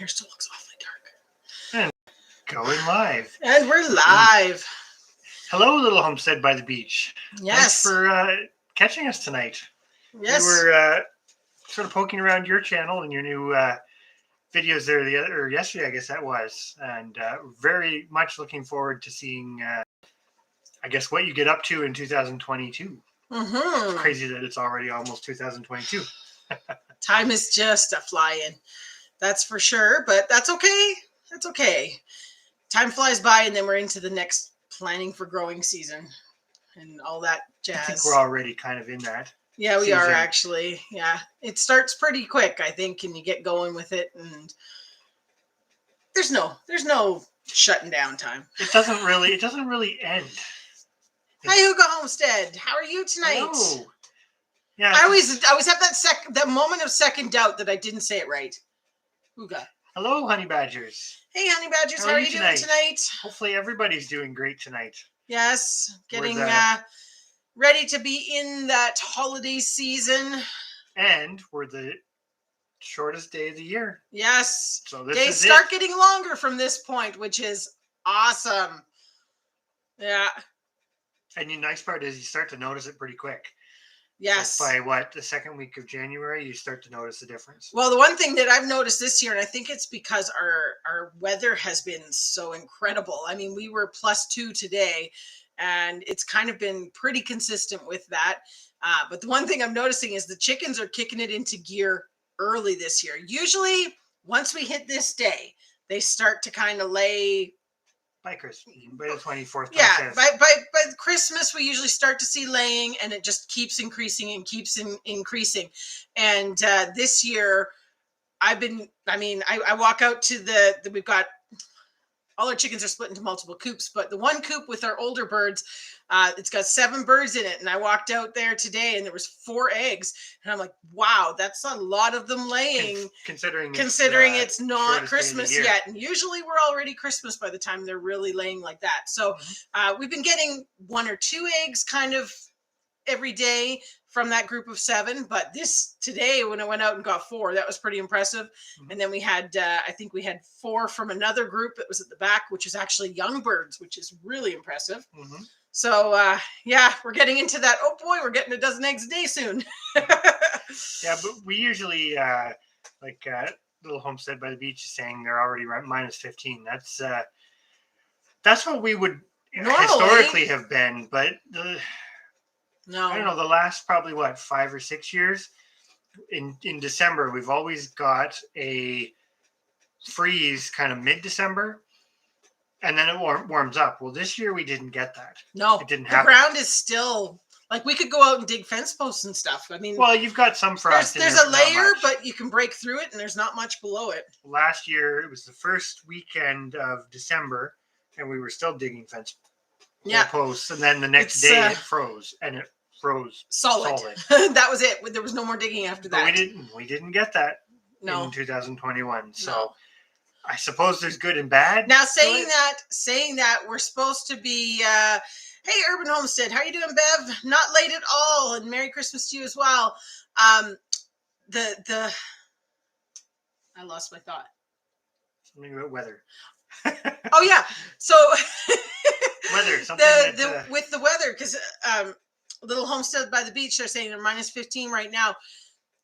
Here still looks awfully dark. And going live. And we're live. Hello, little homestead by the beach. Yes. Thanks for catching us tonight. Yes. We were sort of poking around your channel and your new videos there yesterday, I guess that was. And very much looking forward to seeing, I guess, what you get up to in 2022. Mm-hmm. It's crazy that it's already almost 2022. Time is just a flying. That's for sure, but that's okay. That's okay. Time flies by, and then we're into the next planning for growing season and all that jazz. I think we're already kind of in that. Yeah, we are actually. Yeah, it starts pretty quick, I think, and you get going with it, and there's no shutting down time. It doesn't really end. Hi, Hugo Homestead. How are you tonight? Hello. Yeah. I always have that moment of second doubt that I didn't say it right. Huga. Hello, honey badgers. Hey, honey badgers. How are you doing tonight? Hopefully everybody's doing great tonight. Yes, getting ready to be in that holiday season. And we're the shortest day of the year. Yes. So this days start getting longer from this point, which is awesome. Yeah. And the nice part is you start to notice it pretty quick. Yes. Like by the second week of January, you start to notice the difference. Well, the one thing that I've noticed this year, and I think it's because our weather has been so incredible. I mean, we were +2 today, and it's kind of been pretty consistent with that. But the one thing I'm noticing is the chickens are kicking it into gear early this year. Usually, once we hit this day, they start to kind of lay. By Christmas, by the 24th. Yeah, by Christmas, we usually start to see laying, and it just keeps increasing and keeps increasing. And this year, I walk out to we've got, all our chickens are split into multiple coops, but the one coop with our older birds, it's got 7 birds in it. And I walked out there today and there was 4 eggs. And I'm like, wow, that's a lot of them laying. Considering it's not Christmas yet. And usually we're already Christmas by the time they're really laying like that. So we've been getting 1 or 2 eggs kind of every day from that group of 7, but today when I went out and got 4, that was pretty impressive. And then we had I think we had 4 from another group that was at the back, which is actually young birds, which is really impressive. So yeah, we're getting into that. Oh boy, we're getting a dozen eggs a day soon. Yeah, but we usually Little Homestead by the Beach is saying they're already -15. That's what we would normally historically have been, but no, I don't know, the last probably 5 or 6 years in December, we've always got a freeze kind of mid-December, and then it warms up. Well, this year we didn't get that. No, it didn't happen. The ground is still like, we could go out and dig fence posts and stuff. I mean, well, you've got some frost. There's a layer, but you can break through it, and there's not much below it. Last year, it was the first weekend of December, and we were still digging fence posts, and then the next day it froze, and it froze solid. That was it. There was no more digging after that. But we didn't get that in 2021. So no. I suppose there's good and bad. Now, saying that, we're supposed to be. Hey, Urban Homestead, how are you doing, Bev? Not late at all, and Merry Christmas to you as well. I lost my thought. Something about weather. Oh yeah, so weather. With the weather, because Little Homestead by the Beach, they're saying they're -15 right now.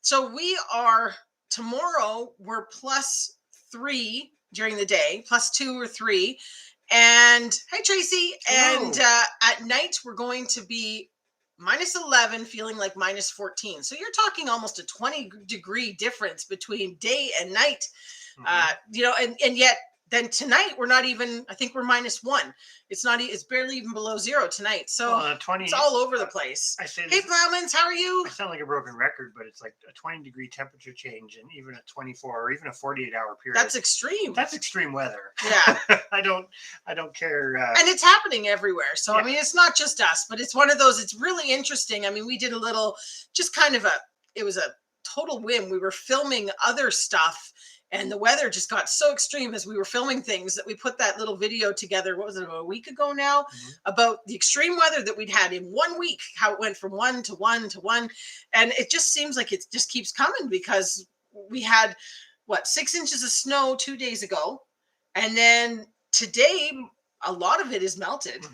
So we are tomorrow. We're +3 during the day, +2 or 3. And hi, Tracy. Hello. And at night, we're going to be -11, feeling like -14. So you're talking almost a 20-degree difference between day and night. And yet then tonight we're not even. I think we're -1. It's barely even below 0 tonight. So 20, it's all over the place. Hey, Plowmans, how are you? I sound like a broken record, but it's like a 20-degree temperature change, and even a 24 or even a 48-hour period. That's extreme. That's extreme weather. Yeah. I don't care. And it's happening everywhere. So I mean, it's not just us, but it's one of those. It's really interesting. I mean, we did a little, just kind of it was a total whim. We were filming other stuff, and the weather just got so extreme as we were filming things that we put that little video together. What was it, about a week ago now? About the extreme weather that we'd had in 1 week, how it went from 1 to 1 to 1. And it just seems like it just keeps coming, because we had 6 inches of snow 2 days ago. And then today, a lot of it is melted.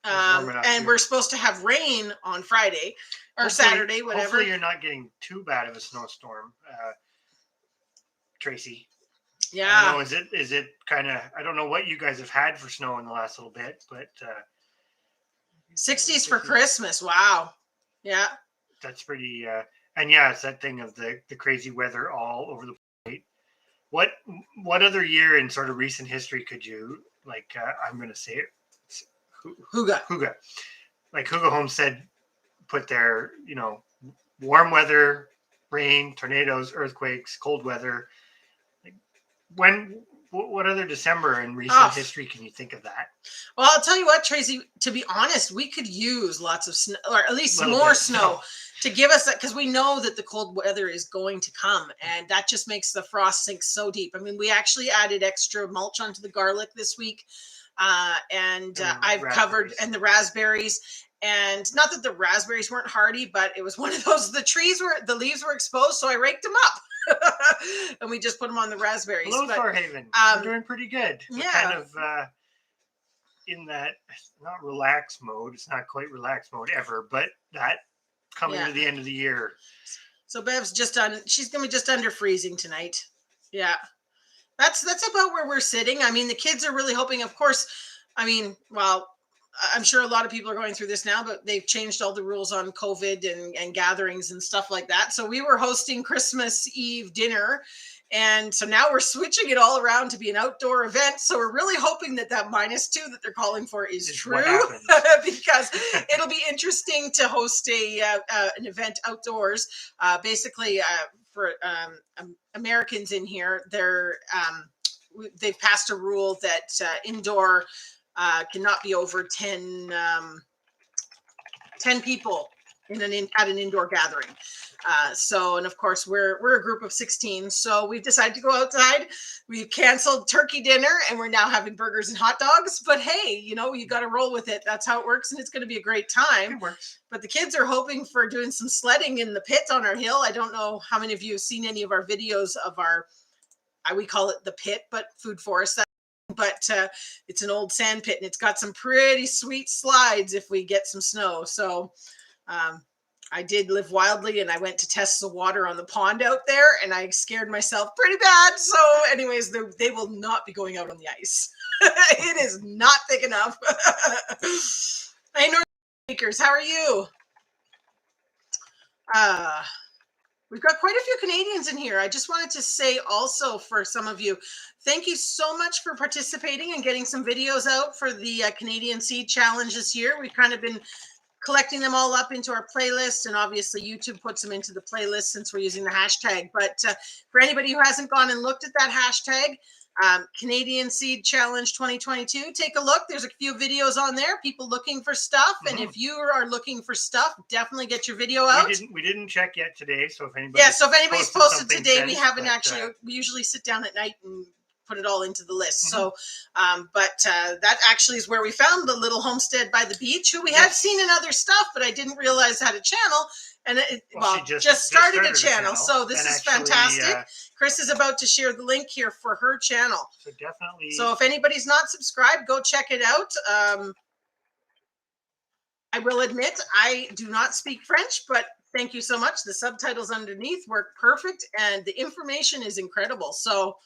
And we're supposed to have rain on Friday or Saturday, whatever. Hopefully you're not getting too bad of a snowstorm, Tracy. Yeah. I don't know, is it kind of, I don't know what you guys have had for snow in the last little bit, but 60s for Christmas. Wow. Yeah. That's pretty and yeah, it's that thing of the crazy weather all over the place. What other year in sort of recent history could you, like, I'm going to say it, Hygge. Like Hygge Homestead put their, warm weather, rain, tornadoes, earthquakes, cold weather. Like, what other December in recent history can you think of that? Well, I'll tell you what, Tracy, to be honest, we could use lots of snow, or at least more snow to give us that, because we know that the cold weather is going to come, and that just makes the frost sink so deep. I mean, we actually added extra mulch onto the garlic this week, and I've covered, and the raspberries. And not that the raspberries weren't hardy, but it was one of those, the leaves were exposed, so I raked them up. And we just put them on the raspberries. Hello, Farhaven. We're doing pretty good. We're kind of in that, not relaxed mode. It's not quite relaxed mode ever, but that coming to the end of the year. So Bev's she's going to be just under freezing tonight. Yeah. That's about where we're sitting. I mean, the kids are really hoping, of course, I'm sure a lot of people are going through this now, but they've changed all the rules on COVID and gatherings and stuff like that. So we were hosting Christmas Eve dinner. And so now we're switching it all around to be an outdoor event. So we're really hoping that -2 that they're calling for is true, because it'll be interesting to host an event outdoors. Basically, for Americans in here, they've passed a rule that indoor cannot be over 10 people at an indoor gathering. And of course we're a group of 16. So we've decided to go outside. We've canceled turkey dinner and we're now having burgers and hot dogs, but hey, you got to roll with it. That's how it works. And it's going to be a great time. It works. But the kids are hoping for doing some sledding in the pit on our hill. I don't know how many of you have seen any of our videos of we call it the pit, but food forest. But it's an old sand pit and it's got some pretty sweet slides if we get some snow. So I did live wildly and I went to test the water on the pond out there and I scared myself pretty bad. So anyways, they will not be going out on the ice. It is not thick enough. Hey, North Speakers, how are you? We've got quite a few Canadians in here. I just wanted to say also for some of you, thank you so much for participating and getting some videos out for the Canadian Seed Challenge this year. We've kind of been collecting them all up into our playlist, and obviously YouTube puts them into the playlist since we're using the hashtag. But for anybody who hasn't gone and looked at that hashtag, Canadian Seed Challenge 2022, take a look. There's a few videos on there, people looking for stuff. And if you are looking for stuff, definitely get your video out. We didn't check yet today, so if anybody if anybody's posted today, we haven't actually. We usually sit down at night and put it all into the list. So, that actually is where we found the little homestead by the beach, who we have seen in other stuff, but I didn't realize had a channel. And she just started a channel. So this is fantastic. Chris is about to share the link here for her channel. So definitely. So if anybody's not subscribed, go check it out. I will admit, I do not speak French, but thank you so much. The subtitles underneath work perfect and the information is incredible. So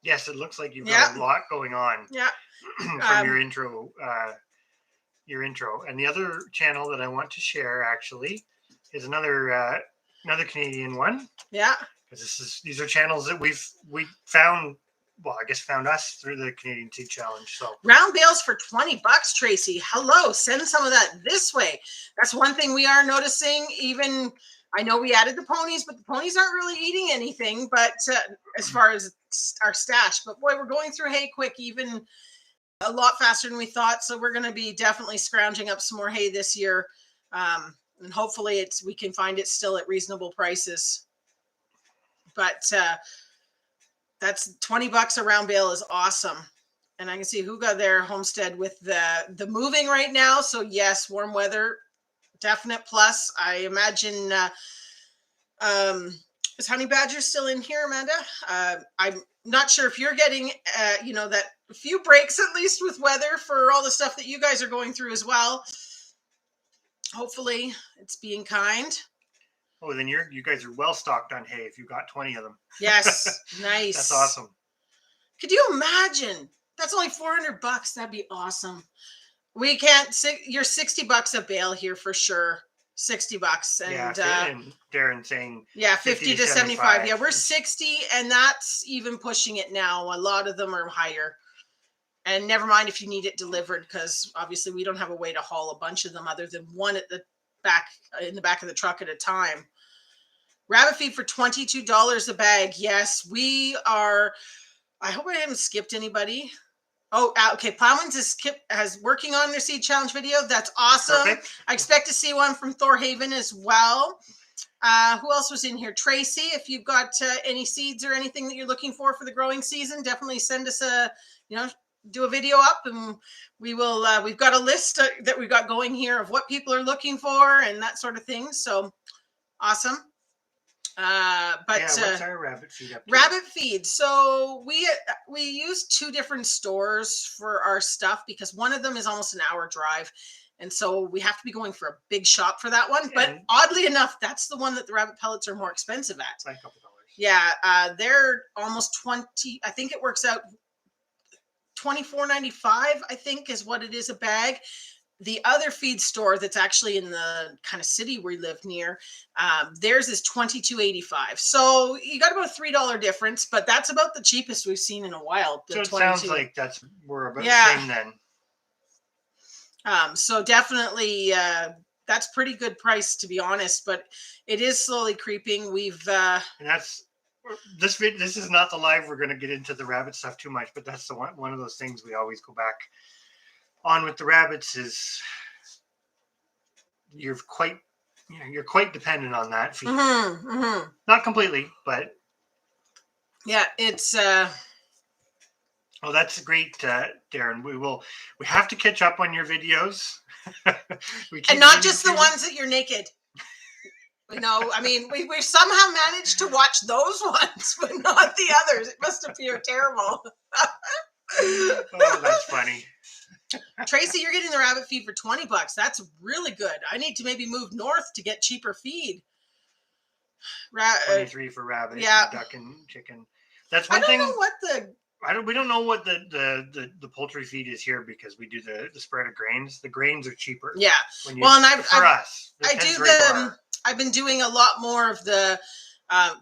yes, it looks like you've got a lot going on. Yeah. From your intro. And the other channel that I want to share actually is another Canadian one. Yeah. Because these are channels that we found. Well, I guess found us through the Canadian Seed Challenge. So round bales for $20, Tracy. Hello, send some of that this way. That's one thing we are noticing. Even I know we added the ponies, but the ponies aren't really eating anything. But as far as our stash, but boy, we're going through hay quick, even a lot faster than we thought. So we're going to be definitely scrounging up some more hay this year, and hopefully we can find it still at reasonable prices. But that's $20 a round bale is awesome. And I can see who got their homestead with the moving right now. So yes, warm weather, definite plus. I imagine Is Honey Badger still in here, Amanda? I'm not sure if you're getting, that few breaks at least with weather for all the stuff that you guys are going through as well. Hopefully, it's being kind. Oh, then you guys are well stocked on hay if you got 20 of them. Yes, nice. That's awesome. Could you imagine? That's only $400. That'd be awesome. We can't. You're $60 a bale here for sure. $60, and and Darren saying 50 to 75. Yeah, we're 60, and that's even pushing it now. A lot of them are higher. And never mind if you need it delivered, because obviously we don't have a way to haul a bunch of them other than one at the back in the back of the truck at a time. Rabbit feed for $22 a bag. Yes, we are. I hope I haven't skipped anybody. Oh, okay. Plowman's has working on their seed challenge video. That's awesome. Perfect. I expect to see one from Thorhaven as well. Who else was in here? Tracy, if you've got any seeds or anything that you're looking for the growing season, definitely send us do a video up, and we will. We've got a list that we've got going here of what people are looking for and that sort of thing. So awesome. What's our rabbit feed up to? Rabbit feed. So we use two different stores for our stuff because one of them is almost an hour drive. And so we have to be going for a big shop for that one. But oddly enough, that's the one that the rabbit pellets are more expensive at. It's like a couple dollars. Yeah. They're almost 20. I think it works out $24.95, I think is what it is a bag. The other feed store that's actually in the kind of city we live near, theirs is $22.85. So you got about a $3 difference, but that's about the cheapest we've seen in a while. So it sounds like we're about the same then. So definitely that's pretty good price, to be honest, but it is slowly creeping. And that's this is not the live. We're going to get into the rabbit stuff too much, but that's one of those things we always go back on with the rabbits is you're quite dependent on that feed. Mm-hmm, mm-hmm. Not completely, but yeah, it's oh, that's great, Darren. We have to catch up on your videos. And not just the ones that you're naked. No, I mean, we somehow managed to watch those ones, but not the others. It must appear terrible. Oh, that's funny. Tracy, you're getting the rabbit feed for $20. That's really good. I need to maybe move north to get cheaper feed. 23 for rabbit, duck and chicken. That's one thing. We don't know what the poultry feed is here because we do the spread of grains. The grains are cheaper. Yeah. I've been doing a lot more of the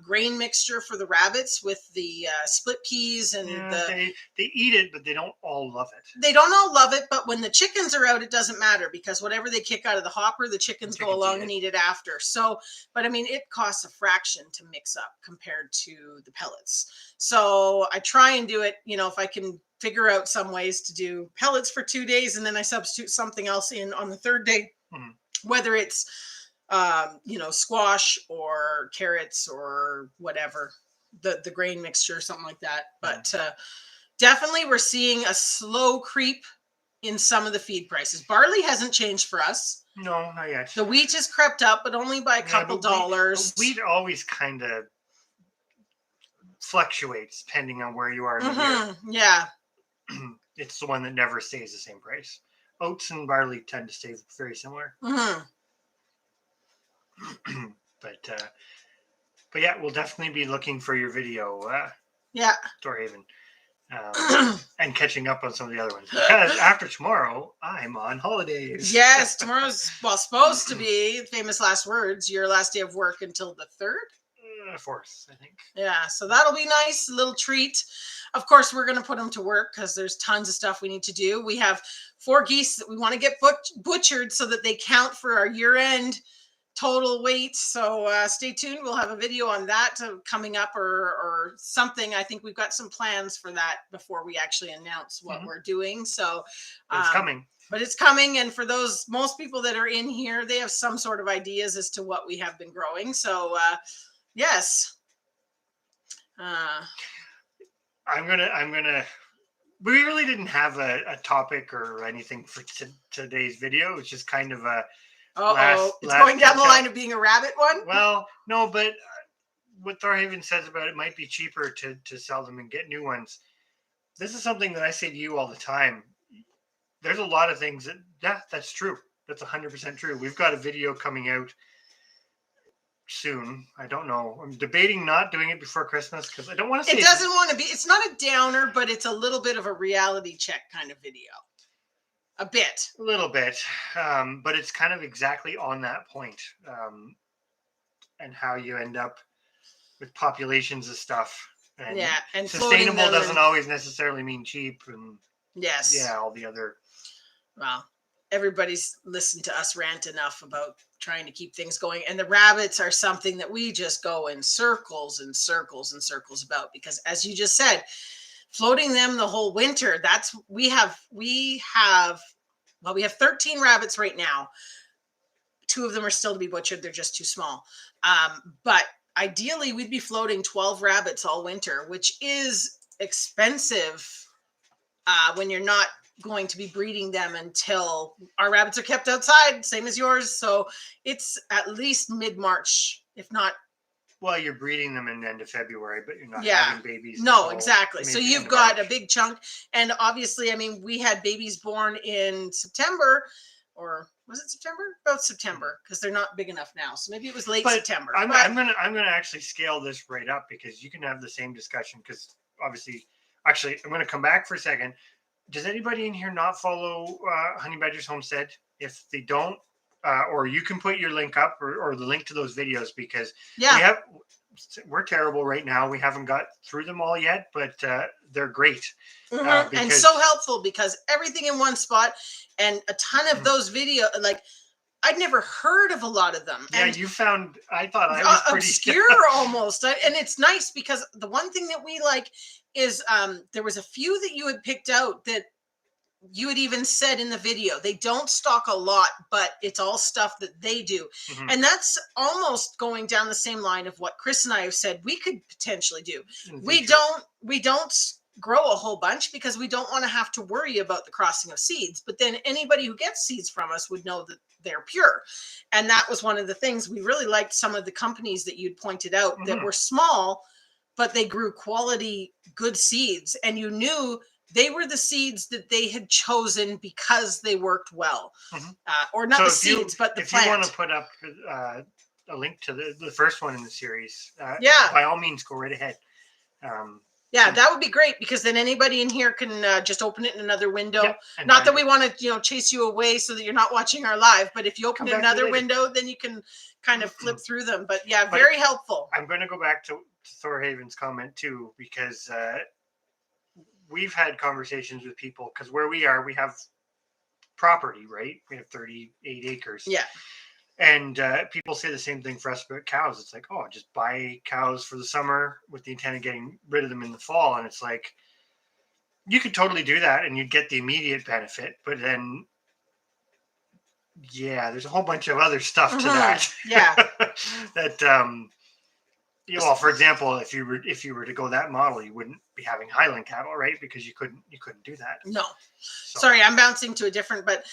grain mixture for the rabbits with the split peas and they eat it, but they don't all love it. They don't all love it, but when the chickens are out, it doesn't matter because whatever they kick out of the hopper, the chickens go along and eat it after. So, but I mean, it costs a fraction to mix up compared to the pellets. So I try and do it, if I can figure out some ways to do pellets for 2 days and then I substitute something else in on the third day, whether it's squash or carrots or whatever, the grain mixture, something like that. But definitely we're seeing a slow creep in some of the feed prices. Barley hasn't changed for us. No, not yet. The wheat has crept up, but only by a couple dollars. Wheat always kind of fluctuates depending on where you are in the year. Yeah. It's the one that never stays the same price. Oats and barley tend to stay very similar. But yeah, we'll definitely be looking for your video. Thorhaven, and catching up on some of the other ones because after tomorrow I'm on holidays. Yes, tomorrow's supposed to be famous last words. Your last day of work until the 3rd, 4th, I think. Yeah, so that'll be nice, a little treat. Of course, we're going to put them to work because there's tons of stuff we need to do. We have 4 geese that we want to get butchered so that they count for our year-end total weight. So stay tuned. We'll have a video on that coming up or something. I think we've got some plans for that before we actually announce what we're doing. So it's coming. But it's coming. And for most people that are in here, they have some sort of ideas as to what we have been growing. So yes. I'm gonna. We really didn't have a topic or anything for today's video. It's just kind of a. It's going down the line of being a rabbit one. Well, no, but what Thorhaven says about it might be cheaper to sell them and get new ones. This is something that I say to you all the time. There's a lot of things that's true. That's 100% true. We've got a video coming out soon. I don't know. I'm debating not doing it before Christmas because I don't want to say it doesn't want to be. It's not a downer, but it's a little bit of a reality check kind of video. A little bit, but it's kind of exactly on that point, and how you end up with populations of stuff. And and sustainable doesn't always necessarily mean cheap, and all the other. Well, everybody's listened to us rant enough about trying to keep things going, and the rabbits are something that we just go in circles and circles and circles about, because as you just said, floating them the whole winter, we have 13 rabbits right now. 2 of them are still to be butchered. They're just too small. But ideally we'd be floating 12 rabbits all winter, which is expensive when you're not going to be breeding them until our rabbits are kept outside, same as yours. So it's at least mid-March, if not. Well, you're breeding them in the end of February, but you're not having babies. No, exactly. So you've got a big chunk. And obviously, I mean, we had babies born in September, or was it September? About September, because they're not big enough now. So maybe it was late September. I'm gonna actually scale this right up, because you can have the same discussion. Because obviously, actually, I'm gonna come back for a second. Does anybody in here not follow Honey Badger's Homestead? If they don't, or you can put your link up, or the link to those videos, because we're terrible right now. We haven't got through them all yet, but they're great. And so helpful, because everything in one spot, and a ton of those videos, like I'd never heard of a lot of them. Yeah, and you found, I thought I was pretty obscure almost. And it's nice, because the one thing that we like is there was a few that you had picked out that you had even said in the video, they don't stock a lot, but it's all stuff that they do. And that's almost going down the same line of what Chris and I have said we could potentially do. We don't grow a whole bunch, because we don't want to have to worry about the crossing of seeds. But then anybody who gets seeds from us would know that they're pure. And that was one of the things we really liked. Some of the companies that you'd pointed out that were small, but they grew quality, good seeds. And you knew they were the seeds that they had chosen because they worked well. Or not seeds, but the plant. If you want to put up a link to the first one in the series, by all means, go right ahead. That would be great, because then anybody in here can just open it in another window. Not that we want to, chase you away so that you're not watching our live, but if you open it in another window, then you can kind of flip through them. But very helpful. I'm going to go back to Thorhaven's comment too, because we've had conversations with people, because where we are, we have property, right? We have 38 acres. Yeah. And people say the same thing for us about cows. It's like, oh, just buy cows for the summer with the intent of getting rid of them in the fall. And it's like, you could totally do that and you'd get the immediate benefit. But then, there's a whole bunch of other stuff to that. Yeah. That, well, for example, if you were to go that model, you wouldn't be having Highland cattle, right? Because you couldn't do that. No. So. Sorry, I'm bouncing to a different, but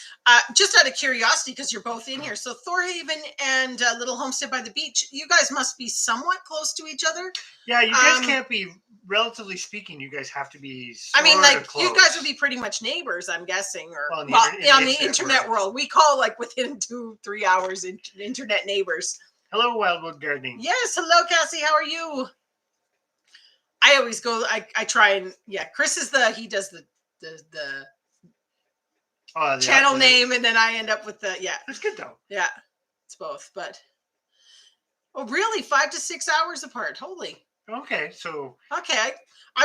just out of curiosity, because you're both in here. So Thorhaven and Little Homestead by the Beach, you guys must be somewhat close to each other. Yeah, you guys can't be, relatively speaking, you guys have to be close. You guys would be pretty much neighbors, I'm guessing, or on the internet world. We call within 2-3 hours internet neighbors. Hello, Wildwood Gardening. Yes, hello, Cassie. How are you? I always go. I try and Chris is he does the channel name, and then I end up with the That's good though. Yeah, it's both. But really, 5 to 6 hours apart. Holy. Okay, so I've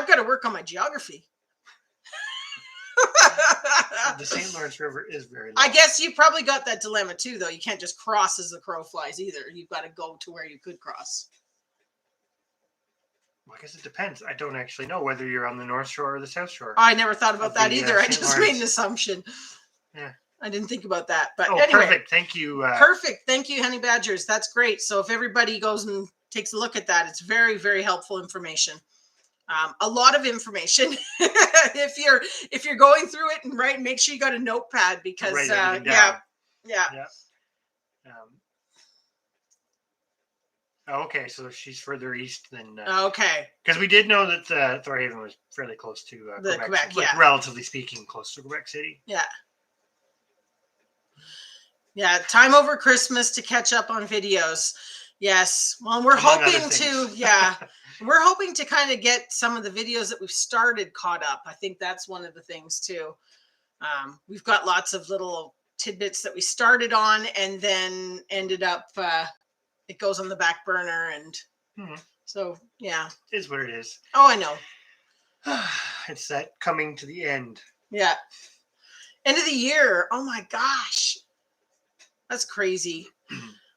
got to work on my geography. The St. Lawrence River is very long. I guess you probably got that dilemma too, though. You can't just cross as the crow flies either. You've got to go to where you could cross. Well, I guess it depends. I don't actually know whether you're on the North Shore or the South Shore. I never thought about that either. I just made an assumption. Yeah. I didn't think about that. But anyway. Perfect. Thank you. Perfect. Thank you, Honey Badgers. That's great. So if everybody goes and takes a look at that, it's very, very helpful information. A lot of information. if you're going through it and make sure you got a notepad, because Okay, so she's further east than. Okay. Because we did know that Thorhaven was fairly close to Quebec, like, yeah. relatively speaking, close to Quebec City. Yeah. Yeah, time over Christmas to catch up on videos. Yes. Well, we're hoping to kind of get some of the videos that we've started caught up. I think that's one of the things too. We've got lots of little tidbits that we started on and then ended up, it goes on the back burner. And so, yeah. It is what it is. Oh, I know. It's that coming to the end. Yeah. End of the year. Oh my gosh. That's crazy.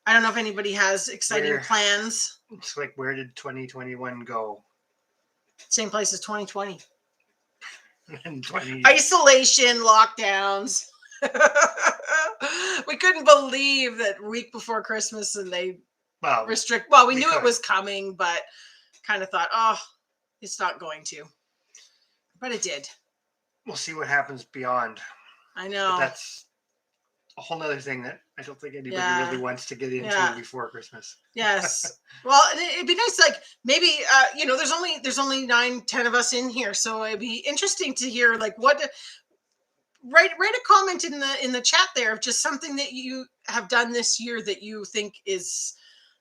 I don't know if anybody has exciting plans. It's like, where did 2021 go? Same place as 2020. And Isolation, lockdowns. We couldn't believe that week before Christmas and they restrict. Well, we knew it was coming, but kind of thought, oh, it's not going to. But it did. We'll see what happens beyond. I know. But that's a whole other thing that I don't think anybody really wants to get into before Christmas. Yes. Well, it'd be nice, like maybe there's only 9-10 of us in here, so it'd be interesting to hear like what. Write a comment in the chat there of just something that you have done this year that you think is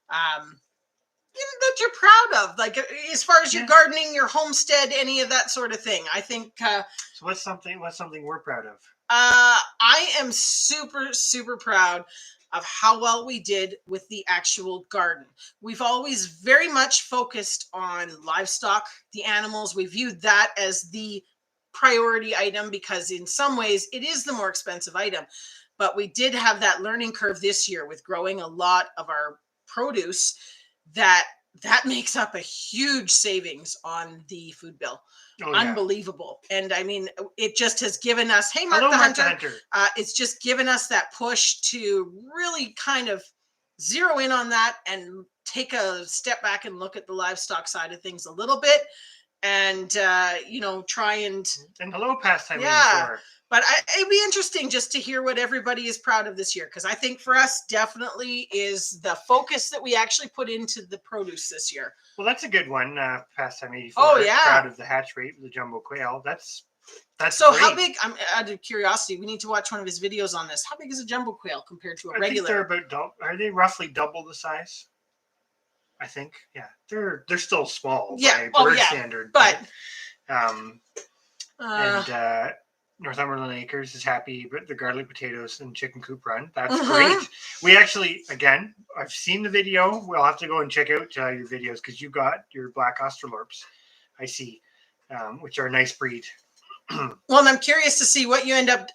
that you're proud of, like as far as your gardening, your homestead, any of that sort of thing. I think so what's something we're proud of? I am super, super proud of how well we did with the actual garden. We've always very much focused on livestock, the animals. We viewed that as the priority item because in some ways it is the more expensive item. But we did have that learning curve this year with growing a lot of our produce that makes up a huge savings on the food bill. Oh, unbelievable. Yeah. And I mean, it just has given us, hey, Mark the Hunter. It's just given us that push to really kind of zero in on that and take a step back and look at the livestock side of things a little bit and, try and hello, pastime. Yeah. But it'd be interesting just to hear what everybody is proud of this year. Because I think for us, definitely is the focus that we actually put into the produce this year. Well, that's a good one. Pastime 84. Oh, yeah. Proud of the hatch rate of the jumbo quail. That's so great. How big, I'm out of curiosity, we need to watch one of his videos on this. How big is a jumbo quail compared to a regular? I think they're are they roughly double the size? I think. Yeah. They're still small by bird standard. But Northumberland Acres is happy with the garlic potatoes and chicken coop run. That's great. We actually, again, I've seen the video. We'll have to go and check out your videos because you got your black Australorps, I see, which are a nice breed. Well, and I'm curious to see what you end up.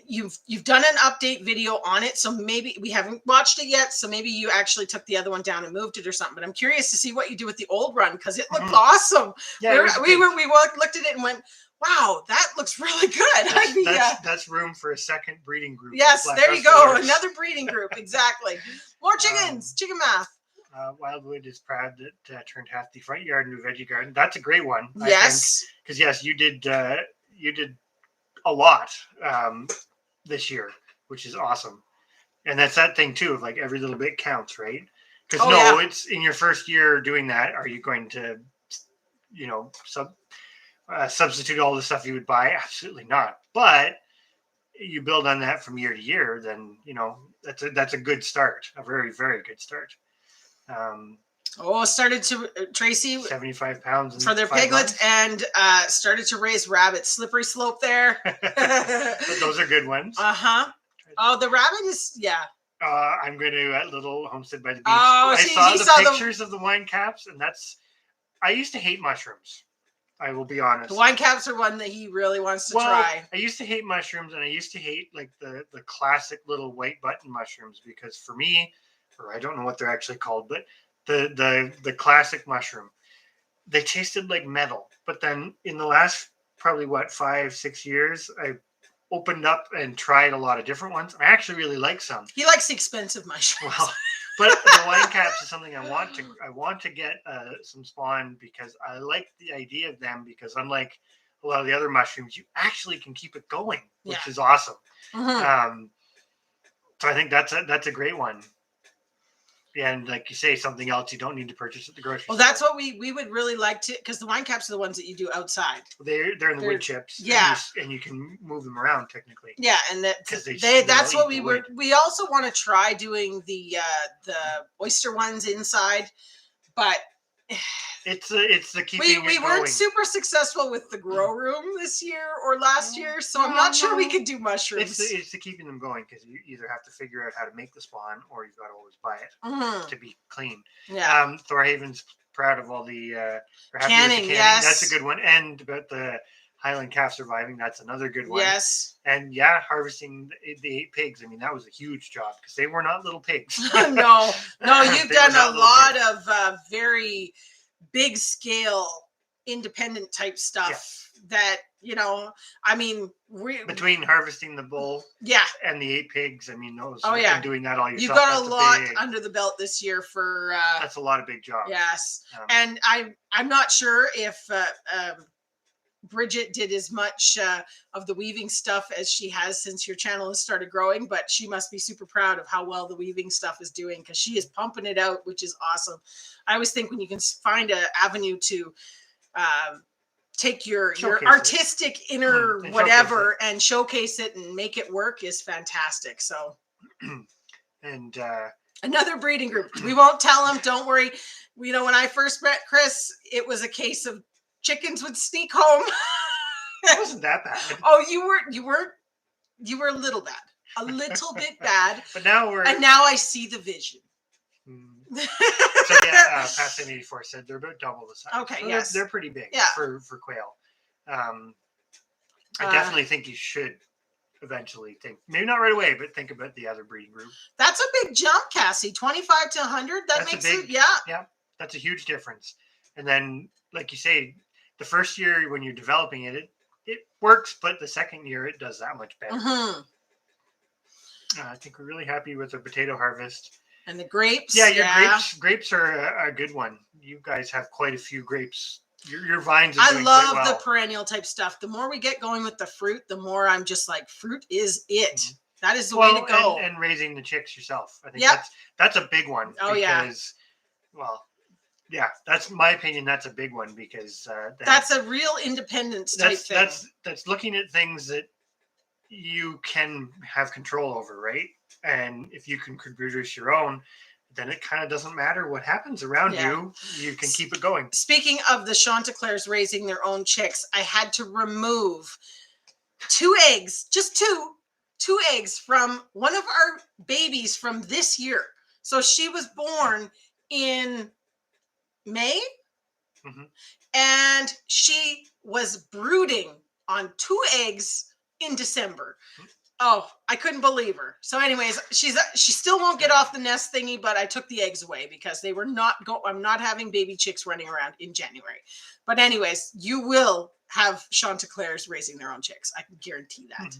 You've done an update video on it, so maybe we haven't watched it yet. So maybe you actually took the other one down and moved it or something. But I'm curious to see what you do with the old run because it looked awesome. Yeah, we looked at it and went, wow, that looks really good. That's room for a second breeding group. Yes, there you go. Another breeding group. Exactly. More chickens. Chicken math. Wildwood is proud that turned half the front yard into a veggie garden. That's a great one. Yes. Because yes, you did a lot this year, which is awesome. And that's that thing too of like every little bit counts, right? Because it's in your first year doing that. Are you going to, substitute all the stuff you would buy? Absolutely not. But you build on that from year to year, then that's a good start, a very, very good start. Started to Tracy 75 pounds for their piglets and started to raise rabbits. Slippery slope there. But those are good ones. Oh, the rabbit is I'm going to at Little Homestead by the Beach. Oh, I saw the pictures of the wine caps, and I used to hate mushrooms. I will be honest. The wine caps are one that he really wants to try. I used to hate mushrooms, and I used to hate like the classic little white button mushrooms because for me, or I don't know what they're actually called, but the classic mushroom, they tasted like metal. But then in the last probably 5-6 years, I opened up and tried a lot of different ones. I actually really like some. He likes the expensive mushrooms. Well, but the wine caps is something I want to get some spawn because I like the idea of them because unlike a lot of the other mushrooms, you actually can keep it going, which is awesome. So I think that's a great one. And like you say, something else you don't need to purchase at the grocery store. Well, that's what we would really like to, because the wine caps are the ones that you do outside. They're in the wood chips. Yeah. And you can move them around technically. Yeah, and that's what we were. We also want to try doing the oyster ones inside, but it's the keeping we weren't super successful with the grow room this year or last year, so I'm not sure we could do mushrooms. It's the keeping them going, because you either have to figure out how to make the spawn or you've got to always buy it to be clean. Yeah. Thorhaven's proud of all the canning. Yes, that's a good one. And about the Highland calf surviving, that's another good one. Yes. And harvesting the 8 pigs. I mean, that was a huge job because they were not little pigs. No, you've done a lot of very big scale independent type stuff that, I mean, between harvesting the bull and the 8 pigs, I mean, those and doing that all yourself. You've got a lot under the belt this year for that's a lot of big jobs. Yes. And I'm not sure if Bridget did as much of the weaving stuff as she has since your channel has started growing, but she must be super proud of how well the weaving stuff is doing, because she is pumping it out, which is awesome. I always think when you can find an avenue to take your artistic inner whatever and showcase it and make it work is fantastic. So and another breeding group. We won't tell them, don't worry. When I first met Chris, it was a case of chickens would sneak home. It wasn't that bad. Oh, you were a little bad, a little bit bad. But now now I see the vision. So Past 84 said they're about double the size. Okay, so yes, they're pretty big for quail. I definitely think you should eventually think, maybe not right away, but think about the other breeding group. That's a big jump, Cassie. 25 to 100. That's makes it. Yeah, that's a huge difference. And then, like you say, the first year when you're developing it works, but the second year it does that much better. I think we're really happy with our potato harvest. And the grapes. Yeah, grapes are a good one. You guys have quite a few grapes. Your vines are I doing love quite well. the perennial type stuff. The more we get going with the fruit, the more I'm just like, fruit is it. That is the way to go. And raising the chicks yourself. I think that's a big one. Oh, that's my opinion. That's a big one because that's a real independence type thing. That's looking at things that you can have control over, right? And if you can produce your own, then it kind of doesn't matter what happens around you. You can keep it going. Speaking of the Chanticleers raising their own chicks, I had to remove 2 eggs, just two eggs from one of our babies from this year. So she was born in May, and she was brooding on 2 eggs in December. Oh, I couldn't believe her. So anyways, she still won't get off the nest thingy, but I took the eggs away because they were I'm not having baby chicks running around in January. But anyways, you will have Chanticleers raising their own chicks. I can guarantee that.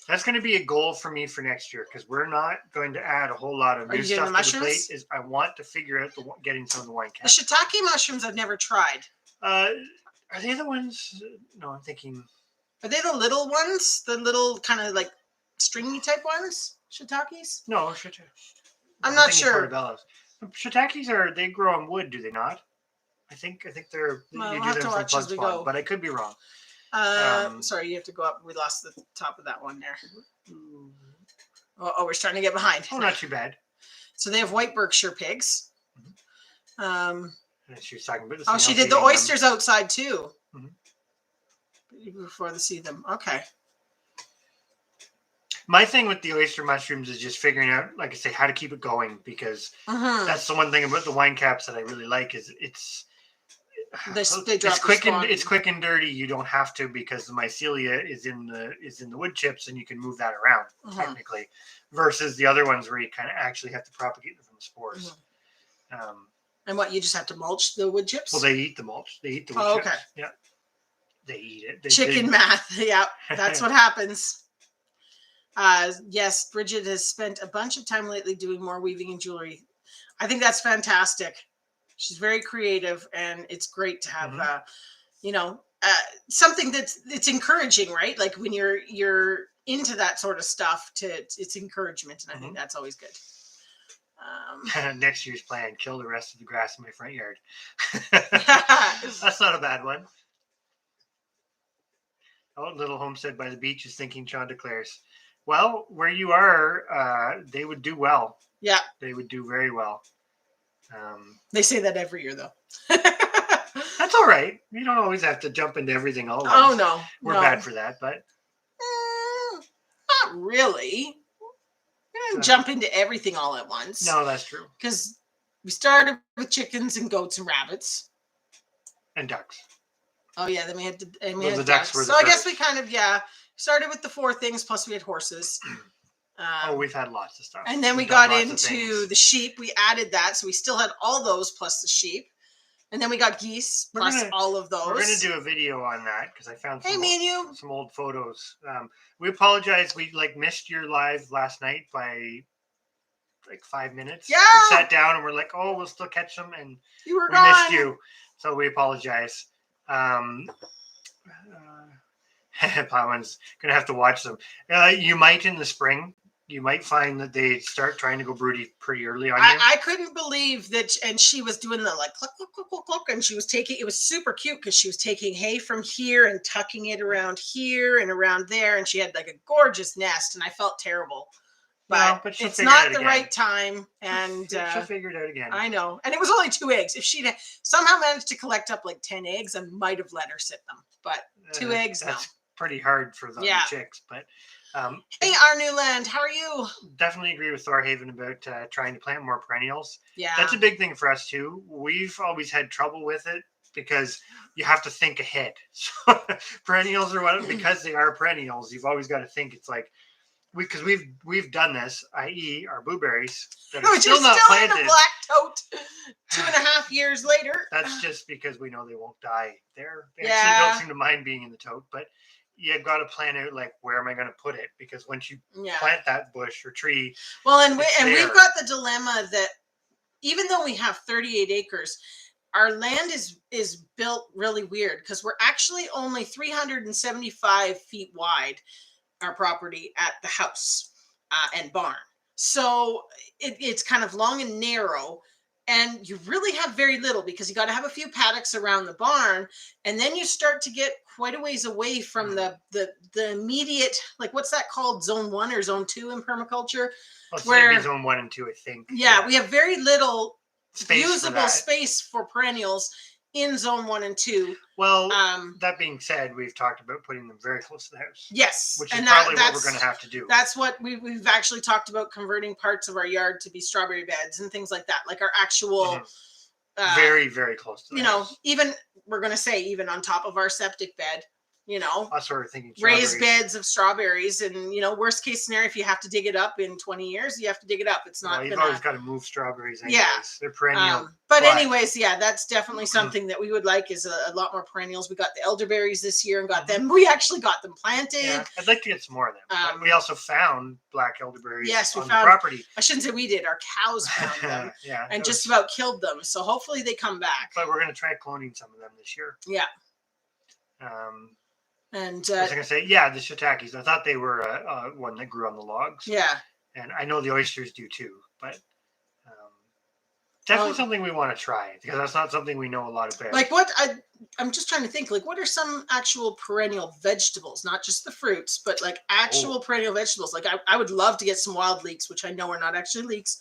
That's going to be a goal for me for next year, because we're not going to add a whole lot of new stuff to the plate. I want to figure out getting some of the wine caps. The shiitake mushrooms I've never tried. Are they the ones? No, I'm thinking. Are they the little ones? The little kind of like stringy type ones? Shiitakes? No, shiitake. I'm not sure. Shiitakes they grow on wood, do they not? I think they're. Well, we'll have to watch as we go. But I could be wrong. Sorry, you have to go up. We lost the top of that one there. Oh, we're starting to get behind. Oh, not too bad. So they have white Berkshire pigs. She was talking about she did the oysters outside too. Before they see them. Okay. My thing with the oyster mushrooms is just figuring out, like I say, how to keep it going, because that's the one thing about the wine caps that I really like is it's quick and dirty. You don't have to, because the mycelia is in the wood chips and you can move that around technically, versus the other ones where you kind of actually have to propagate them from the spores. And what, you just have to mulch the wood chips? Well, they eat the mulch. They eat the wood chips. Okay. Yeah. They eat it. Math. Yeah, that's what happens. Yes, Bridget has spent a bunch of time lately doing more weaving and jewelry. I think that's fantastic. She's very creative, and it's great to have, something it's encouraging, right? Like when you're into that sort of stuff it's encouragement, and I think that's always good. Next year's plan: kill the rest of the grass in my front yard. That's not a bad one. Oh, little homestead by the beach is thinking. Sean declares, well, where you are, they would do well. Yeah, they would do very well. They say that every year, though. That's all right. You don't always have to jump into everything all at once. Oh no, we're bad for that, but not really. We didn't jump into everything all at once. No, that's true. Because we started with chickens and goats and rabbits and ducks. Oh yeah, then we had the ducks. So I guess we kind of started with the 4 things, plus we had horses. We've had lots of stuff. And then we got into the sheep. We added that, so we still had all those plus the sheep. And then we got geese plus all of those. We're going to do a video on that because I found some old photos. We apologize. We missed your live last night by 5 minutes. Yeah. We sat down and we're like, oh, we'll still catch them. And we gone. Missed you. So we apologize. Plowman's going to have to watch them. You might in the spring. You might find that they start trying to go broody pretty early on you. I couldn't believe that, and she was doing the cluck, cluck, cluck, cluck, cluck, and she was taking, it was super cute because she was taking hay from here and tucking it around here and around there, and she had a gorgeous nest, and I felt terrible. But it's not the right time, and she'll figure it out again. I know, and it was only 2 eggs. If she'd somehow managed to collect up 10 eggs, I might have let her sit them, but 2 eggs, that's pretty hard for the chicks, but... hey, our new land, how are you? Definitely agree with Thorhaven about trying to plant more perennials. Yeah, that's a big thing for us too. We've always had trouble with it because you have to think ahead. So perennials are because they are perennials. You've always got to think. It's because we've done this, i.e., our blueberries that are still not planted. In a black tote 2.5 years later. That's just because we know they won't die there. They actually don't seem to mind being in the tote, but. You've got to plan out where am I going to put it, because once you plant that bush or tree, we've got the dilemma that even though we have 38 acres, our land is built really weird because we're actually only 375 feet wide, our property at the house and barn, so it's kind of long and narrow. And you really have very little because you got to have a few paddocks around the barn, and then you start to get quite a ways away from the immediate, what's that called, zone 1 or zone 2 in permaculture? Well, where zone 1 and 2, I think. Yeah, we have very little usable space for perennials in zone 1 and 2. Well, that being said, we've talked about putting them very close to the house. Yes. Which is probably what we're going to have to do. That's what we've actually talked about, converting parts of our yard to be strawberry beds and things like that. Our actual... very, very close to the house. Even, we're going to say, even on top of our septic bed, that's what we're thinking. Raised beds of strawberries, and worst case scenario, if you have to dig it up in 20 years, you have to dig it up. It's not. You've always got to move strawberries. Anyways. Yeah, they're perennial. But anyways, that's definitely something that we would like is a lot more perennials. We got the elderberries this year and got them. We actually got them planted. Yeah, I'd like to get some more of them. We also found black elderberries. Yes, we on found the property. I shouldn't say we did. Our cows found them. And just about killed them. So hopefully they come back. But we're going to try cloning some of them this year. Yeah. And I was going to say, the shiitakes. I thought they were one that grew on the logs. Yeah. And I know the oysters do too, but definitely something we want to try because that's not something we know a lot about. I'm just trying to think, what are some actual perennial vegetables, not just the fruits, but actual perennial vegetables? I would love to get some wild leeks, which I know are not actually leeks.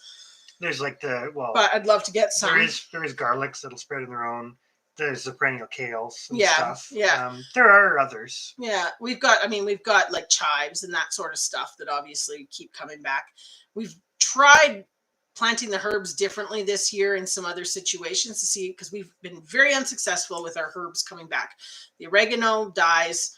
There's but I'd love to get some. There is garlics that'll spread on their own. There's the perennial kales and stuff. Yeah. There are others. Yeah. We've got chives and that sort of stuff that obviously keep coming back. We've tried planting the herbs differently this year in some other situations to see, because we've been very unsuccessful with our herbs coming back. The oregano dies.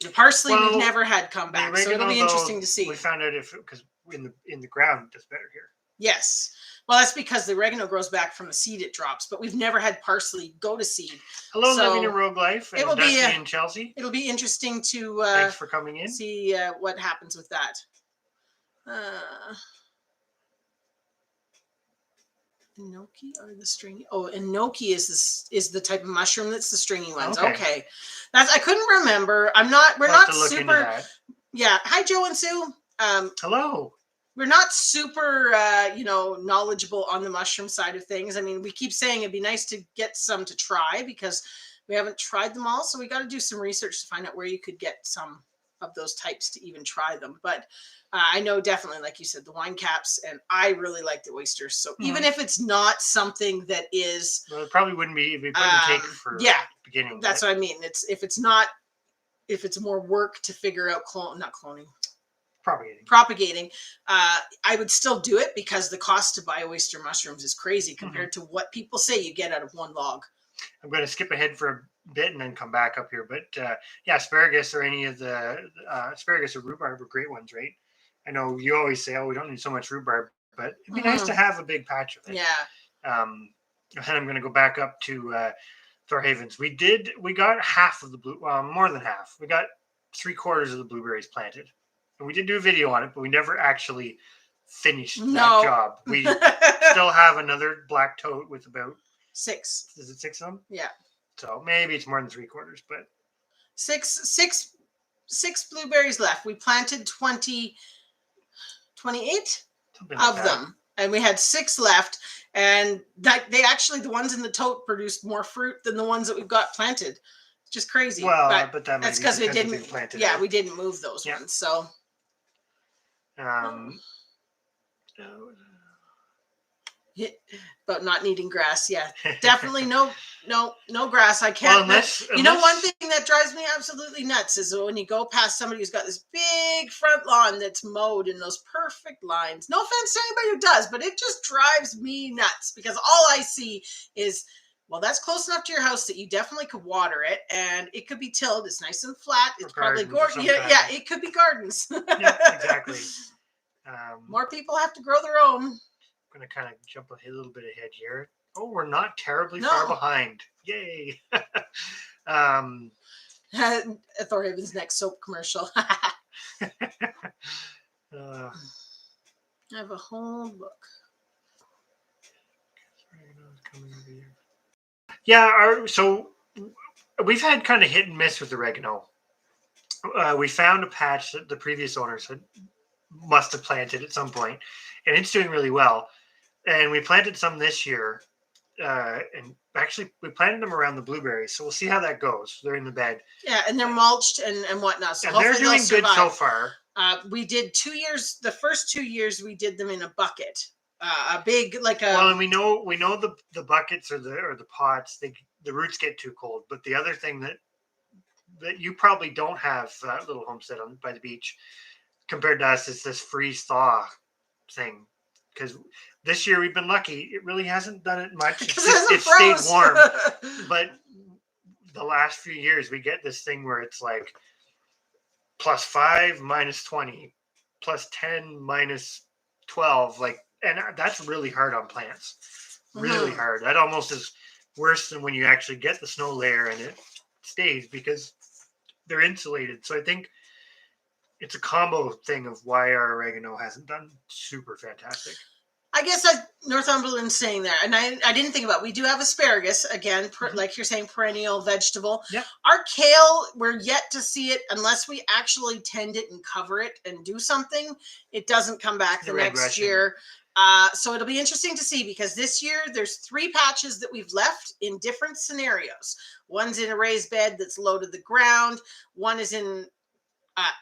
The parsley we've never had come back. So it'll be interesting to see. We found out because in the ground it does better here. Yes. Well, that's because the oregano grows back from the seed it drops, but we've never had parsley go to seed. Hello, Living a Rogue Life. And Dusty and Chelsea. It'll be interesting to thanks for coming in. See what happens with that. Enoki or the stringy? Oh, enoki is the type of mushroom that's the stringy ones. Okay. I couldn't remember. We're not super. Yeah. Hi, Joe and Sue. Hello. We're not super, knowledgeable on the mushroom side of things. I mean, we keep saying it'd be nice to get some to try because we haven't tried them all. So we got to do some research to find out where you could get some of those types to even try them. But I know definitely, like you said, the wine caps, and I really like the oysters. So even if it's not something that is, well, it probably wouldn't be if we couldn't take for beginning. That's what I mean. If it's more work to figure out propagating, I would still do it because the cost to buy oyster mushrooms is crazy compared to what people say you get out of one log. I'm going to skip ahead for a bit and then come back up here. But asparagus or any of the asparagus or rhubarb are great ones, right? I know you always say, oh, we don't need so much rhubarb, but it'd be nice to have a big patch of it. Yeah. And I'm going to go back up to Thorhavens. We got half of the more than half. We got 3/4 of the blueberries planted. And we did do a video on it, but we never actually finished that job. We still have another black tote with about 6. Is it 6 of them? Yeah. So maybe it's more than 3/4, but 6 blueberries left. We planted 28 of them, and we had 6 left. And they actually, the ones in the tote produced more fruit than the ones that we've got planted. It's just crazy. Well, but that's because we didn't. We didn't move those ones. So. But not needing grass. Yeah, definitely no grass. I can't. Well, unless, one thing that drives me absolutely nuts is when you go past somebody who's got this big front lawn that's mowed in those perfect lines. No offense to anybody who does, but it just drives me nuts because all I see is, well, that's close enough to your house that you definitely could water it, and it could be tilled. It's nice and flat. It's probably gorgeous. Yeah, it could be gardens. Yeah, exactly. More people have to grow their own. I'm going to kind of jump a little bit ahead here. Oh, we're not terribly far behind. Yay. Thorhaven's next soap commercial. I have a whole book. Yeah, so we've had kind of hit and miss with oregano. We found a patch that the previous owners must have planted at some point, and it's doing really well. And we planted some this year, and actually we planted them around the blueberries, so we'll see how that goes. They're in the bed. Yeah, and they're mulched and whatnot. So and they're doing good so far. We did 2 years. The first 2 years we did them in a bucket, a big Well, and we know the buckets or the pots. The roots get too cold. But the other thing that you probably don't have little homestead by the beach compared to us is this freeze thaw thing. Because this year we've been lucky. It really hasn't done it much. It's stayed warm. But the last few years we get this thing where it's like +5, -20, +10, -12. And that's really hard on plants. Really hard. That almost is worse than when you actually get the snow layer and it stays because they're insulated. So I think it's a combo thing of why our oregano hasn't done super fantastic. I guess Northumberland's saying there, and I didn't think about it. We do have asparagus, again, like you're saying, perennial vegetable. Yeah. Our kale, we're yet to see it unless we actually tend it and cover it and do something. It doesn't come back the next year. So it'll be interesting to see because this year there's 3 patches that we've left in different scenarios. One's in a raised bed that's low to the ground. One is in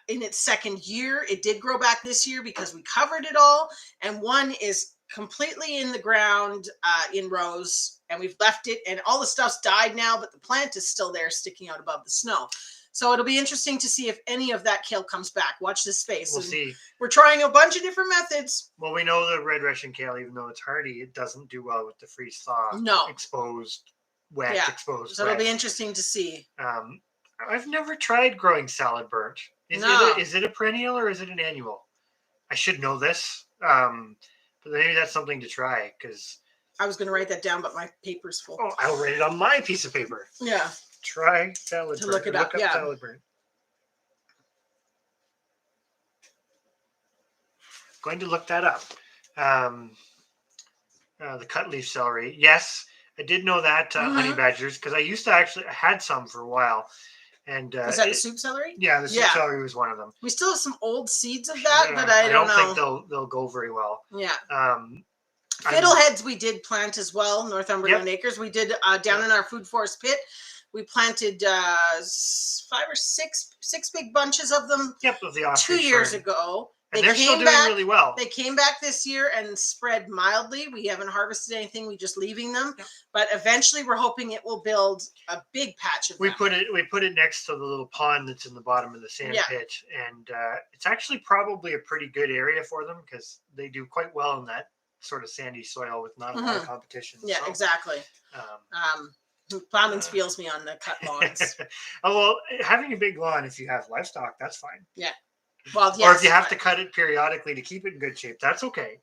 its second year. It did grow back this year because we covered it all. And one is completely in the ground in rows, and we've left it, and all the stuff's died now, but the plant is still there sticking out above the snow. So it'll be interesting to see if any of that kale comes back. Watch this space. We'll see. We're trying a bunch of different methods. Well, we know the red Russian kale, even though it's hardy, it doesn't do well with the freeze thaw. No. Exposed. So it'll be interesting to see. I've never tried growing salad burnt. Is it a perennial or is it an annual? I should know this. But maybe that's something to try because I was going to write that down, but my paper's full. Oh, I'll write it on my piece of paper. Yeah. Try salad burnt. Look it up. Yeah. Salad burnt. Going to look that up. The cut leaf celery. Yes, I did know that honey badgers because I used to I had some for a while, And is that the soup celery? Yeah, the soup celery was one of them. We still have some old seeds of that, but I don't know. think they'll go very well. Yeah. Fiddleheads we did plant as well, Northumberland Acres. We did down in our food forest pit. We planted 5 or 6 big bunches of them. Yep, of the Ostrich 2 years fern. ago. And they're still doing really well. They came back this year and spread mildly. We haven't harvested anything. We're just leaving them. Yep. But eventually we're hoping it will build a big patch of them. We put it next to the little pond that's in the bottom of the sand pit. And it's actually probably a pretty good area for them because they do quite well in that sort of sandy soil with not a lot of competition. Yeah, so, exactly. Plowman's feels me on the cut lawns. Well, having a big lawn, if you have livestock, that's fine. Yeah. Well, yes, or if you have to cut it periodically to keep it in good shape, that's okay.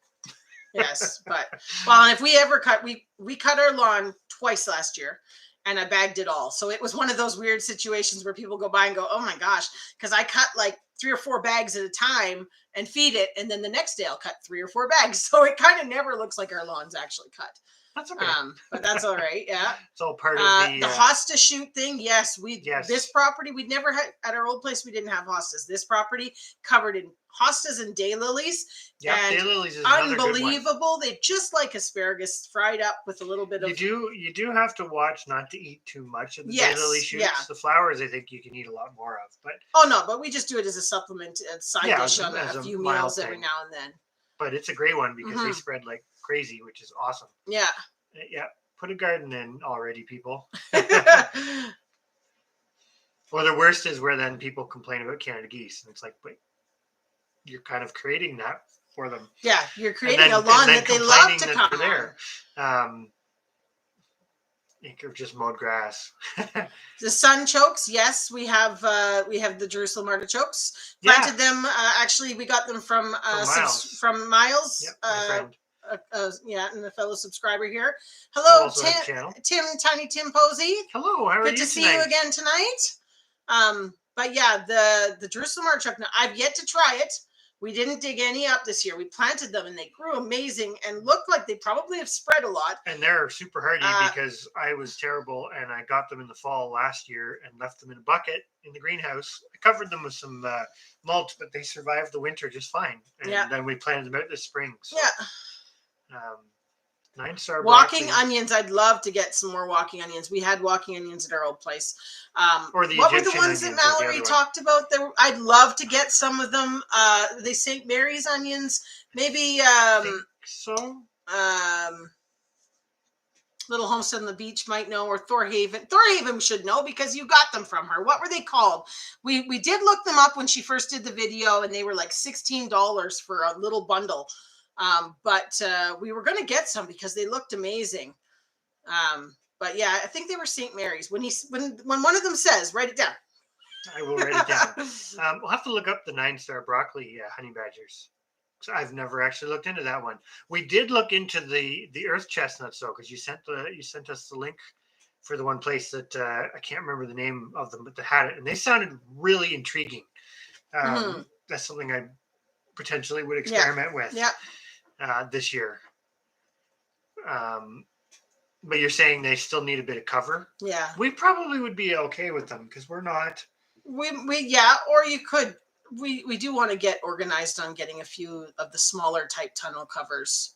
Yes, but and if we ever cut, we cut our lawn twice last year, and I bagged it all. So it was one of those weird situations where people go by and go, "Oh my gosh," because I cut like 3 or 4 bags at a time and feed it, and then the next day I'll cut 3 or 4 bags. So it kind of never looks like our lawn's actually cut. That's okay. But that's all right. Yeah. It's all part of the hosta shoot thing. Yes, this property we'd never had at our old place. We didn't have hostas. This property covered in hostas and daylilies. Yeah, daylilies is unbelievable. They just like asparagus fried up with a little bit of. You do have to watch not to eat too much of the daylily shoots. Yeah. The flowers, I think you can eat a lot more of. But we just do it as a supplement, a side dish on a few meals every now and then. But it's a great one because they spread like crazy, which is awesome. Yeah. Yeah. Put a garden in already, people. Well, the worst is where then people complain about Canada geese. And it's like, wait, you're kind of creating that for them. Yeah. You're creating a lawn that they love to come there. You could have just mowed grass. The sunchokes, yes, we have the Jerusalem artichokes. Planted them. Actually, we got them from Miles. Yep, my friend. And a fellow subscriber here. Hello, Tim, Tiny Tim Posey. Hello, how are you? Good to see you again tonight. But yeah, the Jerusalem artichoke. Now, I've yet to try it. We didn't dig any up this year. We planted them and they grew amazing and looked like they probably have spread a lot. And they're super hardy because I was terrible and I got them in the fall last year and left them in a bucket in the greenhouse. I covered them with some mulch, but they survived the winter just fine. And then we planted them out this spring. So, 9-star walking onions. I'd love to get some more walking onions. We had walking onions at our old place. Or the what were the ones that Mallory talked about? I'd love to get some of them. They St. Mary's onions, maybe. So. Little Homestead on the Beach might know, or Thorhaven. Thorhaven should know because you got them from her. What were they called? We did look them up when she first did the video, and they were like $16 for a little bundle. But we were going to get some because they looked amazing. But yeah, I think they were St. Mary's. When one of them says, write it down. I will write it down. We'll have to look up the 9-star broccoli honey badgers. So I've never actually looked into that one. We did look into the earth chestnuts though, because you sent us the link for the one place that I can't remember the name of them, but they had it, and they sounded really intriguing. That's something I potentially would experiment with. This year. But you're saying they still need a bit of cover? Yeah. We probably would be okay with them because we're not. Or you could. We do want to get organized on getting a few of the smaller type tunnel covers.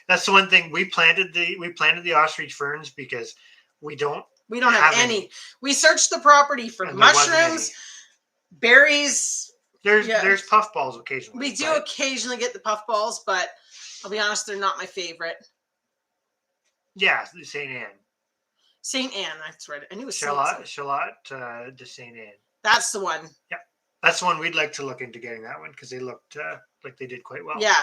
That's the one thing we planted the ostrich ferns because we don't have any. We searched the property for mushrooms, berries. There's puffballs occasionally. We do occasionally get the puffballs, but I'll be honest, they're not my favorite. Yeah, St. Anne. St. Anne, that's right. I knew it was Charlotte de St. Anne. That's the one. Yeah, that's the one we'd like to look into getting that one because they looked like they did quite well. Yeah,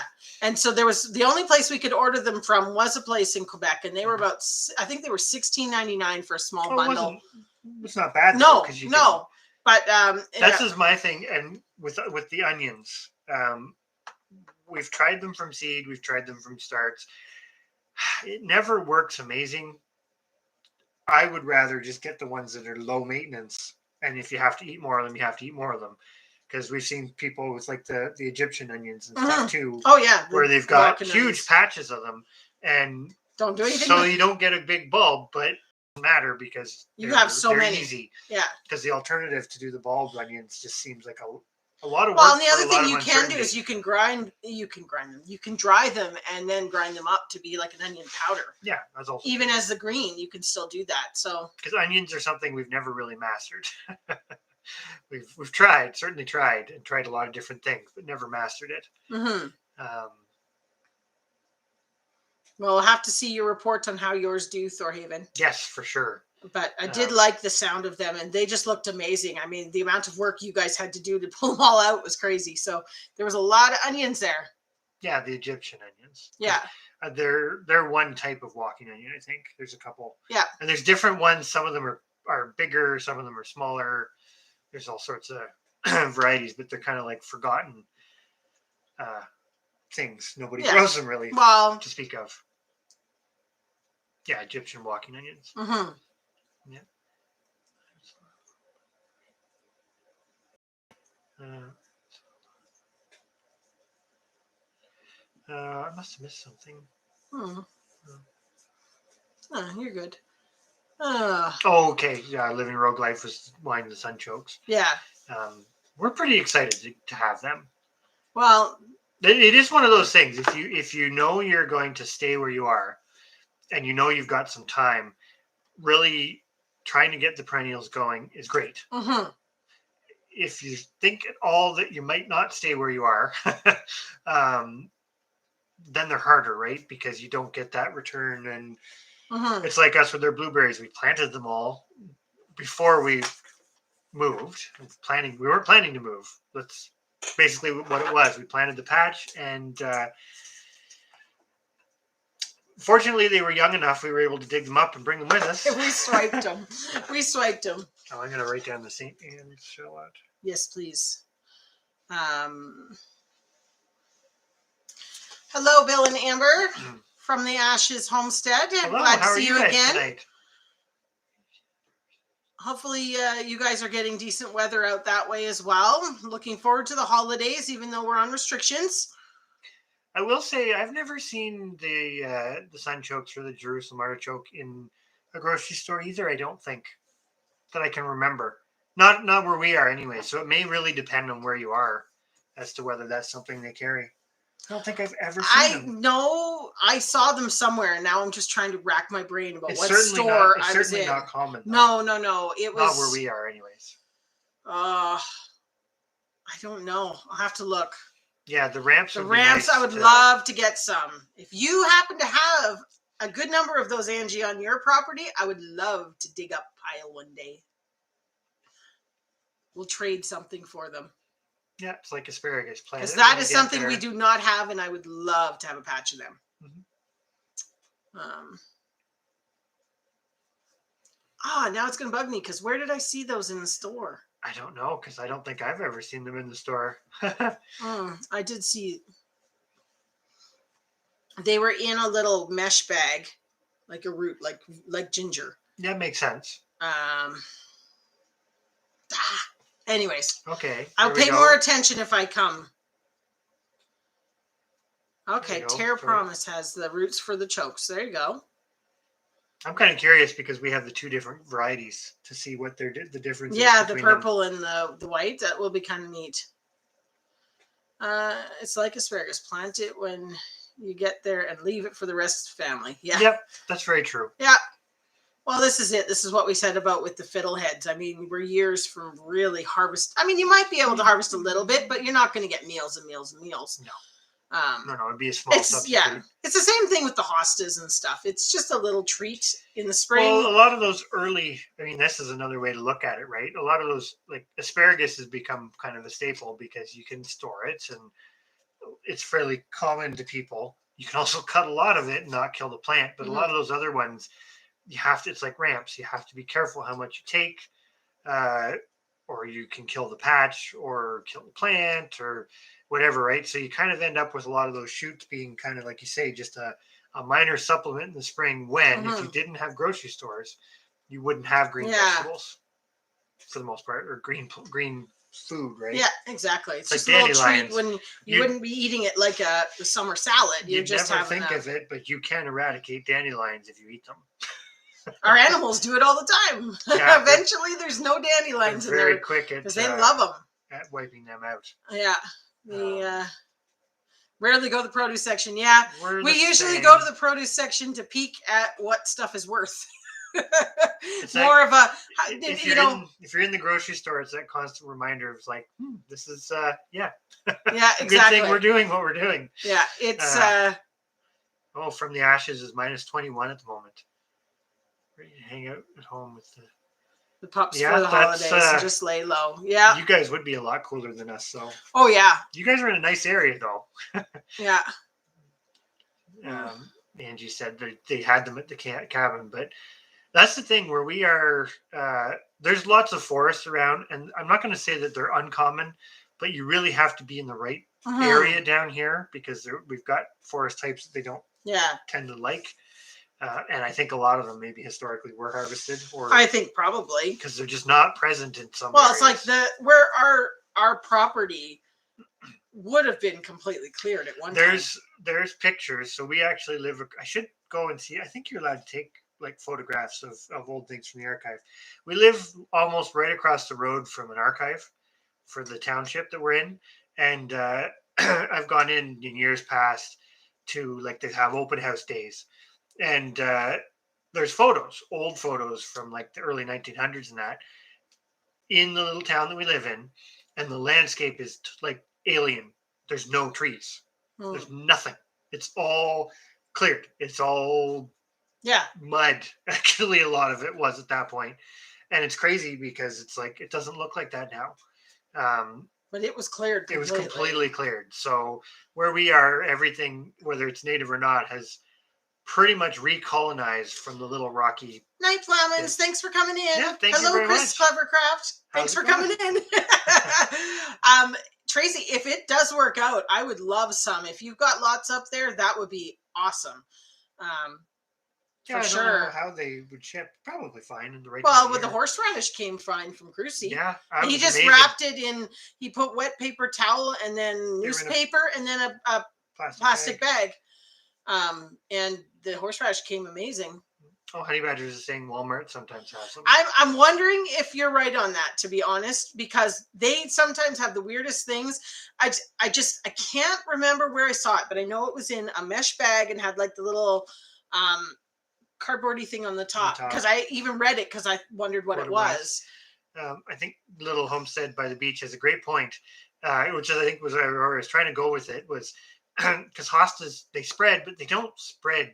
and so there was the only place we could order them from was a place in Quebec, and they were about I think they were $16.99 for a small bundle. It's not bad. No. But that's just my thing, and with the onions, we've tried them from seed, we've tried them from starts. It never works amazing. I would rather just get the ones that are low maintenance, and if you have to eat more of them, you have to eat more of them. Because we've seen people with like the Egyptian onions and stuff too. Oh yeah, where they've got huge patches of them, and don't do anything. So you don't get a big bulb, but matter because you have so they're many. easy. Yeah. Because the alternative to do the bulb onions just seems like a lot of work. Well, and the other for a thing lot you of can do uncertainty. is you can dry them and then grind them up to be like an onion powder. Yeah, that's also even as the green, you can still do that. So because onions are something we've never really mastered. we've certainly tried a lot of different things, but never mastered it. mm-hmm. Well, we'll have to see your report on how yours do, Thorhaven. Yes, for sure. But I did like the sound of them, and they just looked amazing. I mean, the amount of work you guys had to do to pull them all out was crazy. So there was a lot of onions there. Yeah, the Egyptian onions. Yeah. They're one type of walking onion, I think. There's a couple. Yeah. And there's different ones. Some of them are bigger. Some of them are smaller. There's all sorts of varieties, but they're kind of like forgotten things. Nobody grows them really to speak of. Yeah, Egyptian walking onions. Mm-hmm. Yeah. I must have missed something. Oh, you're good. Oh, okay. Yeah, Living Rogue Life was wine the Sunchokes. Yeah. We're pretty excited to have them. Well, it is one of those things. If you know you're going to stay where you are, and you know you've got some time, really trying to get the perennials going is great. Mm-hmm. If you think at all that you might not stay where you are, then they're harder, right? Because you don't get that return. And it's like us with our blueberries. We planted them all before we moved. We weren't planning to move. That's basically what it was. We planted the patch, and fortunately, they were young enough. We were able to dig them up and bring them with us. We swiped them. Oh, I'm going to write down the St. Anne's shallot. Yes, please. Hello, Bill and Amber from the Ashes Homestead. Hello, glad to how see are you again. Tonight? Hopefully, you guys are getting decent weather out that way as well. Looking forward to the holidays, even though we're on restrictions. I will say I've never seen the Sunchokes or the Jerusalem Artichoke in a grocery store either. I don't think that I can remember. Not where we are anyway. So it may really depend on where you are as to whether that's something they carry. I don't think I've ever seen them. No, I saw them somewhere, and now I'm just trying to rack my brain about what store I was in. It's certainly not common. Though. No. It was not where we are, anyways. I don't know. I'll have to look. Yeah, the ramps. The ramps, I would love to get some. If you happen to have a good number of those, Angie, on your property, I would love to dig up a pile one day. We'll trade something for them. Yeah, it's like asparagus. Because that is something we do not have, and I would love to have a patch of them. Now it's going to bug me, because where did I see those in the store? I don't know, because I don't think I've ever seen them in the store. I did see. They were in a little mesh bag, like a root, like ginger. Yeah, makes sense. Anyways. Okay. I'll pay more attention if I come. Okay, Terra Promise has the roots for the chokes. There you go. I'm kind of curious because we have the two different varieties to see what the difference is. Yeah, the purple and the white. That will be kind of neat. It's like asparagus. Plant it when you get there and leave it for the rest of the family. Yeah. Yep, that's very true. Yeah. Well, this is it. This is what we said about with the fiddleheads. I mean, we're years from really harvest. I mean, you might be able to harvest a little bit, but you're not going to get meals and meals and meals. No. No, it'd be a small substitute. Yeah, it's the same thing with the hostas and stuff. It's just a little treat in the spring. Well, a lot of those early, I mean, this is another way to look at it, right? A lot of those, like asparagus has become kind of a staple because you can store it and it's fairly common to people. You can also cut a lot of it and not kill the plant, but a lot of those other ones, it's like ramps. You have to be careful how much you take, or you can kill the patch or kill the plant or whatever, right? So you kind of end up with a lot of those shoots being kind of, like you say, just a minor supplement in the spring when, if you didn't have grocery stores, you wouldn't have green vegetables for the most part, or green food, right? Yeah, exactly. It's like just a little treat when you wouldn't be eating it like a summer salad. You'd just never having think of it, but you can eradicate dandelions if you eat them. Our animals do it all the time. Yeah, Eventually, there's no dandelions in there. Very quick because they love them. At wiping them out. Yeah. We rarely go to the produce section. Yeah. We usually same. go to the produce section to peek at what stuff is worth. It's more like, of a, if you're in the grocery store, it's that constant reminder of like, this is yeah exactly. Good thing we're doing what we're doing. Yeah, it's From the Ashes is -21 at the moment. Ready to hang out at home with the pups for the holidays and just lay low. Yeah, you guys would be a lot cooler than us, so. Oh yeah, you guys are in a nice area though. Yeah. Angie said that they had them at the cabin, but that's the thing where we are. There's lots of forests around, and I'm not going to say that they're uncommon, but you really have to be in the right area down here because we've got forest types that they don't tend to like. And I think a lot of them maybe historically were harvested, or I think probably because they're just not present in some. Well, areas. It's like where our property would have been completely cleared at one time. There's pictures. So we actually live. I should go and see. I think you're allowed to take like photographs of old things from the archive. We live almost right across the road from an archive for the township that we're in, and I've gone in years past to like they have open house days, and there's old photos from like the early 1900s and that in the little town that we live in, and the landscape is like alien. There's no trees. There's nothing. It's all cleared. It's all mud. Actually, a lot of it was at that point. And it's crazy because it's like it doesn't look like that now. But it was cleared completely. It was completely cleared. So where we are, everything, whether it's native or not, has pretty much recolonized from the little rocky. Night Flamins, thanks for coming in. Yeah, thank you very Chris much. Clevercraft. Thanks for coming in. Tracy, if it does work out, I would love some. If you've got lots up there, that would be awesome. For sure. I don't know how they would ship. Probably fine in the right. Well, with the horseradish came fine from Crucy. Yeah, he just wrapped it in. He put wet paper towel and then newspaper and then a plastic bag. And the horseradish came amazing. Oh, Honey Badgers is saying Walmart sometimes has them. I'm wondering if you're right on that, to be honest, because they sometimes have the weirdest things. I can't remember where I saw it, but I know it was in a mesh bag and had like the little cardboardy thing on the top. Because I even read it because I wondered what it was. I think Little Homestead by the Beach has a great point, which I think was where I was trying to go with it was because hostas, they spread, but they don't spread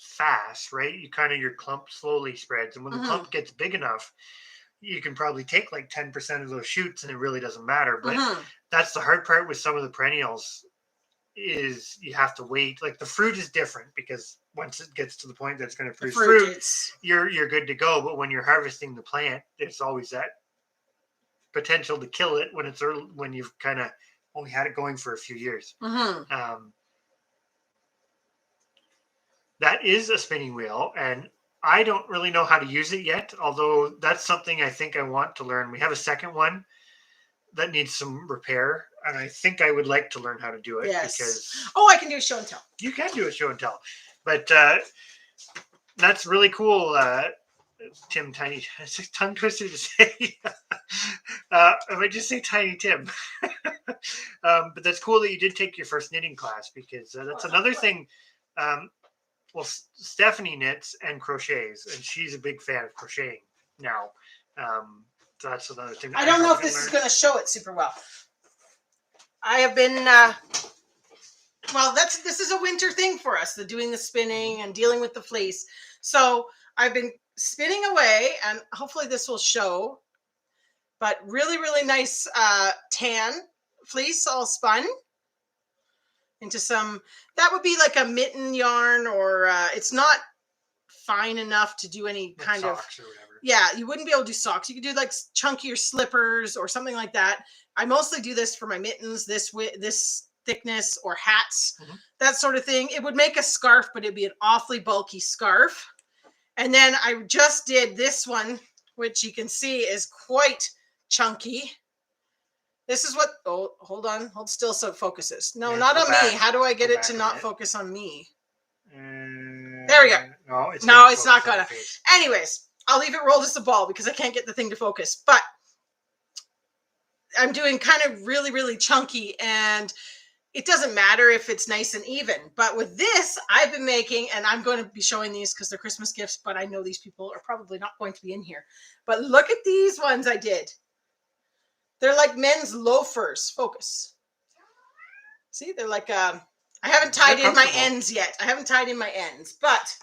fast, right? Your clump slowly spreads, and when the clump gets big enough, you can probably take like 10% of those shoots and it really doesn't matter. But that's the hard part with some of the perennials is you have to wait. Like the fruit is different because once it gets to the point that it's going to produce fruit, you're good to go. But when you're harvesting the plant, there's always that potential to kill it when it's early, when you've kind of only had it going for a few years. That is a spinning wheel, and I don't really know how to use it yet, although that's something I think I want to learn. We have a second one that needs some repair, and I think I would like to learn how to do it. Yes. Because I can do a show and tell. You can do a show and tell. But that's really cool, Tim Tiny. It's a tongue twister to say. I might just say Tiny Tim. But that's cool that you did take your first knitting class because that's another thing. Well, Stephanie knits and crochets, and she's a big fan of crocheting now. So that's another thing. I don't know if this is going to show it super well. I have been, this is a winter thing for us, doing the spinning and dealing with the fleece. So I've been spinning away, and hopefully this will show, but really, really nice tan fleece all spun into some, that would be like a mitten yarn, or it's not fine enough to do any like kind of, or whatever. Yeah, you wouldn't be able to do socks. You could do like chunkier slippers or something like that. I mostly do this for my mittens, this thickness, or hats, that sort of thing. It would make a scarf, but it'd be an awfully bulky scarf. And then I just did this one, which you can see is quite chunky. This is what, hold on, hold still so it focuses. No, not on me. How do I get it to not focus on me? There we go. No, it's not gonna. Anyways, I'll leave it roll just a ball because I can't get the thing to focus. But I'm doing kind of really, really chunky, and it doesn't matter if it's nice and even. But with this, I've been making, and I'm going to be showing these because they're Christmas gifts, but I know these people are probably not going to be in here. But look at these ones I did. They're like men's loafers. Focus. See, they're like, I haven't tied in my ends yet. I haven't tied in my ends, but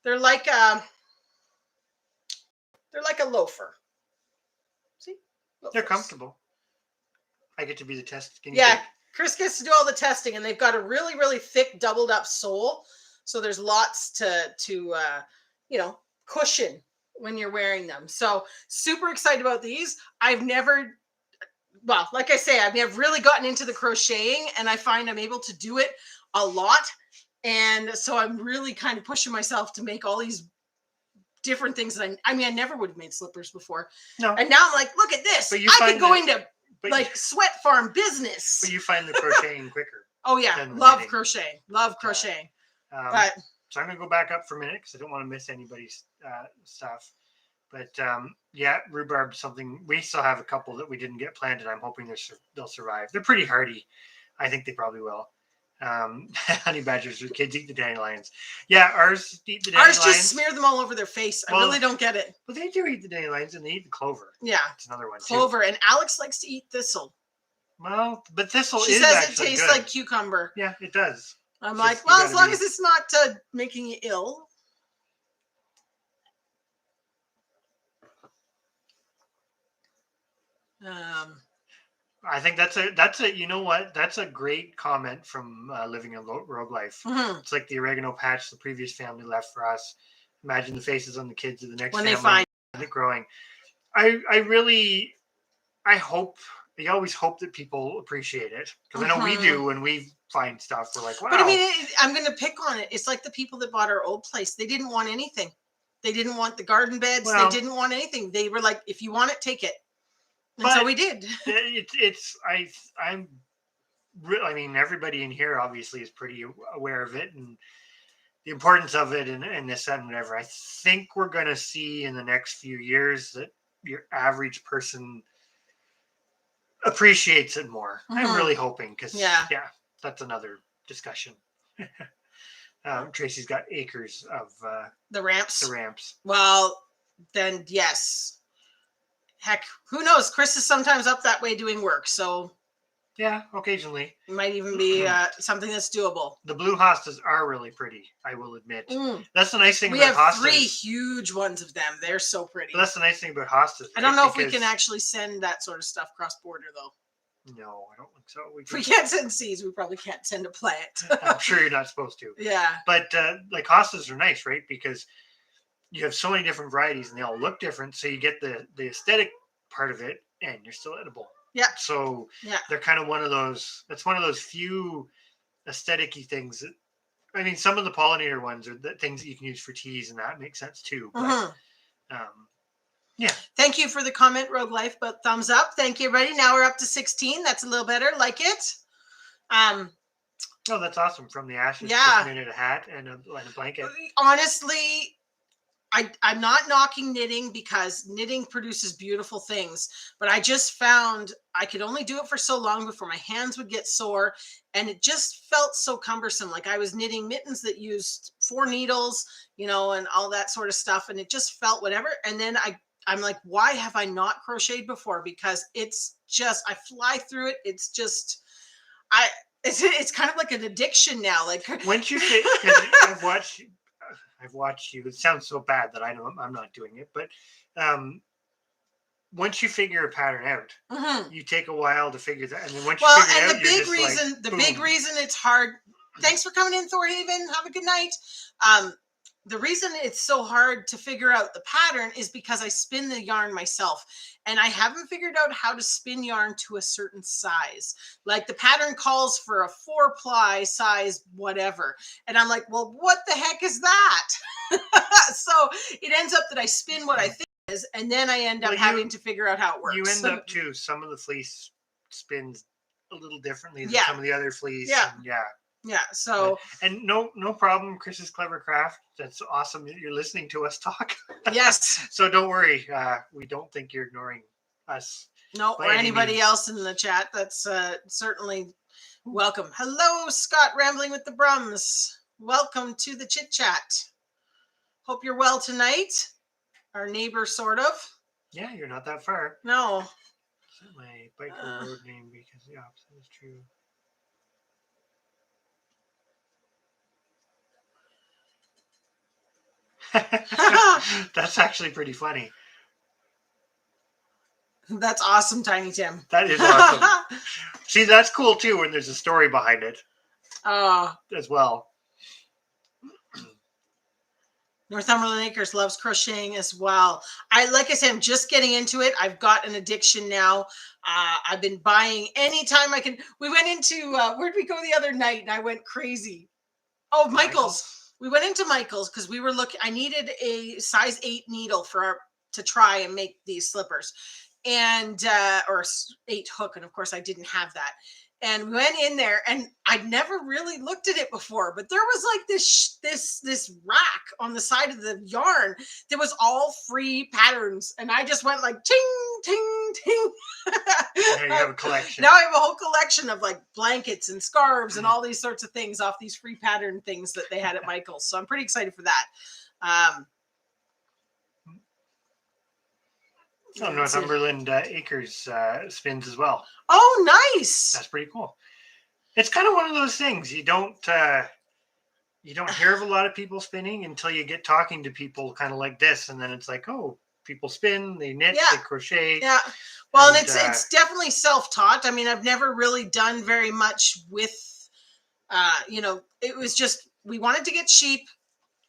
they're like a loafer. See? Loafers. They're comfortable. I get to be the test. Yeah, Chris gets to do all the testing, and they've got a really, really thick, doubled up sole. So there's lots to cushion when you're wearing them. So super excited about these. I've never really gotten into the crocheting, and I find I'm able to do it a lot. And so I'm really kind of pushing myself to make all these different things that I never would have made slippers before. No. And now I'm like, look at this. I could go into sweat farm business. But you find the crocheting quicker. Oh yeah. Love crocheting. Crocheting. So I'm going to go back up for a minute because I don't want to miss anybody's stuff. But rhubarb, something we still have a couple that we didn't get planted. I'm hoping they'll survive. They're pretty hardy. I think they probably will. Honey badgers, the kids eat the dandelions. Yeah, ours eat the dandelions. Ours just smear them all over their face. I really don't get it. Well, they do eat the dandelions, and they eat the clover. Yeah, it's another one. Clover, and Alex likes to eat thistle. Well, but thistle she is says actually it tastes good. like cucumber. Yeah, it does. I'm like, well, as long as it's not making you ill. I think that's a you know what, that's a great comment from Living a Rogue Life. Mm-hmm. It's like the oregano patch the previous family left for us. Imagine the faces on the kids of the next family when they find it growing. I always hope that people appreciate it, because I know we do when we find stuff. We're like, wow. But I mean, I'm going to pick on it. It's like the people that bought our old place. They didn't want anything. They didn't want the garden beds. Well, they didn't want anything. They were like, if you want it, take it. And so we did. I mean, everybody in here obviously is pretty aware of it and the importance of it and this and whatever. I think we're going to see in the next few years that your average person appreciates it more. Mm-hmm. I'm really hoping, because that's another discussion. Tracy's got acres of the ramps. The ramps. Well, then yes. Heck, who knows? Chris is sometimes up that way doing work, so yeah, occasionally it might even be something that's doable. The blue hostas are really pretty, I will admit. That's the nice thing about hostas. We have 3 huge ones of them. They're so pretty. But that's the nice thing about hostas. I don't know if we can actually send that sort of stuff cross border, though. No, I don't think so. We can't send seeds. We probably can't send a plant. I'm sure you're not supposed to. Yeah. But like hostas are nice, right? Because you have so many different varieties and they all look different. So you get the aesthetic part of it and you're still edible. Yeah. So they're kind of one of those few aesthetic-y things that, I mean, some of the pollinator ones are the things that you can use for teas and that makes sense too. But, yeah. Thank you for the comment, Rogue Life, but thumbs up. Thank you, everybody. Now we're up to 16. That's a little better. Like it. Oh, that's awesome. From the ashes, just made a hat and a blanket. Honestly, I'm not knocking knitting, because knitting produces beautiful things, but I just found I could only do it for so long before my hands would get sore, and it just felt so cumbersome. Like I was knitting mittens that used 4 needles, and all that sort of stuff, and it just felt whatever. And then I'm like, why have I not crocheted before? Because it's just, I fly through it. It's just, it's kind of like an addiction now. Like once you say, because I've watched you. It sounds so bad that I'm not doing it, but once you figure a pattern out, you take a while to figure that, and then once you figure it out, the big reason it's hard. Thanks for coming in, Thorhaven. Have a good night. The reason it's so hard to figure out the pattern is because I spin the yarn myself, and I haven't figured out how to spin yarn to a certain size. Like the pattern calls for a 4-ply size, whatever. And I'm like, well, what the heck is that? So it ends up that I spin what I think it is, and then I end up having to figure out how it works. You end up too. Some of the fleece spins a little differently than some of the other fleece. Yeah. And Yeah. So and no problem, Chris's Clever Craft. That's awesome that you're listening to us talk. Yes. So don't worry. We don't think you're ignoring us. No, or anybody else in the chat. That's certainly welcome. Hello, Scott Rambling with the Brums. Welcome to the chit chat. Hope you're well tonight. Our neighbor, sort of. Yeah, you're not that far. No. Is that my biker road name? Because the opposite is true. That's actually pretty funny. That's awesome, Tiny Tim. That is awesome. See, that's cool too when there's a story behind it. As well. Northumberland Acres loves crocheting as well. Like I said, I'm just getting into it. I've got an addiction now. I've been buying anytime I can. We went into where'd we go the other night, and I went crazy. Oh, Michael's. We went into Michael's because we were looking. I needed a size 8 needle to try and make these slippers, and or 8 hook, and of course I didn't have that. And we went in there, and I'd never really looked at it before, but there was like this rack on the side of the yarn that was all free patterns, and I just went like ting ting ting. Now you have a collection. Now I have a whole collection of like blankets and scarves and all these sorts of things off these free pattern things that they had at Michael's. So I'm pretty excited for that. Northumberland Acres spins as well. Oh, nice. That's pretty cool. It's kind of one of those things you don't hear of a lot of people spinning until you get talking to people kind of like this, and then it's like, oh, people spin, they knit, they crochet. Yeah. Well, and it's definitely self-taught. I mean, I've never really done very much with, it was just we wanted to get sheep.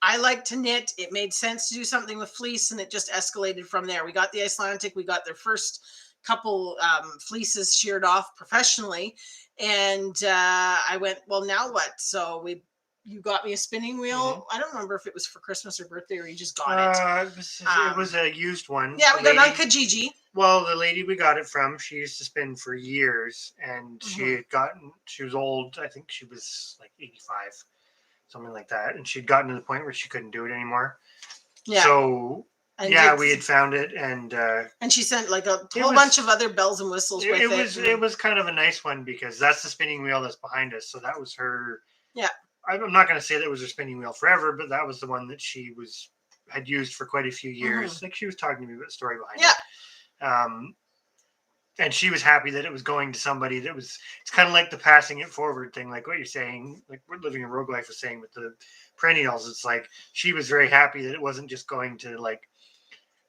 I like to knit. It made sense to do something with fleece, and it just escalated from there. We got the Icelandic. We got their first couple fleeces sheared off professionally, and I went, well, now what? So you got me a spinning wheel. Mm-hmm. I don't remember if it was for Christmas or birthday, or you just got it. It was a used one. Yeah, we got it on Kijiji. Well, the lady we got it from, she used to spin for years, and she was old. I think she was like 85. Something like that, and she'd gotten to the point where she couldn't do it anymore. Yeah. So we had found it, and she sent like a whole bunch of other bells and whistles with it. It was kind of a nice one because that's the spinning wheel that's behind us. So that was her. Yeah. I'm not going to say that was her spinning wheel forever, but that was the one that she had used for quite a few years. Mm-hmm. Like she was talking to me about the story behind it. And she was happy that it was going to somebody that was, it's kind of like the passing it forward thing, like what you're saying, like we're living in Rogue Life was saying with the perennials. It's like, she was very happy that it wasn't just going to like,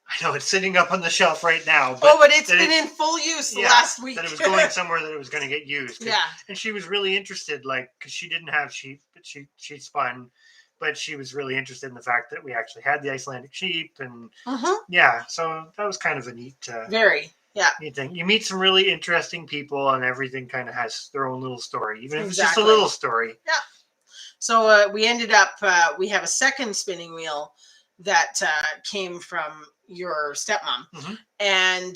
I know it's sitting up on the shelf right now. But it's been in full use the last week. That it was going somewhere that it was going to get used. Yeah. And she was really interested, like, because she didn't have sheep, but she spun. But she was really interested in the fact that we actually had the Icelandic sheep. And so that was kind of a neat. Very. Yeah. You meet some really interesting people, and everything kind of has their own little story, even if it's just a little story. Yeah. So we ended up, we have a second spinning wheel that came from your stepmom, and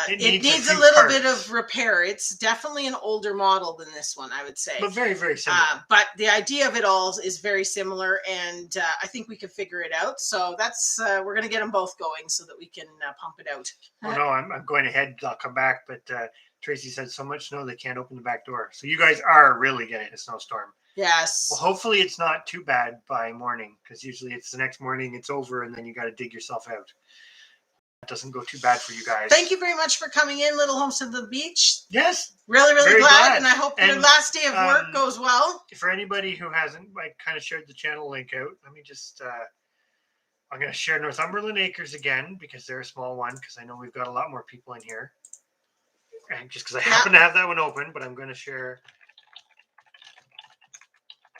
it needs a little bit of repair. It's definitely an older model than this one, I would say, but very, very similar. But the idea of it all is very similar, and I think we can figure it out. So that's we're going to get them both going so that we can pump it out. Oh no, I'm going ahead. I'll come back, but Tracy said so much snow they can't open the back door. So you guys are really getting a snowstorm. Yes. Well, hopefully it's not too bad by morning, because usually it's the next morning, it's over, and then you got to dig yourself out. It doesn't go too bad for you guys. Thank you very much for coming in, Little Homestead of the Beach. Yes. Really, really glad, and I hope your last day of work goes well. For anybody who hasn't kind of shared the channel link out, let me just, I'm going to share Northumberland Acres again, because they're a small one, because I know we've got a lot more people in here. And just because I happen to have that one open, but I'm going to share...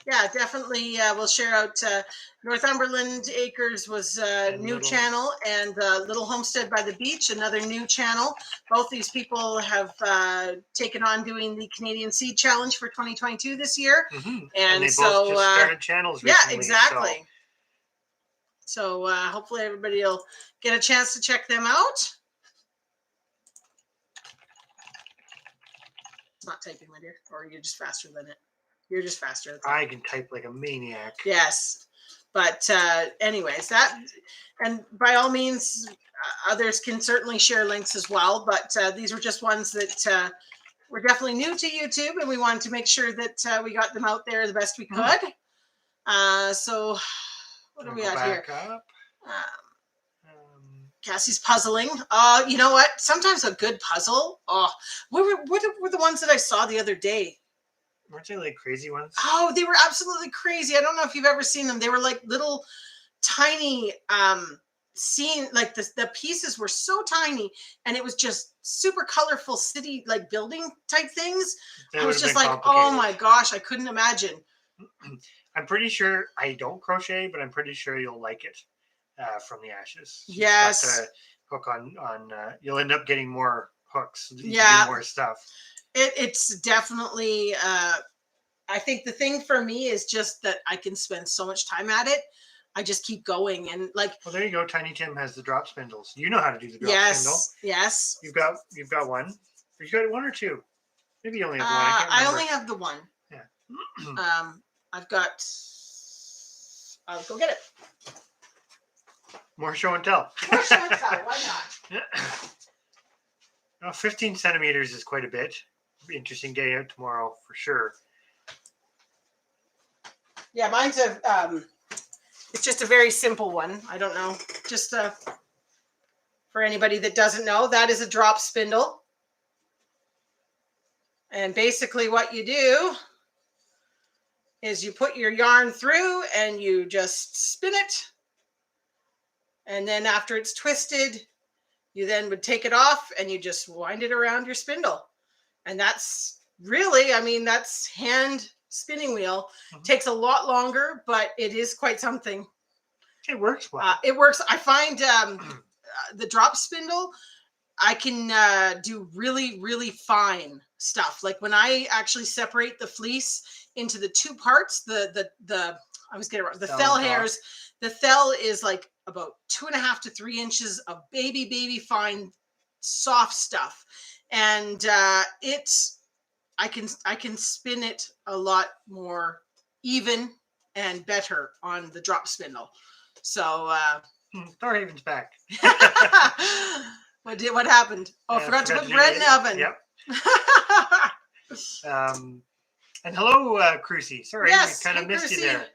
Yeah, definitely. We'll share out Northumberland Acres was a new channel, and Little Homestead by the Beach, another new channel. Both these people have taken on doing the Canadian Seed Challenge for 2022 this year. Mm-hmm. And they both just started channels recently. Yeah, exactly. So hopefully everybody will get a chance to check them out. It's not typing, my dear, or you're just faster than it. You're just faster at that. I can type like a maniac. Yes. But anyways, that, and by all means, others can certainly share links as well. But these were just ones that were definitely new to YouTube, and we wanted to make sure that we got them out there the best we could. So what do we got here? Cassie's puzzling. You know what? Sometimes a good puzzle. Oh, what were the ones that I saw the other day? Weren't they like crazy ones? Oh, they were absolutely crazy. I don't know if you've ever seen them. They were like little tiny scene, like the pieces were so tiny, and it was just super colorful city like building type things. I was just like, oh my gosh, I couldn't imagine. I'm pretty sure I don't crochet, but I'm pretty sure you'll like it from the ashes. Yes. Got the hook on you'll end up getting more hooks. Yeah. More stuff. It's definitely, I think the thing for me is just that I can spend so much time at it. I just keep going and like. Well, there you go. Tiny Tim has the drop spindles. You know how to do the drop spindle. Yes. You've got one. You got one or two? Maybe you only have one. I only have the one. Yeah. I've got. I'll go get it. More show and tell. More show and tell. Why not? Well, 15 centimeters is quite a bit. Interesting day out tomorrow for sure. Yeah, mine's it's just a very simple one. I don't know. Just for anybody that doesn't know, that is a drop spindle. And basically what you do is you put your yarn through and you just spin it. And then after it's twisted, you then would take it off and you just wind it around your spindle. And that's really, I mean, that's hand spinning wheel. Takes a lot longer, but it is quite something. It works well. It works. I find the drop spindle, I can do really, really fine stuff. Like when I actually separate the fleece into the two parts, the I was getting it wrong. The thell hairs. The thell is like about 2.5 to 3 inches of baby fine, soft stuff, and I can spin it a lot more even and better on the drop spindle. So Starhaven's back. What happened? Oh, I forgot to put bread in the oven. Yep. And hello, Crucy. Sorry, yes, we kind of missed you there.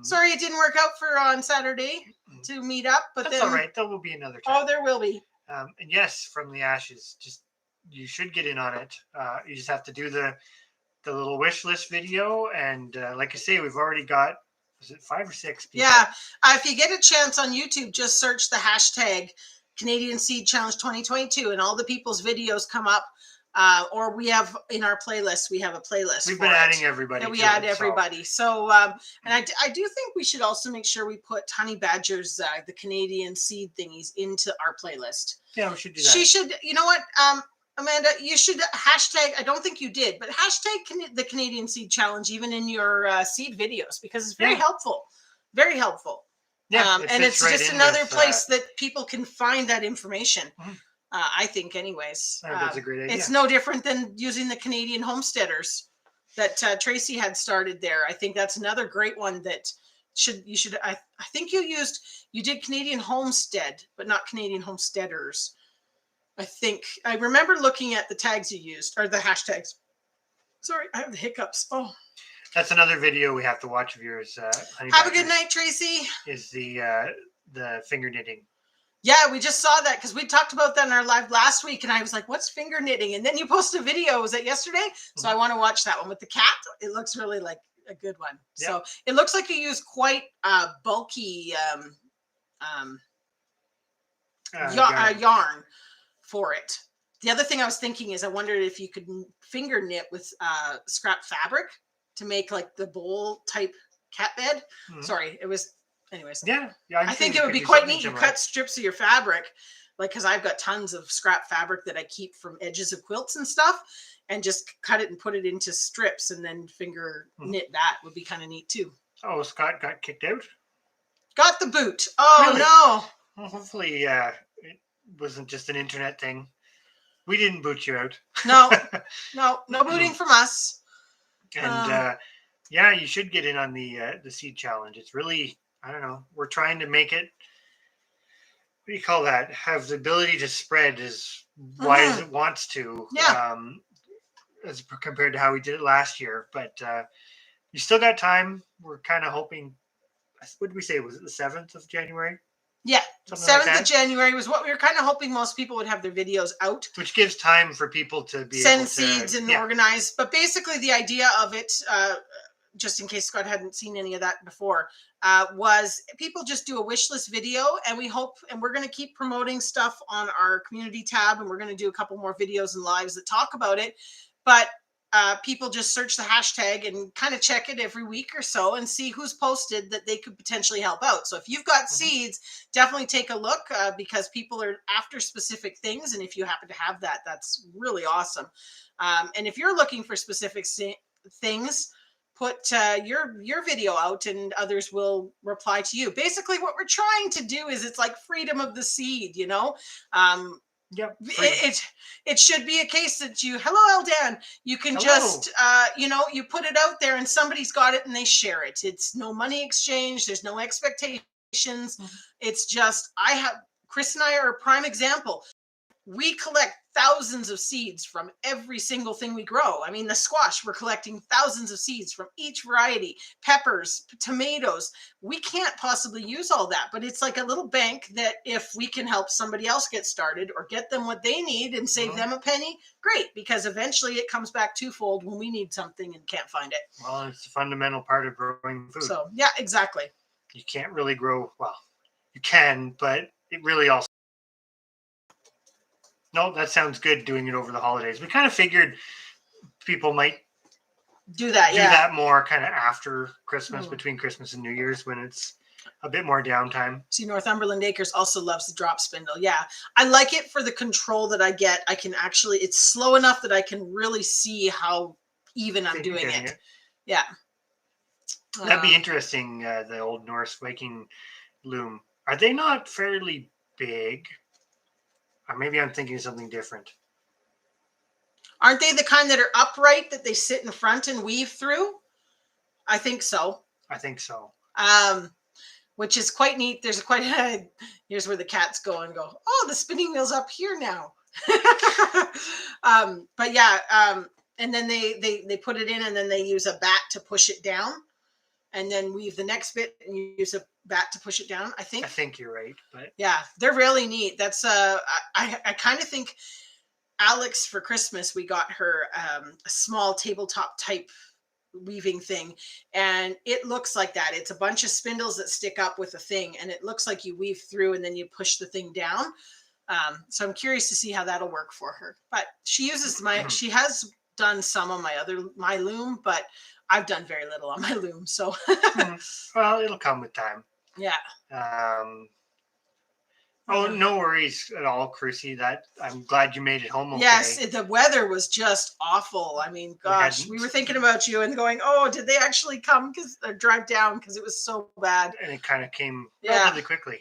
Sorry, it didn't work out for on Saturday to meet up, but that's all right. There will be another time. Oh, there will be. And yes, from the ashes, just you should get in on it. You just have to do the little wish list video, and like I say, we've already got, was it 5 or 6 people? Yeah. If you get a chance on YouTube, just search the hashtag Canadian Seed Challenge 2022, and all the people's videos come up. Or we have in our playlist, we have a playlist. We've been adding everybody. Yeah, we add everybody. So, and I do think we should also make sure we put Honey Badger's, the Canadian seed thingies into our playlist. Yeah, we should do that. She should, you know what, Amanda, you should hashtag, I don't think you did, but hashtag the Canadian Seed Challenge even in your seed videos, because it's very helpful. Very helpful. Yeah, and it's right just another place that people can find that information. Mm-hmm. I think anyways. That's a great idea. It's no different than using the Canadian homesteaders that Tracy had started there. I think that's another great one that you should, I think you did Canadian homestead, but not Canadian homesteaders. I remember looking at the tags you used, or the hashtags. Sorry, I have the hiccups. Oh. That's another video we have to watch of yours. Have a good night, Tracy. Is the finger knitting. Yeah, we just saw that because we talked about that in our live last week, and I was like, what's finger knitting? And then you posted a video. Was that yesterday? So I want to watch that one with the cat. It looks really like a good one. Yep. So it looks like you use quite bulky yarn for it. The other thing I was thinking is I wondered if you could finger knit with scrap fabric to make like the bowl type cat bed. Mm-hmm. Sorry, it was... Anyways, yeah, I think it would be quite neat. You cut strips of your fabric, like, because I've got tons of scrap fabric that I keep from edges of quilts and stuff, and just cut it and put it into strips and then finger knit. That would be kind of neat too. Oh, Scott got kicked out? Got the boot. Oh, really? No. Well, hopefully it wasn't just an internet thing. We didn't boot you out. No booting from us. And yeah, you should get in on the seed challenge. It's really, I don't know. We're trying to make it. What do you call that? Have the ability to spread as wide as it wants to. Yeah. As compared to how we did it last year, but you still got time. We're kind of hoping. What did we say? Was it the 7th of January? Yeah, Something 7th like of January was what we were kind of hoping most people would have their videos out. Which gives time for people to be send able to seeds and organize. But basically the idea of it, just in case Scott hadn't seen any of that before, was people just do a wish list video, and we hope, and we're going to keep promoting stuff on our community tab, and we're going to do a couple more videos and lives that talk about it. But people just search the hashtag and kind of check it every week or so and see who's posted that they could potentially help out. So if you've got seeds, definitely take a look, because people are after specific things. And if you happen to have that, that's really awesome. And if you're looking for specific things, put your video out and others will reply to you. Basically what we're trying to do is, it's like freedom of the seed, you know. Yep. It should be a case that you, hello Eldan, you can just you know, you put it out there and somebody's got it and they share it. It's no money exchange, there's no expectations. It's just, Chris and I are a prime example. We collect thousands of seeds from every single thing we grow. I mean, the squash, we're collecting thousands of seeds from each variety, peppers, tomatoes. We can't possibly use all that, but it's like a little bank that if we can help somebody else get started or get them what they need and save them a penny, great, because eventually it comes back twofold when we need something and can't find it. Well, it's a fundamental part of growing food. So, yeah, exactly. You can't really grow, well, you can, but it really also. No, that sounds good, doing it over the holidays. We kind of figured people might do that more kind of after Christmas, between Christmas and New Year's, when it's a bit more downtime. See, Northumberland Acres also loves the drop spindle. Yeah, I like it for the control that I get. I can actually, it's slow enough that I can really see how even I'm doing it. Yeah. That'd be interesting, the old Norse Viking loom. Are they not fairly big? Or maybe I'm thinking of something different. Aren't they the kind that are upright that they sit in front and weave through? I think so. Which is quite neat. There's here's where the cats go and go, oh, the spinning wheel's up here now. But yeah, and then they put it in and then they use a bat to push it down, and then weave the next bit and you use a bat to push it down. I think you're right, but yeah, they're really neat. That's I kind of think Alex, for Christmas, we got her a small tabletop type weaving thing, and it looks like that. It's a bunch of spindles that stick up with a thing, and it looks like you weave through and then you push the thing down. So I'm curious to see how that'll work for her. But she uses she has done some on my loom, but I've done very little on my loom. So well, it'll come with time. Yeah. Oh, no worries at all, Chrissy. That I'm glad you made it home okay. Yes, the weather was just awful. I mean, gosh, we were thinking about you and going, oh, did they actually come or drive down because it was so bad? And it kind of came relatively quickly.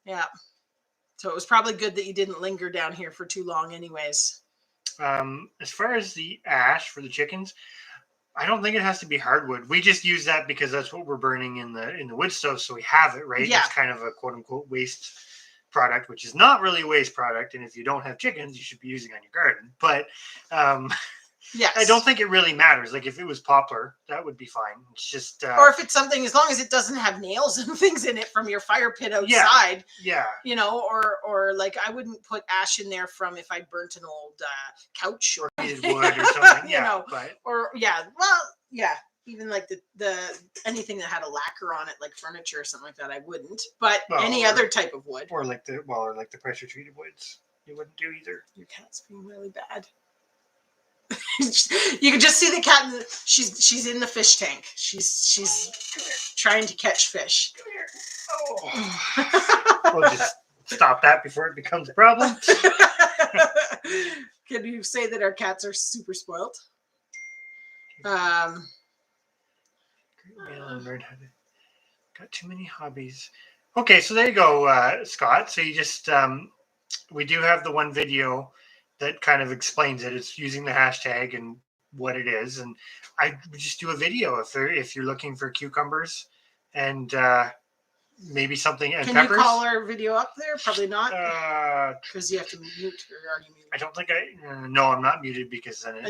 Yeah. So it was probably good that you didn't linger down here for too long anyways. As far as the ash for the chickens, I don't think it has to be hardwood. We just use that because that's what we're burning in the wood stove, so we have it, right? Yeah. It's kind of a quote unquote waste product, which is not really a waste product. And if you don't have chickens, you should be using on your garden. But yes, I don't think it really matters. Like if it was poplar, that would be fine. It's just or if it's something, as long as it doesn't have nails and things in it from your fire pit outside. Yeah. You know, or like I wouldn't put ash in there from if I burnt an old couch or heated wood or something. you know, even like the anything that had a lacquer on it, like furniture or something like that, I wouldn't. But any other type of wood, or like the pressure treated woods, you wouldn't do either. Your cat's being really bad. You can just see the cat. She's in the fish tank. She's trying to catch fish. Come here. Oh. We'll just stop that before it becomes a problem. Can you say that our cats are super spoiled? Got too many hobbies. Okay, so there you go, Scott. So you just we do have the one video that kind of explains it. It's using the hashtag, and what it is, and I would just do a video if you're looking for cucumbers and maybe something and Can peppers. you call our video up there? Probably not, because you have to mute. Or are you muted? I don't think no, I'm not muted because then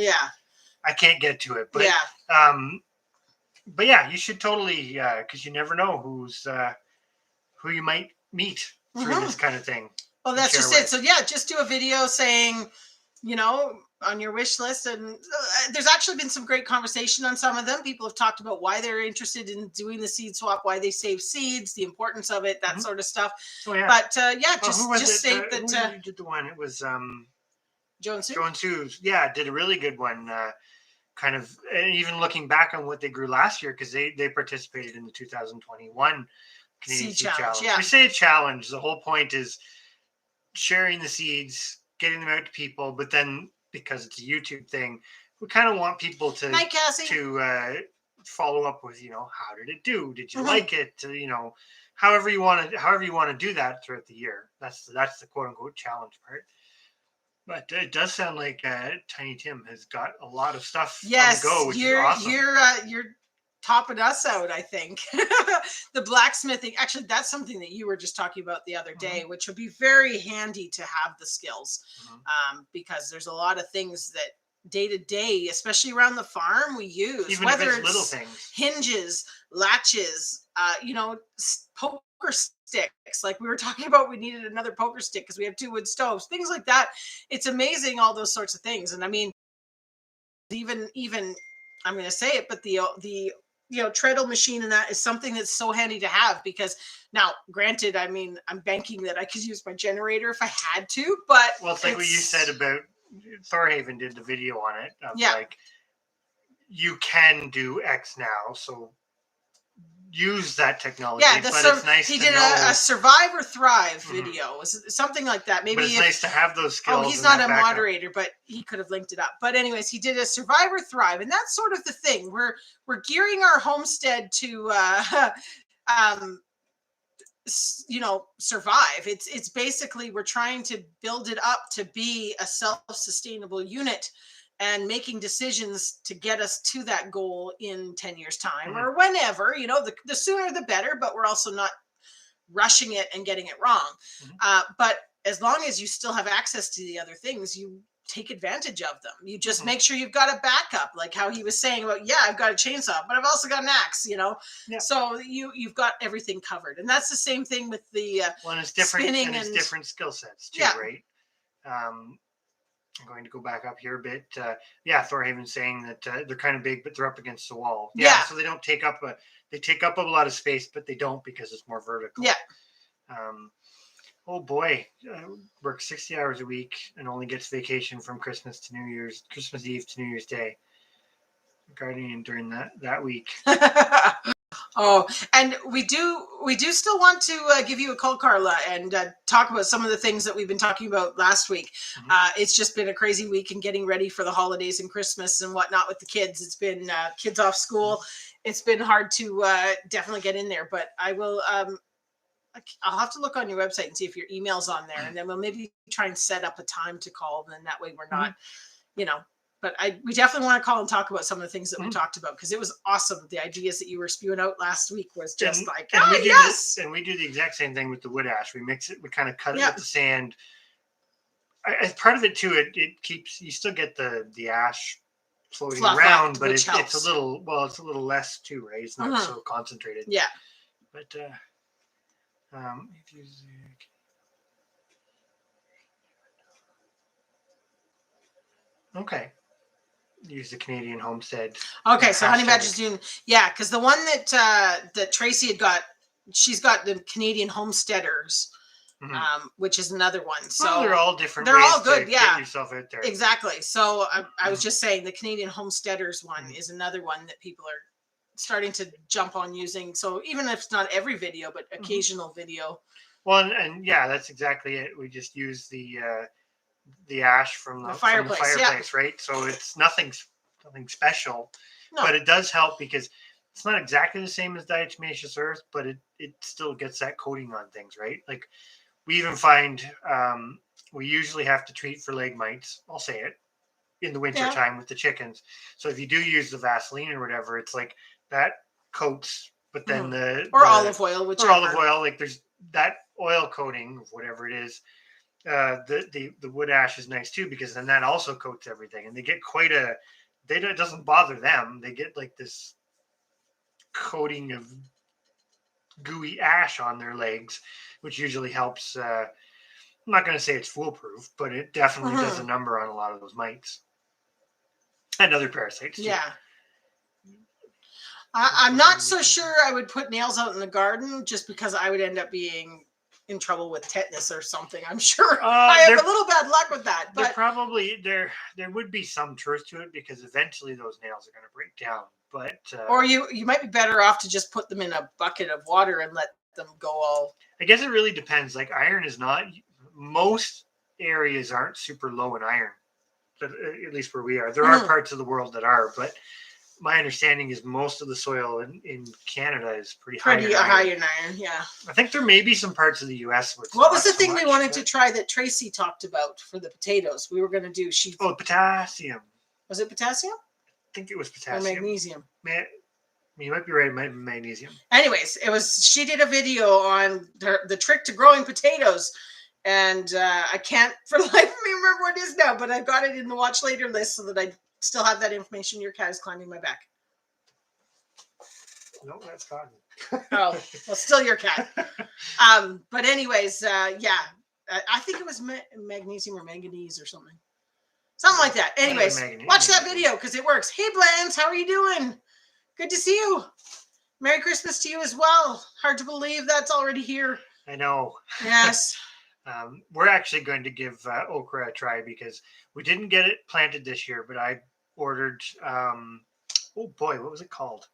I can't get to it. But but yeah, you should totally because you never know who you might meet through this kind of thing. Well, that's just it. So yeah, just do a video saying, on your wish list. And there's actually been some great conversation on some of them. People have talked about why they're interested in doing the seed swap, why they save seeds, the importance of it, that sort of stuff. Oh, yeah. But just state that. Who did the one? It was Joan Sue. Joan Sue, did a really good one. Kind of, and even looking back on what they grew last year, because they participated in the 2021 Canadian Seed Challenge. Yeah. We say a challenge. The whole point is sharing the seeds, getting them out to people, but then because it's a YouTube thing, we kind of want people to follow up with, how did it do? Did you like it? However you want to do that throughout the year. That's the quote unquote challenge part. But it does sound like Tiny Tim has got a lot of stuff on the go, which is awesome. You're topping us out, I think. The blacksmithing, actually, that's something that you were just talking about the other day, which would be very handy to have the skills, because there's a lot of things that day to day, especially around the farm, we use. Even whether if it's little things, hinges, latches, poker sticks. Like we were talking about, we needed another poker stick because we have 2 wood stoves, things like that. It's amazing, all those sorts of things. And I mean, even I'm going to say it, but the treadle machine and that is something that's so handy to have, because now, granted, I mean, I'm banking that I could use my generator if I had to, but it's like what you said about Thorhaven did the video on it. Like, you can do X now, so use that technology. Yeah, but it's nice he did a Survive or Thrive video, something like that. Maybe but it's nice to have those skills. Oh, he's not a moderator, but he could have linked it up. But anyways, he did a Survive or Thrive, and that's sort of the thing. We're gearing our homestead to survive. It's basically we're trying to build it up to be a self-sustainable unit, and making decisions to get us to that goal in 10 years time or whenever, the sooner the better, but we're also not rushing it and getting it wrong. But as long as you still have access to the other things, you take advantage of them. You just make sure you've got a backup, like how he was saying about, I've got a chainsaw, but I've also got an axe, so you've got everything covered. And that's the same thing with the it's different, spinning and it's different skill sets too, right? I'm going to go back up here a bit. Thorhaven's saying that they're kind of big, but they're up against the wall. So they don't take up they take up a lot of space, but they don't because it's more vertical. Oh boy, works 60 hours a week and only gets vacation from Christmas Eve to New Year's Day. Guardian during that week. Oh, and we do still want to give you a call, Carla, and talk about some of the things that we've been talking about last week. It's just been a crazy week and getting ready for the holidays and Christmas and whatnot with the kids. It's been kids off school. It's been hard to definitely get in there, but I will. I'll have to look on your website and see if your email's on there, and then we'll maybe try and set up a time to call. And that way we're not, But we definitely want to call and talk about some of the things that we talked about, because it was awesome. The ideas that you were spewing out last week was just yes. And we do the exact same thing with the wood ash. We mix it. We kind of cut it with the sand. As part of it too, it keeps, you still get the ash floating around, but it's a little less too, right? It's not so concentrated. Yeah. But if you use the Canadian Homestead. Okay, so Honey Badger's doing, because the one that Tracy had got, she's got the Canadian Homesteaders, which is another one. So they're all different. They're all good. Get yourself out there. Exactly. So I was just saying the Canadian Homesteaders one is another one that people are starting to jump on using. So even if it's not every video, but occasional video. Well, and that's exactly it. We just use the ash from the fireplace, right? So it's nothing special, but it does help because it's not exactly the same as diatomaceous earth, but it still gets that coating on things, right? Like we even find we usually have to treat for leg mites. I'll say it. in the winter time with the chickens. So if you do use the Vaseline or whatever, it's like that coats, but then olive oil, whichever. Or olive oil, like there's that oil coating of whatever it is. The wood ash is nice too, because then that also coats everything, and they get it doesn't bother them. They get like this coating of gooey ash on their legs, which usually helps. I'm not going to say it's foolproof, but it definitely does a number on a lot of those mites and other parasites too. Yeah. I'm not so sure I would put nails out in the garden, just because I would end up being in trouble with tetanus or something. I'm sure I have a little bad luck with that. But there would be some truth to it, because eventually those nails are going to break down. But or you might be better off to just put them in a bucket of water and let them go all. I guess it really depends. Like iron is not, most areas aren't super low in iron, but at least where we are. There are parts of the world that are, but my understanding is most of the soil in Canada is pretty high in iron. Yeah. I think there may be some parts of the U.S. where it's what was the thing we wanted to try that Tracy talked about for the potatoes? We were going to do. Potassium. Was it potassium? I think it was potassium. Or magnesium. You might be right. It might be magnesium. Anyways, she did a video on the trick to growing potatoes. And I can't for the life of me remember what it is now, but I've got it in the watch later list so that I still have that information. Your cat is climbing my back. No, that's Cotton. Oh, well, still your cat. But anyways, I think it was magnesium or manganese or something. Something like that. Anyways, watch that video because it works. Hey, Blans, how are you doing? Good to see you. Merry Christmas to you as well. Hard to believe that's already here. I know. Yes. We're actually going to give okra a try, because we didn't get it planted this year, but I ordered, oh boy, what was it called?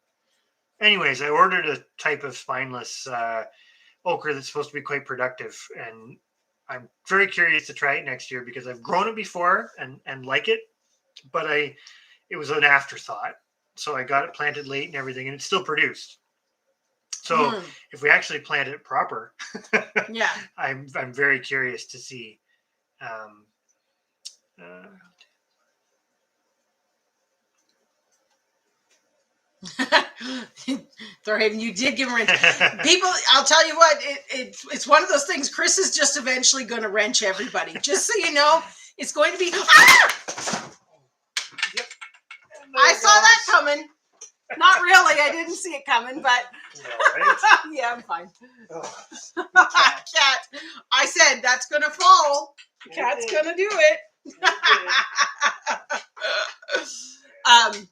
Anyways, I ordered a type of spineless okra that's supposed to be quite productive, and I'm very curious to try it next year, because I've grown it before and like it, but it was an afterthought. So I got it planted late and everything, and it's still produced. So if we actually plant it proper, yeah, I'm very curious to see. Thorhaven, you did give him a wrench. People, I'll tell you what, it's one of those things. Chris is just eventually going to wrench everybody. Just so you know, it's going to be. Ah! Yep. I saw that coming. Not really. I didn't see it coming, but right? yeah, I'm fine. Oh, cat. I said that's going to fall. The cat's going to do it.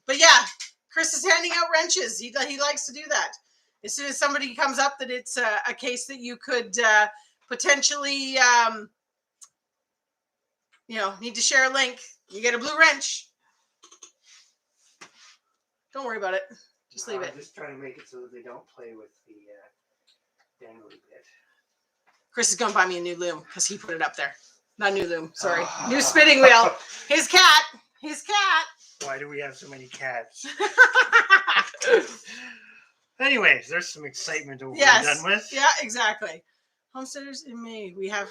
But yeah, Chris is handing out wrenches. He likes to do that. As soon as somebody comes up that it's a case that you could potentially, need to share a link, you get a blue wrench. Don't worry about it. Just leave it. I'm just trying to make it so that they don't play with the dangly bit. Chris is going to buy me a new loom because he put it up there. Not new loom, sorry. New spinning wheel. His cat. Why do we have so many cats? Anyways, there's some excitement over done with. Yeah, exactly. Homesteaders in May. We have.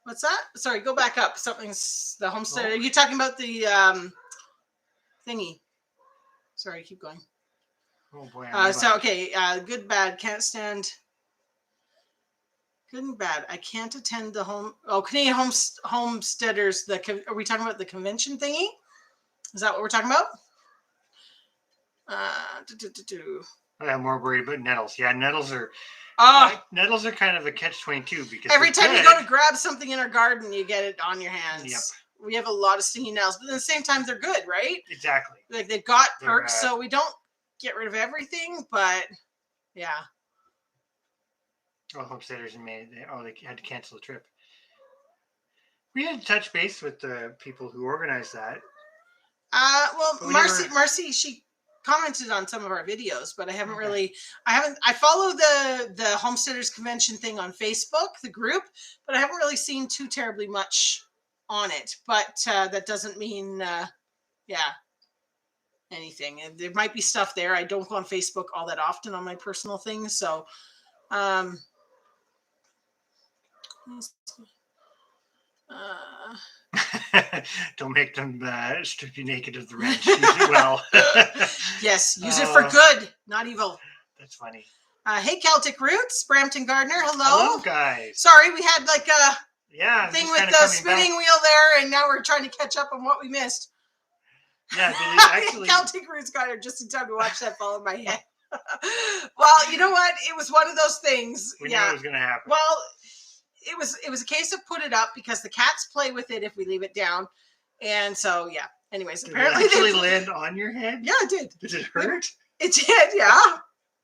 What's that? Sorry, go back up. Something's the homestead. Are you talking about the thingy? Sorry, keep going. Oh boy. Good, bad, can't stand. Good and bad. I can't attend the Canadian homesteaders. Are we talking about the convention thingy? Is that what we're talking about? I'm more worried about nettles. Yeah, nettles are. Nettles are kind of a catch-22 because every time you go to grab something in our garden, you get it on your hands. Yep. We have a lot of stinging nettles, but at the same time, they're good, right? Exactly. Like they've got perks, so we don't get rid of everything, but yeah. Oh, homesteaders in May. They had to cancel the trip. We had to touch base with the people who organized that. Marcy, she commented on some of our videos, but I haven't really. I follow the Homesteaders Convention thing on Facebook, the group, but I haven't really seen too terribly much on it. But that doesn't mean, anything. And there might be stuff there. I don't go on Facebook all that often on my personal things, so. Don't make them strip you naked of the wrench. Use it well. Yes, use it for good, not evil. That's funny. Hey, Celtic Roots, Brampton Gardner, hello. Hello, guys. Sorry, we had like a thing with the spinning wheel there, and now we're trying to catch up on what we missed. Yeah, actually... Celtic Roots got her just in time to watch that fall in my head. Well, you know what? It was one of those things. We knew it was going to happen. Well, it was a case of put it up because the cats play with it if we leave it down, and so yeah. Anyways, apparently it actually land on your head. Yeah, it did. Did it hurt? It did, yeah.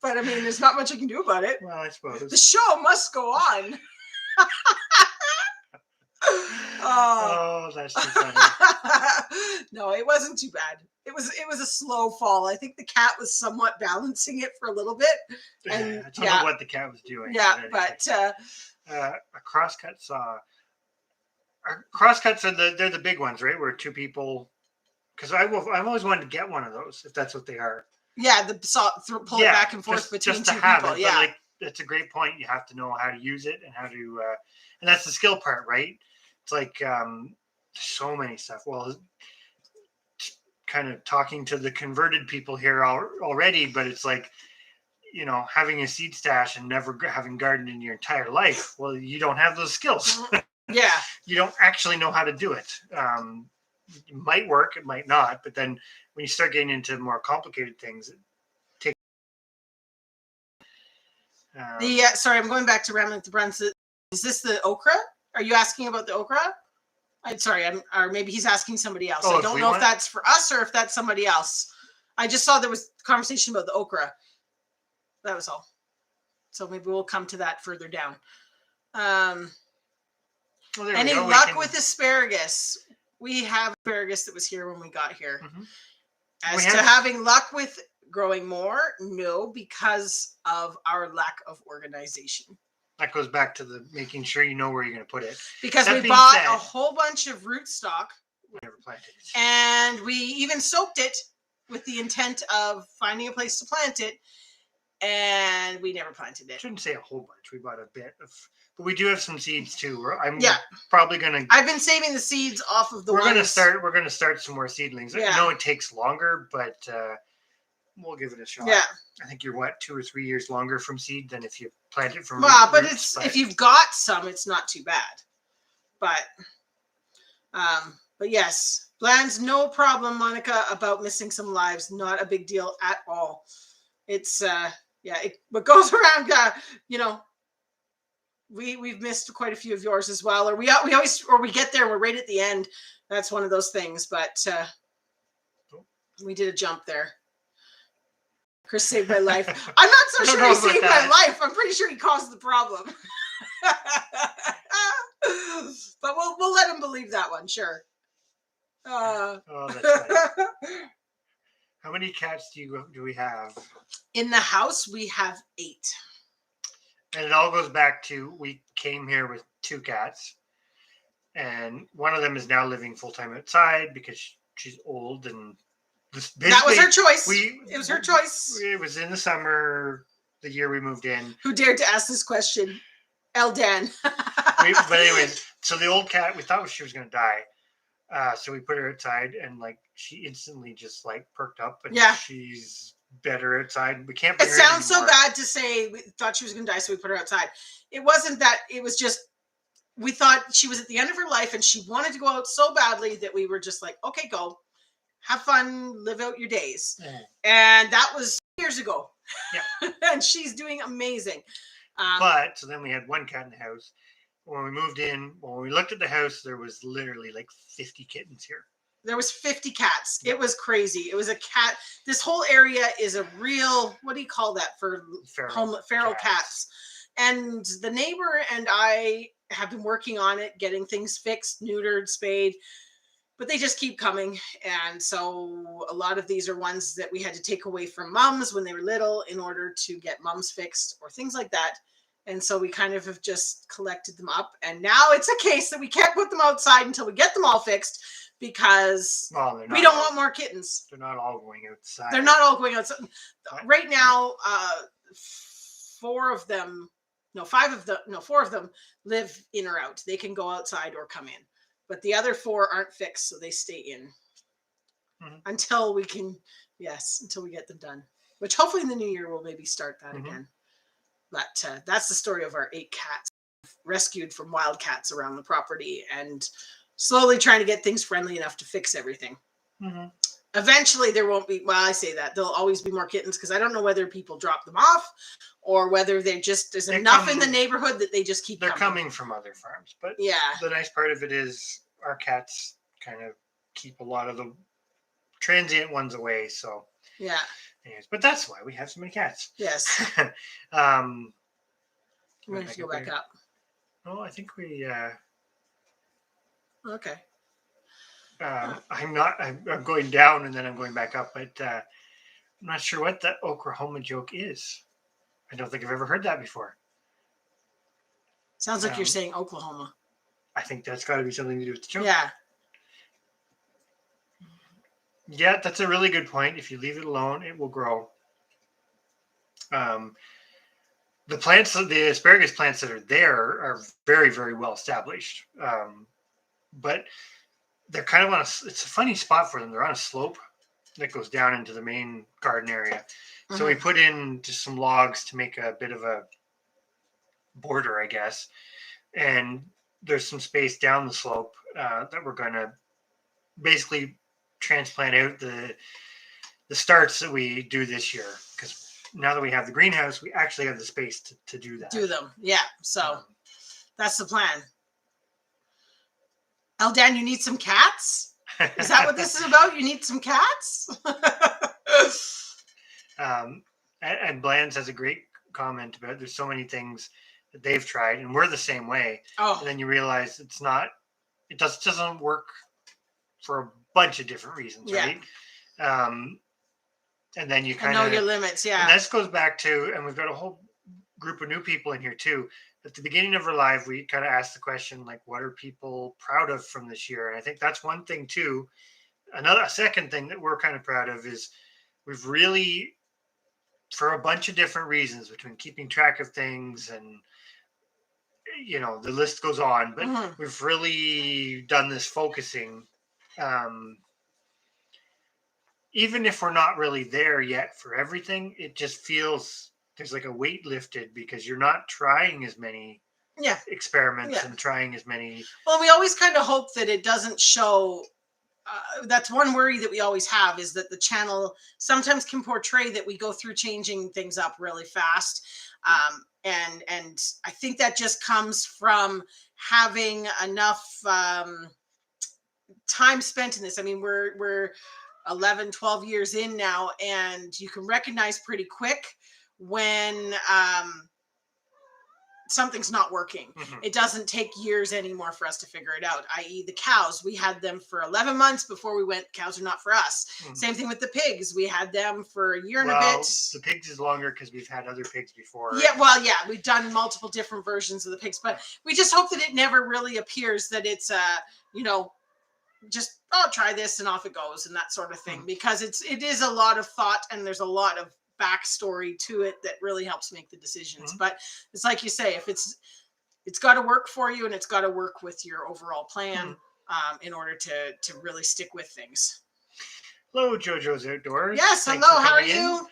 But I mean, there's not much I can do about it. Well, I suppose the show must go on. Oh, that's too funny. No, it wasn't too bad. It was a slow fall. I think the cat was somewhat balancing it for a little bit. And I don't know what the cat was doing. Yeah, but a crosscut saw. Crosscuts are they're the big ones, right? Where two people. Because I've always wanted to get one of those, if that's what they are. Yeah, the saw pull it back and forth between two people. It, yeah, like that's a great point. You have to know how to use it and how to, and that's the skill part, right? It's like so many stuff. Well, kind of talking to the converted people here already, but it's like, you know, having a seed stash and never having gardened in your entire life. Well, you don't have those skills. Yeah, you don't actually know how to do it. It might work, it might not, but then when you start getting into more complicated things, it takes. Sorry, I'm going back to Rambling with the Bruns. Is this the okra? Are you asking about the okra? Or maybe he's asking somebody else. I don't know if that's for us or if that's somebody else. I just saw there was conversation about the okra. That was all. So maybe we'll come to that further down. Any luck with asparagus? We have asparagus that was here when we got here. Mm-hmm. As to having luck with growing more, no, because of our lack of organization. That goes back to the making sure you know where you're going to put it. Because we bought a whole bunch of rootstock. We never planted it. And we even soaked it with the intent of finding a place to plant it. And we never planted it. I shouldn't say a whole bunch. We bought a bit of... But we do have some seeds too. I'm probably gonna. I've been saving the seeds off of the. We're gonna start some more seedlings. Yeah. I know it takes longer, but we'll give it a shot. Yeah. I think you're 2 or 3 years longer from seed than if you plant it from. Well, but if you've got some, it's not too bad. But yes, Bland's no problem, Monica, about missing some lives. Not a big deal at all. It's what goes around. You know. We've missed quite a few of yours as well, or we get there and we're right at the end. That's one of those things, but we did a jump there. Chris saved my life. I'm not so sure he saved my life. I'm pretty sure he caused the problem. But we'll let him believe that one, sure. Oh, that's funny. How many cats do we have? In the house, we have 8. And it all goes back to we came here with 2 cats, and one of them is now living full time outside because she's old and that was her choice. It was her choice. It was in the summer, the year we moved in. Who dared to ask this question? Eldan. But anyways, so the old cat, we thought she was going to die, so we put her outside, and like she instantly just like perked up, and she's better outside. We can't. It sounds so bad to say we thought she was going to die, so we put her outside. It wasn't that. It was just we thought she was at the end of her life, and she wanted to go out so badly that we were just like, okay, go, have fun, live out your days. And that was years ago. Yeah, and she's doing amazing. But so then we had 1 cat in the house. When we moved in, when we looked at the house, there was literally like 50 kittens here. There was 50 cats. It was crazy. It was a cat. This whole area is a real, what do you call that for feral cats? And the neighbor and I have been working on it, getting things fixed, neutered, spayed, but they just keep coming. And so a lot of these are ones that we had to take away from mums when they were little in order to get mums fixed or things like that. And so we kind of have just collected them up. And now it's a case that we can't put them outside until we get them all fixed. Because we don't want more kittens. They're not all going outside. They're not all going outside. Right now, 4 of them live in or out. They can go outside or come in. but the other 4 aren't fixed, so they stay in until we can, until we get them done. Which hopefully in the new year we'll maybe start that again. But that's the story of our 8 cats rescued from wildcats around the property and slowly trying to get things friendly enough to fix everything. Eventually there won't be, well, I say that there'll always be more kittens because I don't know whether people drop them off or whether there's enough in the neighborhood that they just keep coming from other farms. But the nice part of it is our cats kind of keep a lot of the transient ones away. So anyways, but that's why we have so many cats. Yes. I'm going to have to go back up. Oh, I think we okay. I'm going down and then I'm going back up, but I'm not sure what that Oklahoma joke is. I don't think I've ever heard that before. Sounds like you're saying Oklahoma. I think that's got to be something to do with the joke. Yeah. Yeah, that's a really good point. If you leave it alone, it will grow. The asparagus plants that are there are very, very well established. But they're kind of it's a funny spot for them. They're on a slope that goes down into the main garden area. So we put in just some logs to make a bit of a border, I guess. And there's some space down the slope that we're going to basically transplant out the starts that we do this year. Because now that we have the greenhouse, we actually have the space to do that. Do them. Yeah. So that's the plan. Dan, you need some cats? Is that what this is about? You need some cats? And Bland's has a great comment about there's so many things that they've tried, and we're the same way. Oh. And then you realize it doesn't work for a bunch of different reasons, right? And then you kind of know your limits, And this goes back to, and we've got a whole group of new people in here too. At the beginning of our live, we kind of asked the question, like, what are people proud of from this year? And I think that's one thing too. A second thing that we're kind of proud of is we've really, for a bunch of different reasons, between keeping track of things and, the list goes on, but we've really done this focusing. Even if we're not really there yet for everything, it just feels there's like a weight lifted because you're not trying as many experiments and trying as many. Well, we always kind of hope that it doesn't show. That's one worry that we always have, is that the channel sometimes can portray that we go through changing things up really fast. And I think that just comes from having enough time spent in this. I mean, we're 11, 12 years in now, and you can recognize pretty quick when something's not working. It doesn't take years anymore for us to figure it out, i.e. the cows. We had them for 11 months before we went, cows are not for us. Same thing with the pigs. We had them for a year and a bit. The pigs is longer because we've had other pigs before. We've done multiple different versions of the pigs, but we just hope that it never really appears that it's just try this and off it goes and that sort of thing, because it is a lot of thought and there's a lot of backstory to it that really helps make the decisions. But it's like you say, if it's got to work for you and it's got to work with your overall plan in order to really stick with things. Hello, JoJo's Outdoors. Yes, Thanks hello, how are you?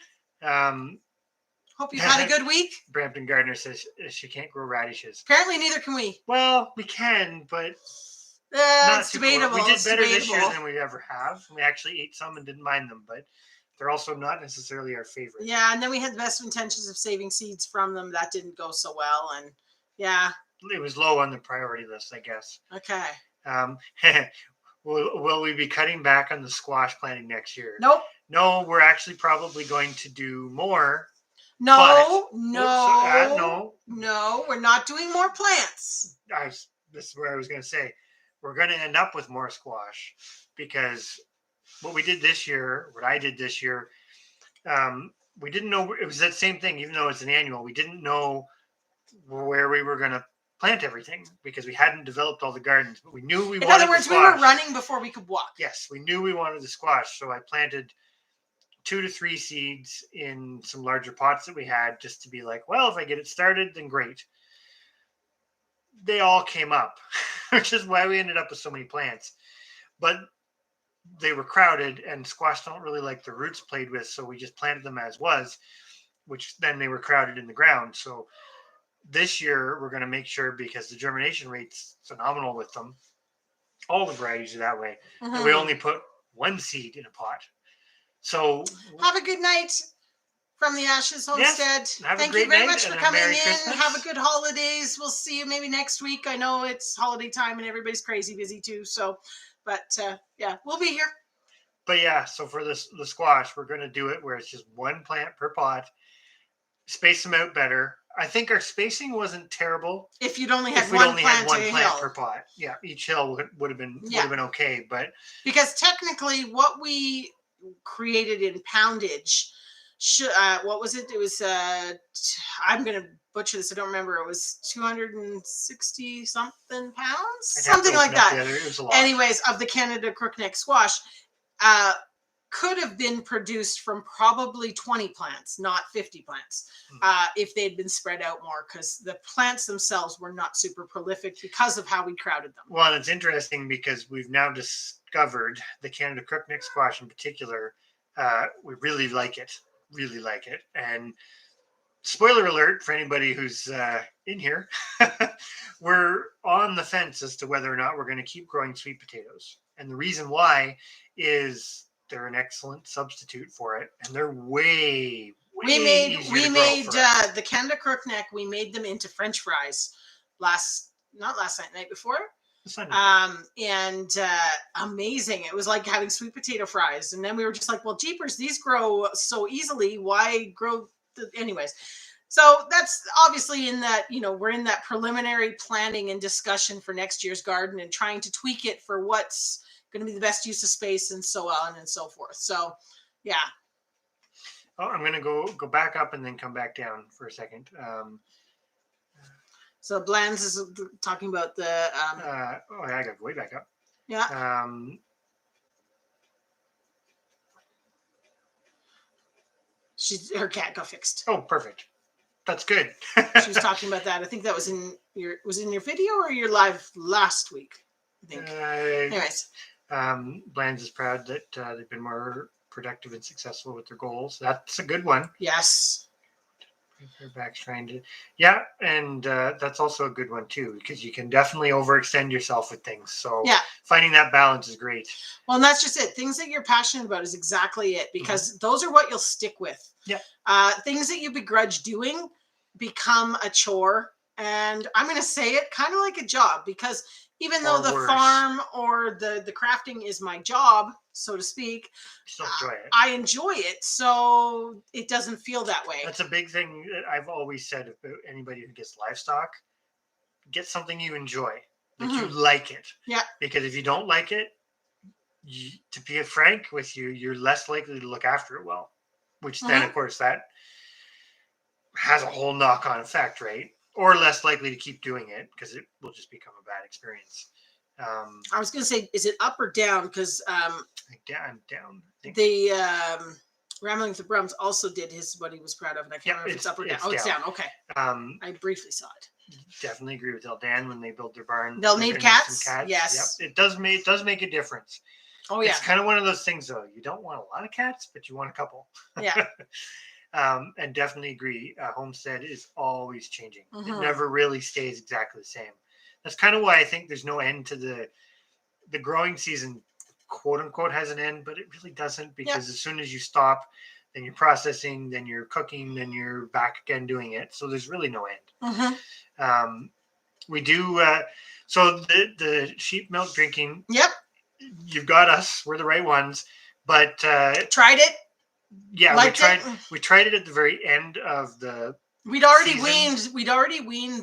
Hope you've had a good week. Brampton Gardner says she can't grow radishes. Apparently neither can we. Well, we can, but it's debatable. We did better this year than we ever have. We actually ate some and didn't mind them, but they're also not necessarily our favorite. Yeah, and then we had the best of intentions of saving seeds from them. That didn't go so well, and it was low on the priority list, I guess. Okay. Will we be cutting back on the squash planting next year? Nope. No, we're actually probably going to do more. No, we're not doing more plants. This is where I was going to say. We're going to end up with more squash because what I did this year, we didn't know. It was that same thing, even though it's an annual. We didn't know where we were going to plant everything because we hadn't developed all the gardens, but we knew we wanted. In other words, we were running before we could walk. Yes, we knew we wanted the squash. So I planted 2 to 3 seeds in some larger pots that we had just to be like, well, if I get it started, then great. They all came up. which is why we ended up with so many plants. But they were crowded, and squash don't really like the roots played with, so we just planted them as was, which then they were crowded in the ground. So this year we're going to make sure, because the germination rate's phenomenal with them, all the varieties are that way, and we only put one seed in a pot. So have a good night from the Ashes Homestead. Yes, thank you very much for coming in. Christmas. Have a good holidays. We'll see you maybe next week. I know it's holiday time and everybody's crazy busy too. So, but yeah, we'll be here. But yeah, so for the squash, we're going to do it where it's just one plant per pot. Space them out better. I think our spacing wasn't terrible. If you'd only had one plant per pot, yeah, each hill would have been okay. But because technically, what we created in poundage, what was it? It was I'm gonna butcher this. I don't remember. It was 260 something pounds, something like that. It was a lot. Anyways, of the Canada crookneck squash. Could have been produced from probably 20 plants, not 50 plants, if they'd been spread out more, because the plants themselves were not super prolific because of how we crowded them. Well, and it's interesting because we've now discovered the Canada crookneck squash in particular. We really like it. And spoiler alert for anybody who's in here, we're on the fence as to whether or not we're going to keep growing sweet potatoes. And the reason why is they're an excellent substitute for it, and they're way we made the Canada crookneck. We made them into French fries night before. And amazing. It was like having sweet potato fries. And then we were just like, well, jeepers, these grow so easily. Why grow? Anyways. So that's obviously in that, we're in that preliminary planning and discussion for next year's garden and trying to tweak it for what's going to be the best use of space and so on and so forth. So, yeah. Oh, I'm going to go back up and then come back down for a second. So Blands is talking about the... I got to go way back up. Yeah. Her cat got fixed. Oh, perfect. That's good. She was talking about that. I think that was in your video or your live last week, I think. Anyways. Blands is proud that they've been more productive and successful with their goals. That's a good one. Yes. Their back's trying to, yeah, and that's also a good one too, because you can definitely overextend yourself with things. So finding that balance is great. Well, and that's just it. Things that you're passionate about is exactly it, because those are what you'll stick with. Yeah. Things that you begrudge doing become a chore, and I'm going to say it kind of like a job, because even though the farm or the crafting is my job, so to speak, still enjoy it. I enjoy it, so it doesn't feel that way. That's a big thing that I've always said about anybody who gets livestock. Get something you enjoy, that you like it. Yeah. Because if you don't like it, to be frank with you, you're less likely to look after it well, which then, of course, that has a whole knock-on effect, right? Or less likely to keep doing it because it will just become a bad experience. I was going to say, is it up or down? Because down. The Rambling with the Brums also did what he was proud of, and I can't remember if it's up or down. It's down. Okay. I briefly saw it. Definitely agree with Eldan when they build their barn. They'll need cats. Yes. Yep. It does make a difference. Oh yeah. It's kind of one of those things though. You don't want a lot of cats, but you want a couple. Yeah. And definitely agree. Homestead is always changing. It never really stays exactly the same. That's kind of why I think there's no end to the growing season, quote unquote, has an end, but it really doesn't, because as soon as you stop, then you're processing, then you're cooking, then you're back again doing it. So there's really no end. We do. So the sheep milk drinking. Yep. You've got us. We're the right ones. But tried it. Yeah, we tried it at the very end of the. We'd already weaned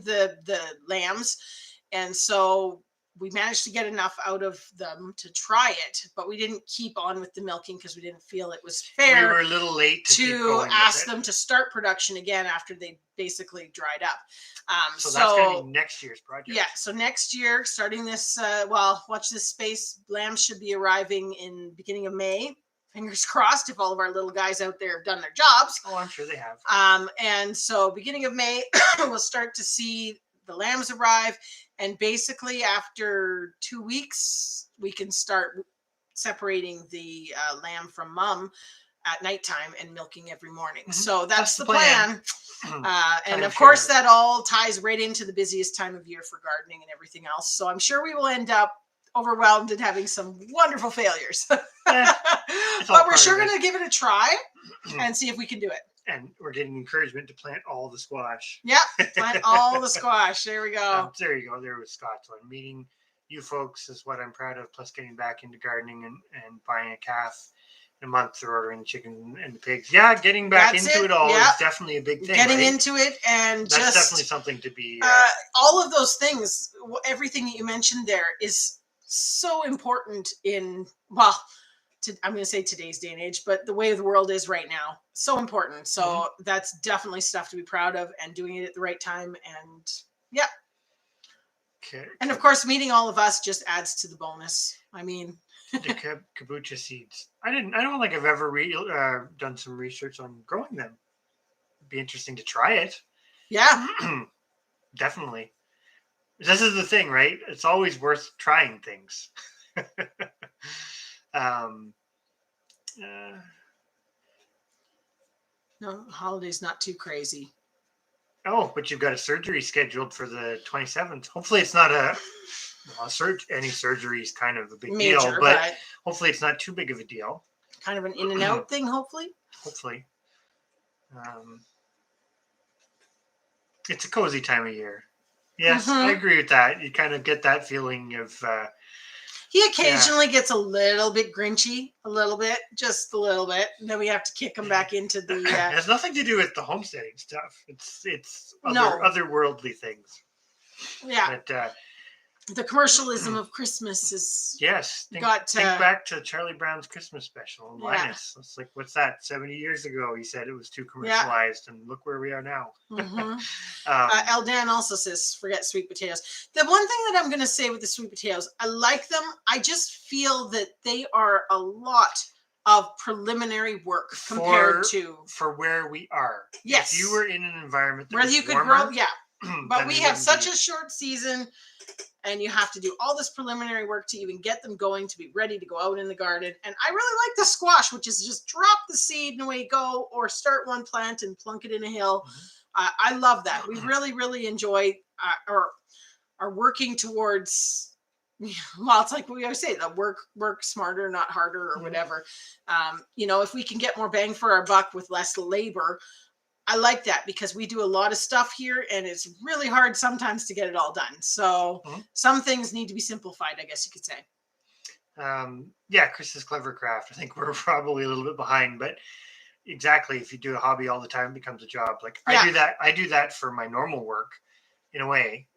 the lambs, and so we managed to get enough out of them to try it, but we didn't keep on with the milking because we didn't feel it was fair. We were a little late to ask them to start production again after they basically dried up. So that's going to be next year's project. Yeah, so next year, starting this, watch this space. Lambs should be arriving in beginning of May. Fingers crossed if all of our little guys out there have done their jobs. Oh, I'm sure they have. And so beginning of May, we'll start to see the lambs arrive, and basically after 2 weeks, we can start separating the lamb from mom at nighttime and milking every morning. Mm-hmm. So that's the plan. And of course, that all ties right into the busiest time of year for gardening and everything else. So I'm sure we will end up overwhelmed and having some wonderful failures. But we're sure going to give it a try and see if we can do it. And we're getting encouragement to plant all the squash. Yeah, plant all the squash. There we go. There you go. There was Scott. So meeting you folks is what I'm proud of, plus getting back into gardening and buying a calf in a month, or ordering the chicken and the pigs. Yeah, getting back into it all is definitely a big thing. Getting into it, and that's definitely something to be... all of those things, everything that you mentioned there is so important in, well... I'm going to say today's day and age, but the way the world is right now, so important. So that's definitely stuff to be proud of, and doing it at the right time. And yeah. Okay. And of course, meeting all of us just adds to the bonus. I mean, the kombucha seeds. I don't think I've ever done some research on growing them. It'd be interesting to try it. Yeah. Definitely. This is the thing, right? It's always worth trying things. No, holiday's not too crazy. Oh, but you've got a surgery scheduled for the 27th. Hopefully it's not any surgery is kind of a big deal, but hopefully it's not too big of a deal. Kind of an in and out thing, hopefully. Hopefully. It's a cozy time of year. Yes, I agree with that. You kind of get that feeling of... he occasionally gets a little bit grinchy, just a little bit. And then we have to kick him back into the... It has nothing to do with the homesteading stuff. It's otherworldly things. Yeah. But, the commercialism of Christmas is... Yes. Think back to Charlie Brown's Christmas special. Linus. It's like, what's that? 70 years ago, he said it was too commercialized, and look where we are now. Eldan also says, forget sweet potatoes. The one thing that I'm going to say with the sweet potatoes, I like them. I just feel that they are a lot of preliminary work compared for where we are. Yes. If you were in an environment where you could grow, but we have such a short season, and you have to do all this preliminary work to even get them going, to be ready to go out in the garden. And I really like the squash, which is just drop the seed and away you go, or start one plant and plunk it in a hill. I love that. We really, really enjoy or are working towards, well, it's like we always say, that work smarter, not harder, or whatever. If we can get more bang for our buck with less labor, I like that, because we do a lot of stuff here, and it's really hard sometimes to get it all done. So some things need to be simplified, I guess you could say. Chris's Clever Craft. I think we're probably a little bit behind, but exactly, if you do a hobby all the time, it becomes a job. Like I do that for my normal work in a way.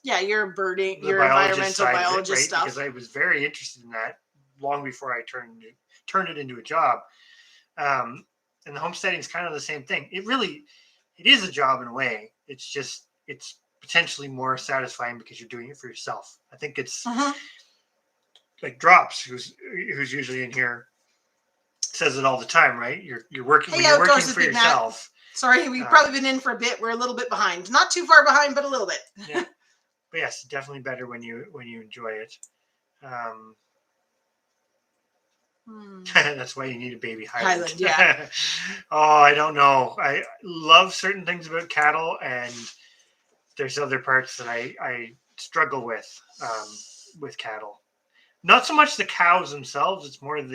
Your birding, your environmental biologist stuff. Because I was very interested in that long before I turned it into a job. And the homesteading is kind of the same thing. It is a job in a way. It's potentially more satisfying because you're doing it for yourself. I think it's like Drops, who's usually in here, says it all the time, right? You're working when you're working for yourself. Sorry, we've probably been in for a bit. We're a little bit behind. Not too far behind, but a little bit. Yeah. But yes, definitely better when you enjoy it. That's why you need a baby Highland. Yeah. I don't know. I love certain things about cattle, and there's other parts that I struggle with cattle. Not so much the cows themselves. It's more I'm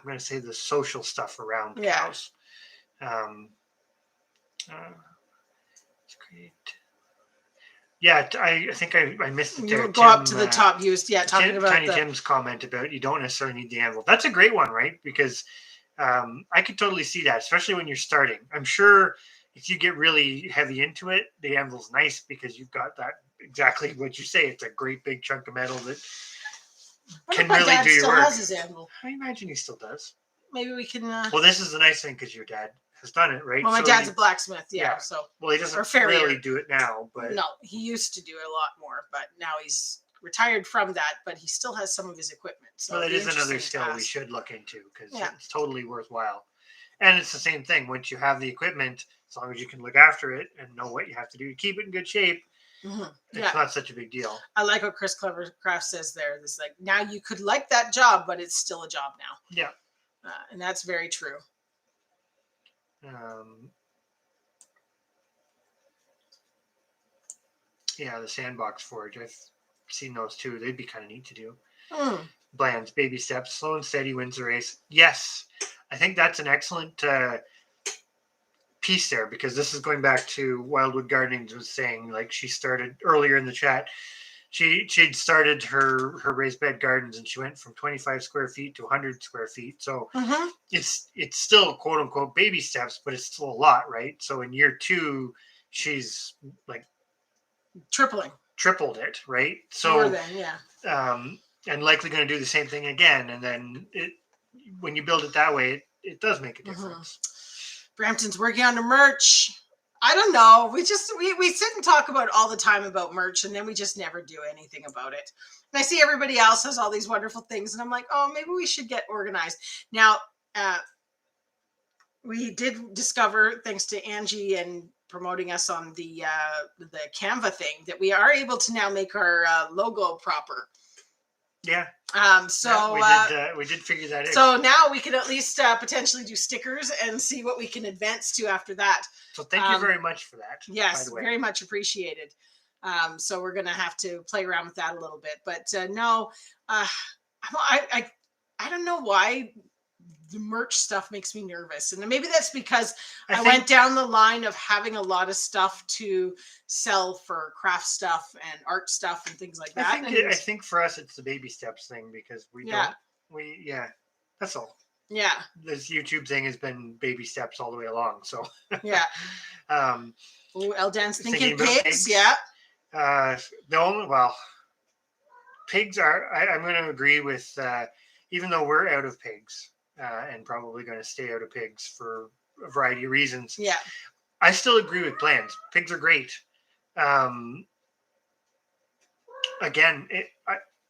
going to say the social stuff around the cows. It's great. Yeah, I think I missed it there. You go up to the top. You was talking about Tiny Tim's comment about you don't necessarily need the anvil. That's a great one, right? Because I could totally see that, especially when you're starting. I'm sure if you get really heavy into it, the anvil's nice because you've got that exactly what you say. It's a great big chunk of metal that can really do your work. Has his anvil. I imagine he still does. Maybe we can. Well, this is the nice thing because your dad has done it, right? Well, my dad's a blacksmith, so. Well, he doesn't really do it now, but. No, he used to do it a lot more, but now he's retired from that, but he still has some of his equipment. So it is another skill we should look into because it's totally worthwhile. And it's the same thing. Once you have the equipment, as long as you can look after it and know what you have to do to keep it in good shape, it's not such a big deal. I like what Chris Clevercraft says there. It's like, now you could like that job, but it's still a job now. Yeah. And that's very true. Yeah, the sandbox forge. I've seen those too. They'd be kind of neat to do. Bland's baby steps, slow and steady wins the race. Yes, I think that's an excellent piece there, because this is going back to Wildwood Gardening was saying, like, she started earlier in the chat. She'd started her raised bed gardens, and she went from 25 square feet to 100 square feet. So it's still quote unquote baby steps, but it's still a lot, right? So in year 2, she's like tripled it, right? So more than, and likely going to do the same thing again. And then when you build it that way, it does make a difference. Brampton's working on the merch. I don't know. We sit and talk about all the time about merch, and then we just never do anything about it. And I see everybody else has all these wonderful things, and I'm like, oh, maybe we should get organized. Now, we did discover, thanks to Angie and promoting us on the Canva thing, that we are able to now make our logo proper. Yeah. So we did figure that out. So now we can at least potentially do stickers and see what we can advance to after that. So thank you very much for that. Yes, very much appreciated. So we're going to have to play around with that a little bit. But no, I don't know why the merch stuff makes me nervous. And maybe that's because I went down the line of having a lot of stuff to sell for craft stuff and art stuff and things like that. I think for us, it's the baby steps thing, because that's all. Yeah. This YouTube thing has been baby steps all the way along. So yeah. Eldan's thinking pigs. Yeah. Pigs are, I'm going to agree with, even though we're out of pigs, and probably going to stay out of pigs for a variety of reasons. Yeah. I still agree with plans. Pigs are great. Again,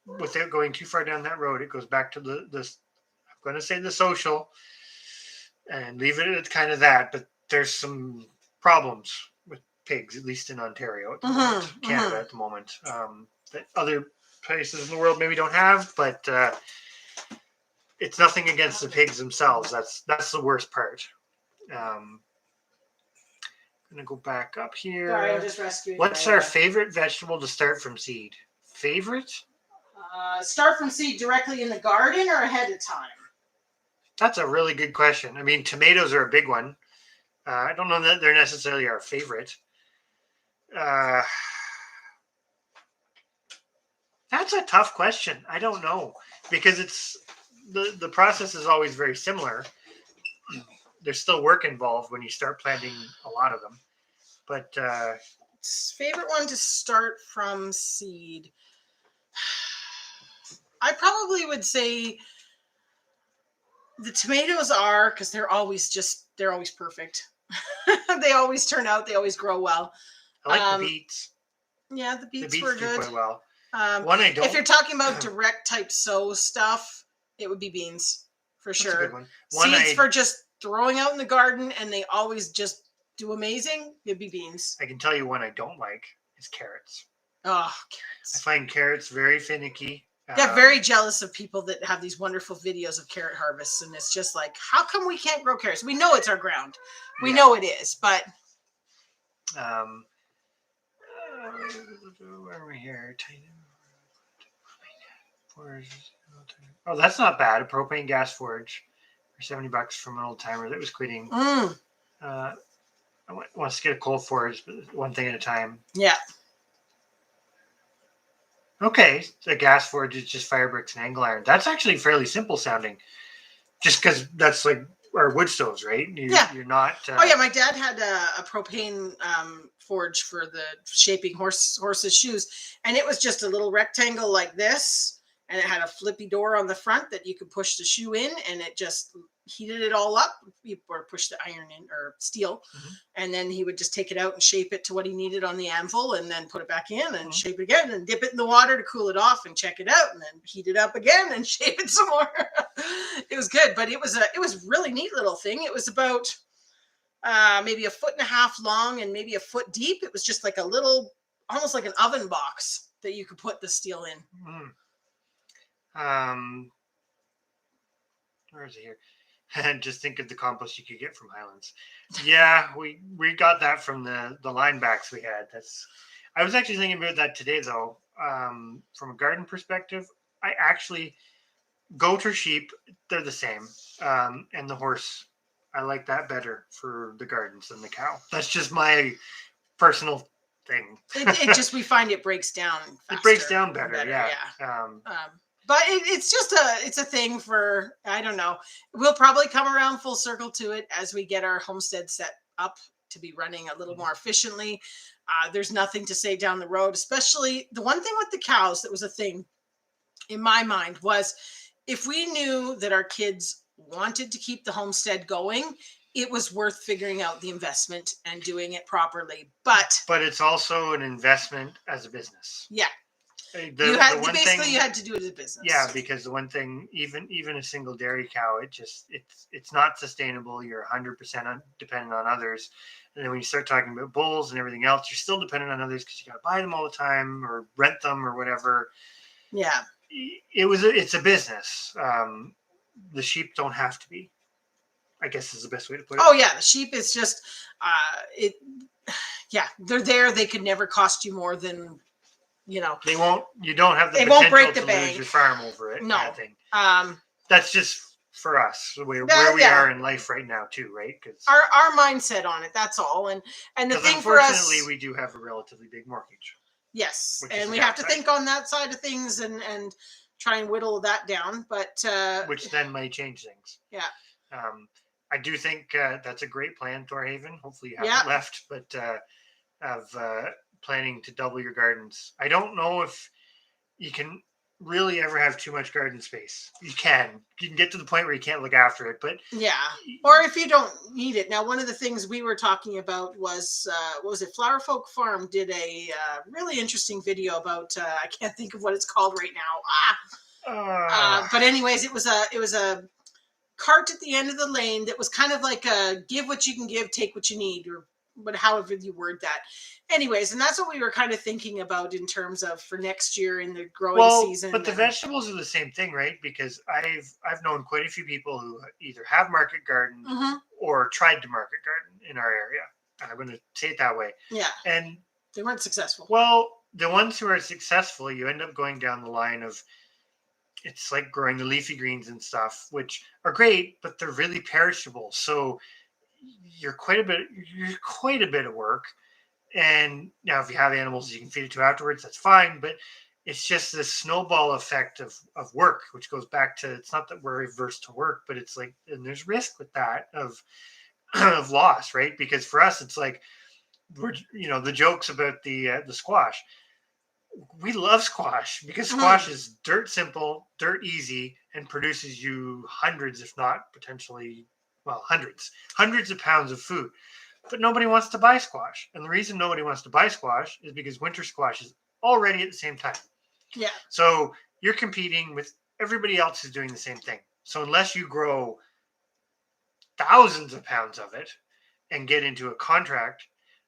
without going too far down that road, it goes back to I'm going to say the social, and leave it at kind of that. But there's some problems with pigs, at least in Ontario at the moment, Canada at the moment, that other places in the world maybe don't have, but it's nothing against the pigs themselves. That's the worst part. I'm gonna go back up here. Sorry, I'm just rescuing. What's our favorite vegetable to start from seed? Favorite? Start from seed directly in the garden or ahead of time? That's a really good question. I mean, tomatoes are a big one. I don't know that they're necessarily our favorite. That's a tough question. I don't know, because it's the process is always very similar. There's still work involved when you start planting a lot of them. But favorite one to start from seed, I probably would say the tomatoes are, because they're always perfect. They always turn out. They always grow well. I like the beets. Yeah, the beets were good. Do quite well. If you're talking about direct type sow stuff, it would be beans for sure. That's a good one. Seeds for just throwing out in the garden, and they always just do amazing. It'd be beans. I can tell you one I don't like is carrots. Oh, carrots! I find carrots very finicky. I get very jealous of people that have these wonderful videos of carrot harvests, and it's just like, how come we can't grow carrots? We know it's our ground. We know it is, but where are we here? Oh, that's not bad. A propane gas forge for $70 from an old timer that was quitting. Wants to get a coal forge, but one thing at a time. Yeah. Okay, the gas forge is just fire bricks and angle iron. That's actually fairly simple sounding, just because that's like our wood stoves, right? You're not. Oh yeah, my dad had a propane forge for the shaping horses' shoes, and it was just a little rectangle like this, and it had a flippy door on the front that you could push the shoe in, and heated it all up, or pushed the iron in, or steel, and then he would just take it out and shape it to what he needed on the anvil, and then put it back in and shape it again, and dip it in the water to cool it off, and check it out, and then heat it up again and shape it some more. It was good, but it was a really neat little thing. It was about maybe 1.5 feet long and maybe 1 foot deep. It was just like a little, almost like an oven box that you could put the steel in. Where is it here? And just think of the compost you could get from Highlands. Yeah, we got that from the line backs we had. I was actually thinking about that today, though. From a garden perspective, I actually, goat or sheep, they're the same. And the horse, I like that better for the gardens than the cow. That's just my personal thing. It just, we find it breaks down faster. It breaks down better, yeah. But it's a thing for, I don't know. We'll probably come around full circle to it as we get our homestead set up to be running a little more efficiently. There's nothing to say down the road, especially the one thing with the cows that was a thing in my mind was, if we knew that our kids wanted to keep the homestead going, it was worth figuring out the investment and doing it properly. But it's also an investment as a business. Yeah. You had to do it as a business. Yeah, because the one thing, even a single dairy cow, it's not sustainable. You're 100% dependent on others. And then when you start talking about bulls and everything else, you're still dependent on others because you got to buy them all the time or rent them or whatever. Yeah. It's a business. The sheep don't have to be, I guess is the best way to put it. Oh yeah. The sheep is just, they're there. They could never cost you more than, you don't have the potential break the to bank. lose your farm over it. No. Kind of thing. That's just for us, where we are in life right now too, right? Because our mindset on it, that's all. And the thing for us, unfortunately, we do have a relatively big mortgage. Yes, and we have to think on that side of things and try and whittle that down. But which then may change things. Yeah. I do think that's a great plan, Thorhaven. Hopefully you haven't left, but of planning to double your gardens. I don't know if you can really ever have too much garden space. You can get to the point where you can't look after it, but or if you don't need it. Now, one of the things we were talking about was what was it? Flower Folk Farm did a really interesting video about I can't think of what it's called right now. But anyways, it was a cart at the end of the lane that was kind of like a give what you can give, take what you need, or however you word that. Anyways, and that's what we were kind of thinking about in terms of for next year in the growing season. But the vegetables are the same thing, right? Because I've known quite a few people who either have market gardens or tried to market garden in our area. I'm going to say it that way. Yeah. And they weren't successful. Well, the ones who are successful, you end up going down the line of, it's like growing the leafy greens and stuff, which are great, but they're really perishable. So you're quite a bit of work. And now if you have animals you can feed it to afterwards, that's fine. But it's just this snowball effect of work, which goes back to, it's not that we're averse to work, but it's like, and there's risk with that of loss, right? Because for us, it's like, we're, the jokes about the squash. We love squash because squash is dirt simple, dirt easy, and produces you hundreds, if not potentially, hundreds of pounds of food. But nobody wants to buy squash. And the reason nobody wants to buy squash is because winter squash is already at the same time. Yeah. So you're competing with everybody else who's doing the same thing. So unless you grow thousands of pounds of it and get into a contract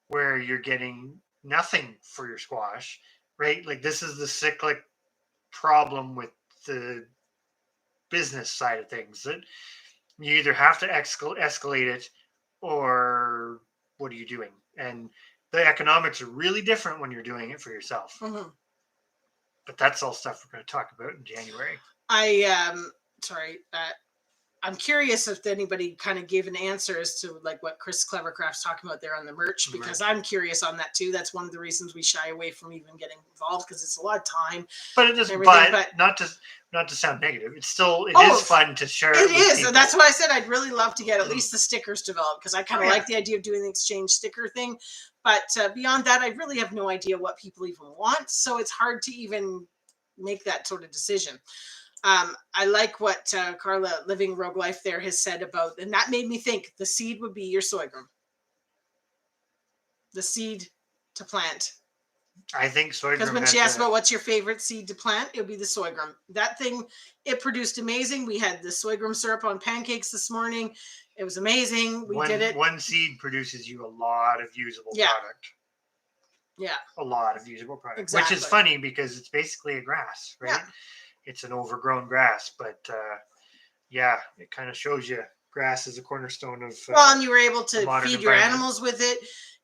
where you're getting nothing for your squash, right? Like, this is the cyclic problem with the business side of things, that you either have to escalate it, or what are you doing? And the economics are really different when you're doing it for yourself. But that's all stuff we're going to talk about in January. I'm curious if anybody kind of gave an answer as to like what Chris Clevercraft's talking about there on the merch, because I'm curious on that too. That's one of the reasons we shy away from even getting involved, because it's a lot of time. But it is, but not to sound negative. It's still, it is fun to share. It is. And that's why I said I'd really love to get at least the stickers developed, because I kind of like the idea of doing the exchange sticker thing. But beyond that, I really have no idea what people even want. So it's hard to even make that sort of decision. I like what Carla Living Rogue Life there has said about, and that made me think the seed would be your sorghum. The seed to plant. I think sorghum. Because when she asked about what's your favorite seed to plant, it would be the sorghum. That thing, it produced amazing. We had the sorghum syrup on pancakes this morning. It was amazing. We did it. One seed produces you a lot of usable product. Yeah. A lot of usable product. Exactly. Which is funny because it's basically a grass, right? Yeah. It's an overgrown grass, but it kind of shows you grass is a cornerstone of. And you were able to feed your animals with it,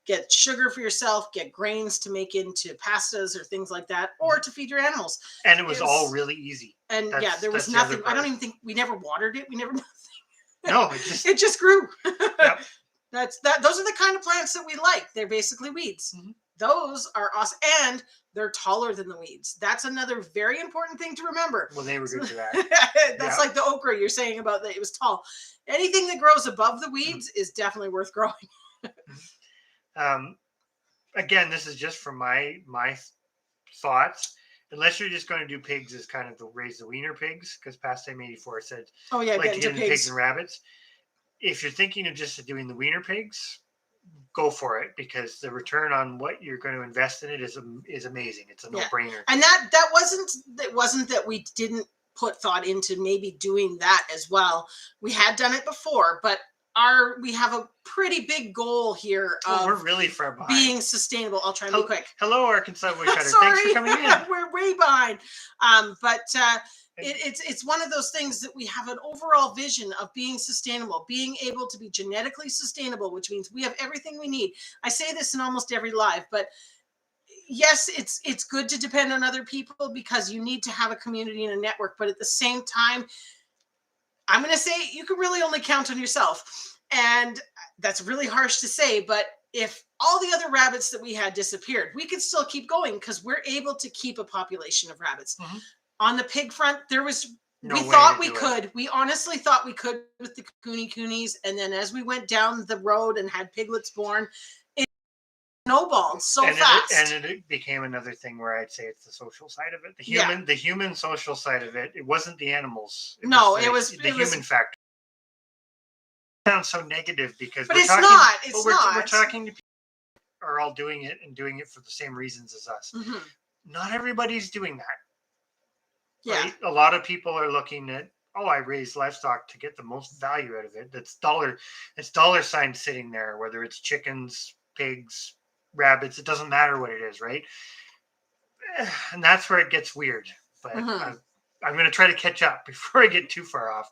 get sugar for yourself, get grains to make into pastas or things like that, or to feed your animals. And it was all really easy. And there was nothing. I don't even think we never watered it. We never. No, it just grew. Yep. Those are the kind of plants that we like. They're basically weeds. Mm-hmm. Those are awesome, and they're taller than the weeds. That's another very important thing to remember. Well, they were good for that. That's like the okra you're saying about that it was tall. Anything that grows above the weeds is definitely worth growing. Again, this is just from my thoughts. Unless you're just going to do pigs as kind of the raise the wiener pigs, because Pastime 84 said, like to get into pigs and rabbits. If you're thinking of just doing the wiener pigs, go for it, because the return on what you're going to invest in it is amazing. It's a no-brainer. And that wasn't that we didn't put thought into maybe doing that as well. We had done it before, but we have a pretty big goal here of we're really far behind. Being sustainable. I'll try and be quick. Hello, Arkansas Woodcutter. Thanks for coming in. We're way behind. But it's one of those things that we have an overall vision of being sustainable, being able to be genetically sustainable, which means we have everything we need. I say this in almost every live, but yes, it's good to depend on other people because you need to have a community and a network. But at the same time, I'm going to say you can really only count on yourself. And that's really harsh to say, but if all the other rabbits that we had disappeared, we could still keep going because we're able to keep a population of rabbits. Mm-hmm. On the pig front, we honestly thought we could with the coonies. And then as we went down the road and had piglets born, it snowballed fast. And it became another thing where I'd say it's the social side of it. The human social side of it. It wasn't the animals. It was the human factor. It sounds so negative because It's not. We're talking to people who are all doing it and doing it for the same reasons as us. Mm-hmm. Not everybody's doing that. Yeah. Right? A lot of people are looking at, I raise livestock to get the most value out of it. It's dollar sign sitting there, whether it's chickens, pigs, rabbits, it doesn't matter what it is, right? And that's where it gets weird. But I'm going to try to catch up before I get too far off.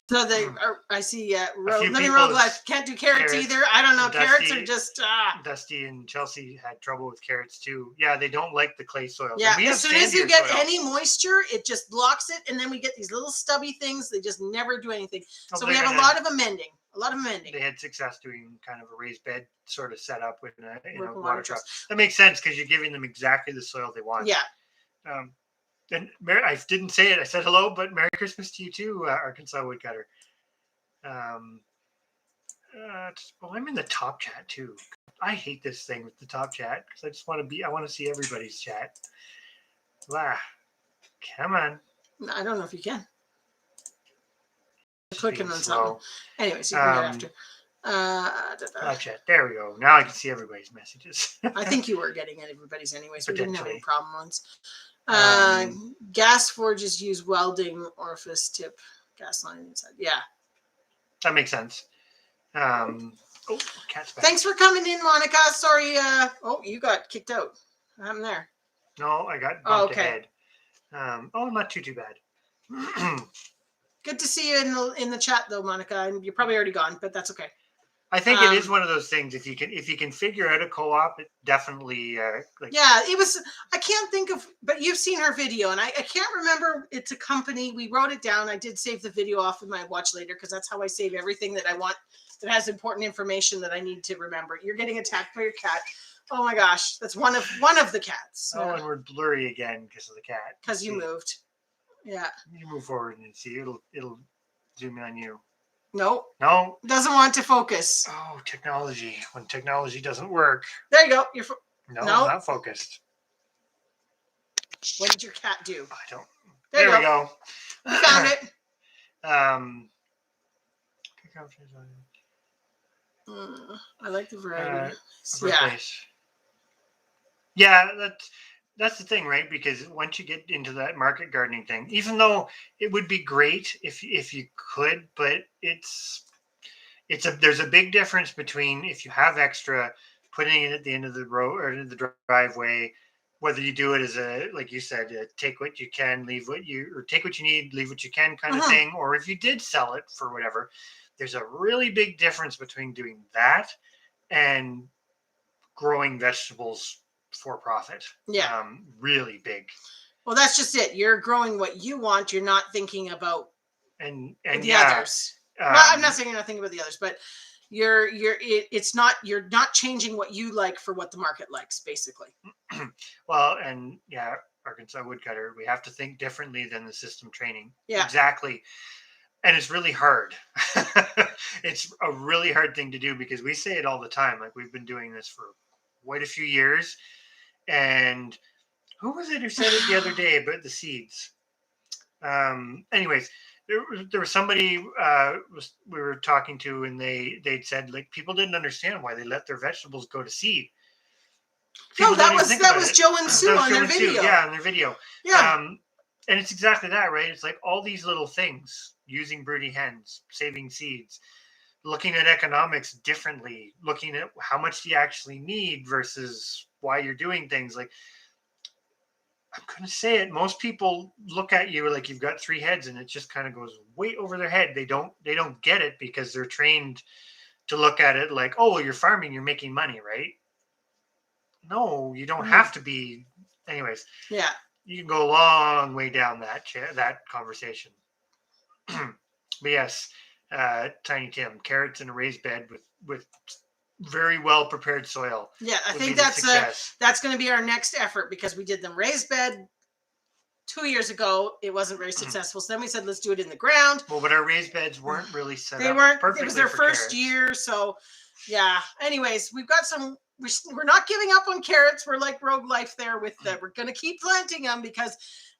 So I see Living Rogue Life can't do carrots either. I don't know. Carrots are just Dusty and Chelsea had trouble with carrots too. Yeah, they don't like the clay soil. Yeah, as soon as you get any moisture, it just blocks it, and then we get these little stubby things. They just never do anything. So we have a lot of amending. They had success doing kind of a raised bed sort of setup with a water truck. That makes sense because you're giving them exactly the soil they want. Yeah. And I didn't say it. I said hello, but Merry Christmas to you too, Arkansas Woodcutter. I'm in the top chat too. I hate this thing with the top chat because I just want to see everybody's chat. Come on. I don't know if you can. Clicking on something. Anyways, you can get after. Top chat. There we go. Now I can see everybody's messages. I think you were getting everybody's anyways. We didn't have any problem ones. Gas forges use welding orifice tip gas line inside. Yeah, that makes sense. Cat's back. Thanks for coming in, Monica. Sorry. You got kicked out. What happened there? No, I got bumped ahead. Not too bad. Good to see you in the chat though, Monica. And you're probably already gone, but that's okay. I think it is one of those things. If you can figure out a co-op, it definitely it was. I can't think of, but you've seen her video, and I can't remember. It's a company. We wrote it down. I did save the video off of my watch later because that's how I save everything that I want that has important information that I need to remember. You're getting attacked by your cat. Oh my gosh, that's one of the cats. And we're blurry again because of the cat. Because you moved. Yeah. You move forward and see it'll zoom in on you. No. Doesn't want to focus. Oh, technology. When technology doesn't work. There you go. No, not focused. What did your cat do? I don't. There we go. We found it. I like the variety. Yeah, that's the thing, right? Because once you get into that market gardening thing, even though it would be great if you could, but there's a big difference between if you have extra, putting it at the end of the road or the driveway, whether you do it as like you said, take what you can, take what you need, leave what you can kind of thing, or if you did sell it for whatever. There's a really big difference between doing that and growing vegetables for profit. Yeah. Really big. Well, that's just it. You're growing what you want. You're not thinking about and the others. I'm not saying you're not thinking about the others, but you're not changing what you like for what the market likes, basically. Well, and Arkansas woodcutter, we have to think differently than the system training. Yeah. Exactly. And it's really hard. It's a really hard thing to do because we say it all the time. Like, we've been doing this for quite a few years. And who was it who said it the other day about the seeds? Anyways, there was somebody we were talking to, and they'd said, like, people didn't understand why they let their vegetables go to seed. No, that was Joe and Sue on their video. Yeah, on their video. Yeah. And it's exactly that, right? It's like all these little things, using broody hens, saving seeds, looking at economics differently, looking at how much do you actually need versus why you're doing things. Like, I'm going to say it, most people look at you like you've got 3 heads, and it just kind of goes way over their head. They don't get it because they're trained to look at it like, oh, you're farming, you're making money, right? No, you don't have to be. Anyways. Yeah. You can go a long way down that conversation. But yes, Tiny Tim, carrots in a raised bed with very well prepared soil. Yeah, I think that's going to be our next effort, because we did them raised bed 2 years ago. It wasn't very successful. So then we said, let's do it in the ground. Well, but our raised beds weren't really set up. They weren't. Perfectly. It was their first year. So yeah. Anyways, we've got some. We're not giving up on carrots. We're like Rogue Life there with that. We're going to keep planting them, because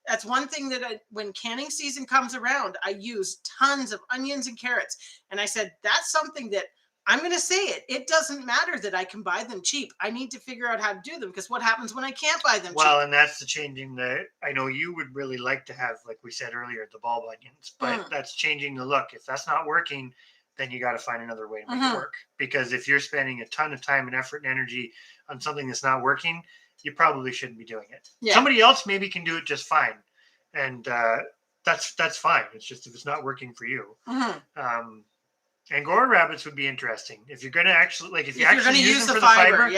that's one thing that when canning season comes around, I use tons of onions and carrots. And I said, that's something that I'm going to say it. It doesn't matter that I can buy them cheap. I need to figure out how to do them, because what happens when I can't buy them cheap? Well, and that's the changing that I know you would really like to have, like we said earlier, the bulb onions, but that's changing the look. If that's not working, then you got to find another way to make it work. Because if you're spending a ton of time and effort and energy on something that's not working, you probably shouldn't be doing it. Yeah. Somebody else maybe can do it just fine. And that's fine. It's just, if it's not working for you. Angora rabbits would be interesting. If you're going to actually, like, if you're actually use them for the fiber,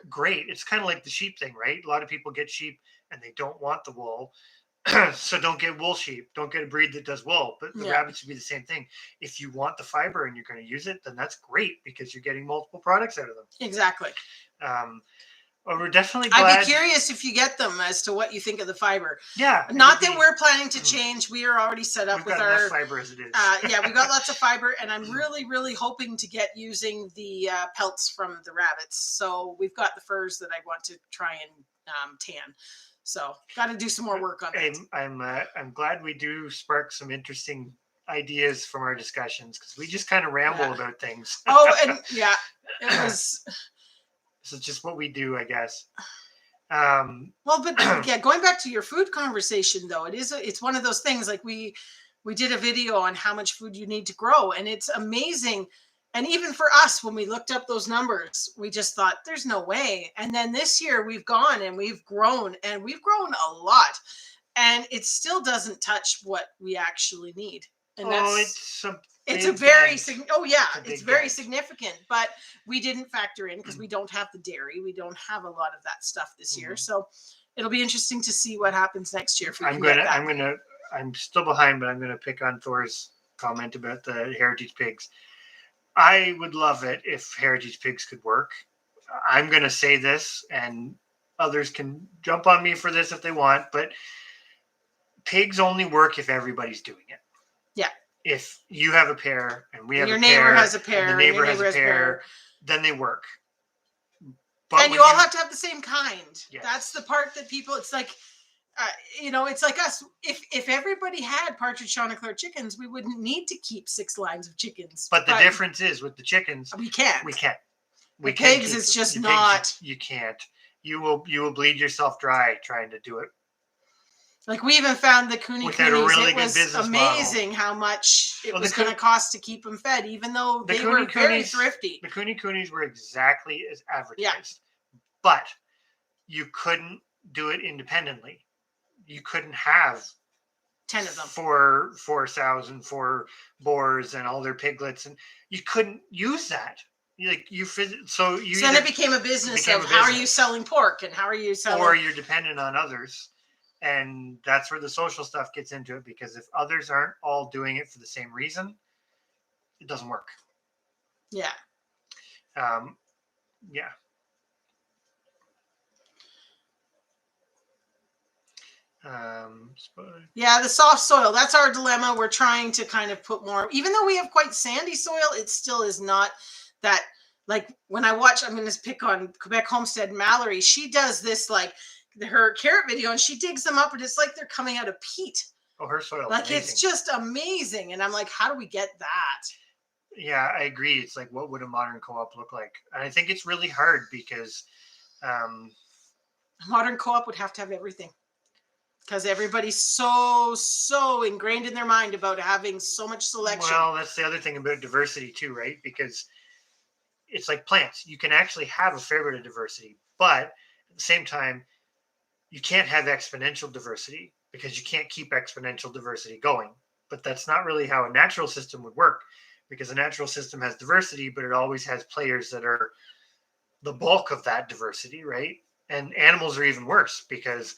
great. It's kind of like the sheep thing, right? A lot of people get sheep and they don't want the wool. So don't get wool sheep. Don't get a breed that does wool. But the rabbits would be the same thing. If you want the fiber and you're going to use it, then that's great, because you're getting multiple products out of them. Exactly. Well, we're definitely glad. I'd be curious if you get them as to what you think of the fiber. Yeah. Not that we're planning to change. We are already set up with our fiber as it is. Yeah, we've got lots of fiber, and I'm really, really hoping to get using the pelts from the rabbits. So we've got the furs that I want to try and tan. So got to do some more work on that. I'm glad we do spark some interesting ideas from our discussions, because we just kind of ramble about things. Oh, and yeah, it was. This is just what we do, I guess. Well, but yeah, going back to your food conversation, though, it's one of those things. Like, we did a video on how much food you need to grow, and it's amazing. And even for us, when we looked up those numbers, we just thought, there's no way. And then this year we've gone and we've grown a lot, and it still doesn't touch what we actually need. And it's very significant, but we didn't factor in, because we don't have the dairy. We don't have a lot of that stuff this year. So it'll be interesting to see what happens next year. I'm still behind, but I'm going to pick on Thor's comment about the heritage pigs. I would love it if heritage pigs could work. I'm going to say this, and others can jump on me for this if they want, but pigs only work if everybody's doing it. Yeah. If you have a pair and we have your a pair, neighbor has a pair, and the neighbor has a pair, then they work. But and you all have to have the same kind. Yes. That's the part that people, it's like, It's like us. If everybody had partridge Chanticleer chickens, we wouldn't need to keep 6 lines of chickens. But the difference is with the chickens, we can't. We can't. The pigs, it's just not. You can't. You will bleed yourself dry trying to do it. Like we even found the Cooney Coonies. Really it was amazing model. How much it was going to cost to keep them fed, even though they were very thrifty. The Cooney Coonies were exactly as advertised, but you couldn't do it independently. You couldn't have 10 of them, 4 sows and 4 boars and all their piglets, and you couldn't use that. So then it became a business of how are you selling pork and how are you selling, or you're dependent on others. And that's where the social stuff gets into it, because if others aren't all doing it for the same reason, it doesn't work. Yeah. Yeah. Yeah, the soft soil, that's our dilemma. We're trying to kind of put more, even though we have quite sandy soil, it still is not that, like when I watch, I'm going to pick on Quebec Homestead Mallory, she does this like her carrot video and she digs them up and it's like they're coming out of peat. Oh, her soil. Like it's just amazing. And I'm like, how do we get that? Yeah, I agree. It's like, what would a modern co-op look like? And I think it's really hard because a modern co-op would have to have everything. Because everybody's so ingrained in their mind about having so much selection. Well, that's the other thing about diversity too, right? Because it's like plants. You can actually have a fair bit of diversity, but at the same time, you can't have exponential diversity because you can't keep exponential diversity going. But that's not really how a natural system would work, because a natural system has diversity, but it always has players that are the bulk of that diversity, right? And animals are even worse because